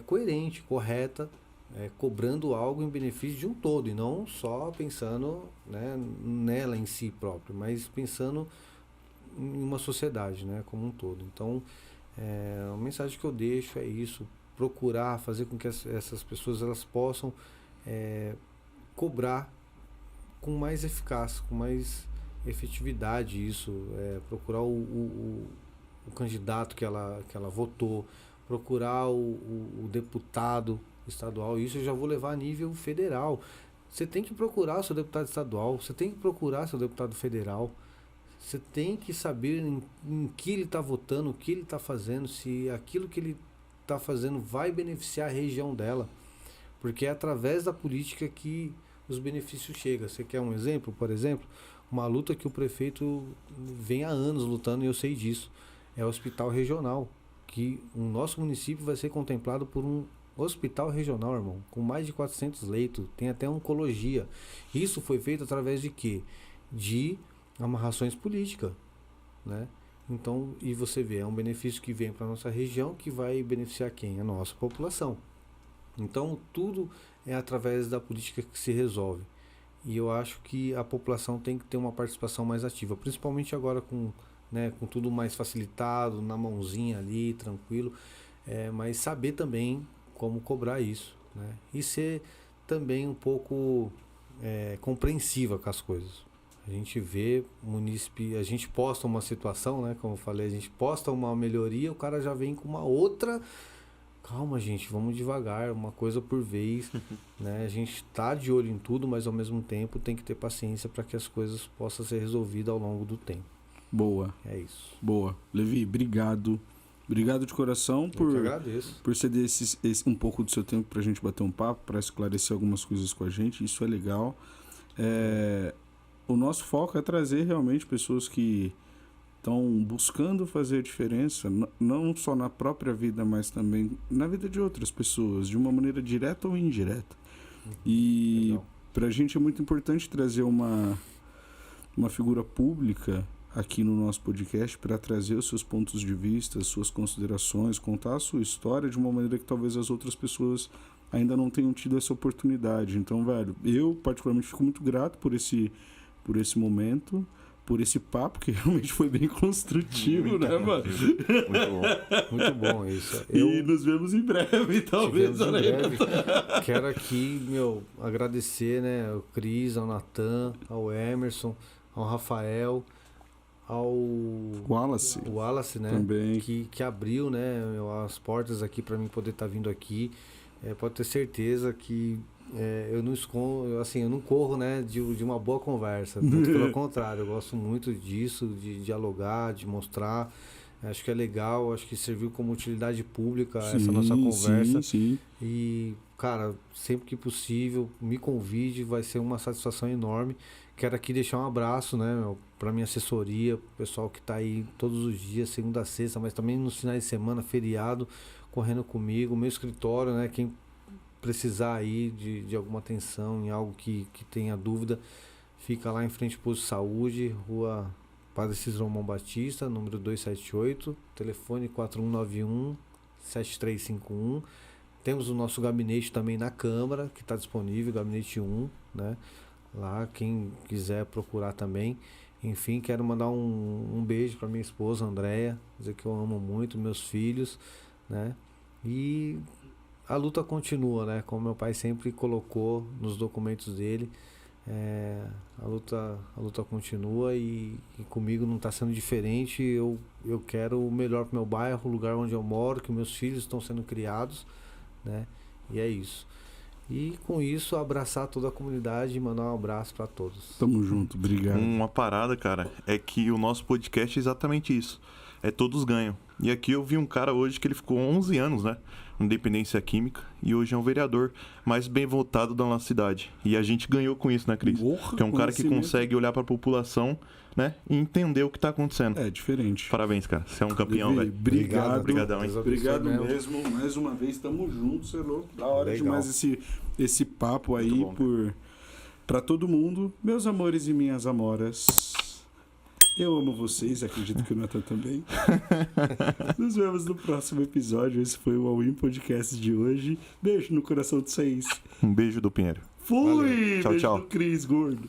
coerente, correta, cobrando algo em benefício de um todo, e não só pensando, né, nela em si própria, mas pensando em uma sociedade, né, como um todo. Então, a mensagem que eu deixo é isso: procurar fazer com que essas pessoas elas possam cobrar com mais eficácia, com mais efetividade isso, procurar o candidato que ela votou, procurar o deputado estadual. Isso eu já vou levar a nível federal. Você tem que procurar seu deputado estadual, você tem que procurar seu deputado federal, você tem que saber em que ele está votando, o que ele está fazendo, se aquilo que ele está fazendo vai beneficiar a região dela, porque é através da política que os benefícios chegam. Você quer um exemplo? Por exemplo, uma luta que o prefeito vem há anos lutando, e eu sei disso, é o hospital regional, que o nosso município vai ser contemplado por um hospital regional, irmão, com mais de 400 leitos, tem até oncologia. Isso foi feito através de quê? De amarrações políticas, né? Então, e você vê, é um benefício que vem para nossa região, que vai beneficiar quem? A nossa população. Então, tudo é através da política que se resolve. E eu acho que a população tem que ter uma participação mais ativa, principalmente agora com tudo mais facilitado, na mãozinha ali, tranquilo, mas saber também como cobrar isso, né? E ser também um pouco compreensiva com as coisas. A gente vê munícipe, a gente posta uma situação, né? Como eu falei, a gente posta uma melhoria, o cara já vem com uma outra. Calma, gente, vamos devagar, uma coisa por vez, né? A gente está de olho em tudo, mas ao mesmo tempo tem que ter paciência para que as coisas possam ser resolvidas ao longo do tempo. Boa. É isso. Boa. Levi, obrigado. Obrigado de coração por ceder um pouco do seu tempo para a gente bater um papo, para esclarecer algumas coisas com a gente. Isso é legal. O nosso foco é trazer realmente pessoas que estão buscando fazer a diferença, não só na própria vida, mas também na vida de outras pessoas, de uma maneira direta ou indireta. E para a gente é muito importante trazer uma figura pública aqui no nosso podcast para trazer os seus pontos de vista, as suas considerações, contar a sua história de uma maneira que talvez as outras pessoas ainda não tenham tido essa oportunidade. Então, velho, eu particularmente fico muito grato por esse momento, por esse papo, que realmente foi bem construtivo, né, mano? Muito bom. Muito bom isso. E nos vemos em breve, talvez. Em breve. Quero aqui, agradecer, né, ao Cris, ao Natan, ao Emerson, ao Rafael, ao Wallace, né? Também. Que abriu, né, as portas aqui para mim poder estar vindo aqui. Pode ter certeza que eu não escondo, assim, eu não corro, né, de uma boa conversa. Muito pelo contrário, eu gosto muito disso, de dialogar, de mostrar. Acho que é legal, acho que serviu como utilidade pública essa nossa conversa. Sim. E, cara, sempre que possível, me convide, vai ser uma satisfação enorme. Quero aqui deixar um abraço, né, para minha assessoria, pro pessoal que está aí todos os dias, segunda a sexta, mas também nos finais de semana, feriado, correndo comigo, meu escritório, né, quem precisar aí de alguma atenção em algo que tenha dúvida, fica lá em frente ao Posto de Saúde, Rua Padre Cícero Romão Batista, número 278, telefone 4191-7351. Temos o nosso gabinete também na Câmara, que está disponível, gabinete 1, né? Lá, quem quiser procurar também. Enfim, quero mandar um beijo para minha esposa, Andréia, dizer que eu amo muito meus filhos, né? E a luta continua, né? Como meu pai sempre colocou nos documentos dele, a luta continua e comigo não está sendo diferente. Eu quero o melhor para o meu bairro, o lugar onde eu moro, que meus filhos estão sendo criados, né? E é isso. E com isso, abraçar toda a comunidade e mandar um abraço para todos. Tamo junto, obrigado. Uma parada, cara, é que o nosso podcast é exatamente isso. Todos ganham. E aqui eu vi um cara hoje que ele ficou 11 anos, né? Independência Química, e hoje é um vereador mais bem votado da nossa cidade. E a gente ganhou com isso, né, Cris? Que é um cara que consegue olhar para a população, né, e entender o que tá acontecendo. É diferente. Parabéns, cara. Você é um campeão, velho. Obrigado. Obrigadão, hein? Obrigado mesmo. Mais uma vez, tamo juntos, você é louco. Da hora Legal. demais esse papo aí pra todo mundo. Meus amores e minhas amoras, eu amo vocês, acredito que o Natan também. Nos vemos no próximo episódio. Esse foi o All In Podcast de hoje. Beijo no coração de vocês. Um beijo do Pinheiro. Fui! Valeu. Tchau, Beijo tchau. do Cris, gordo.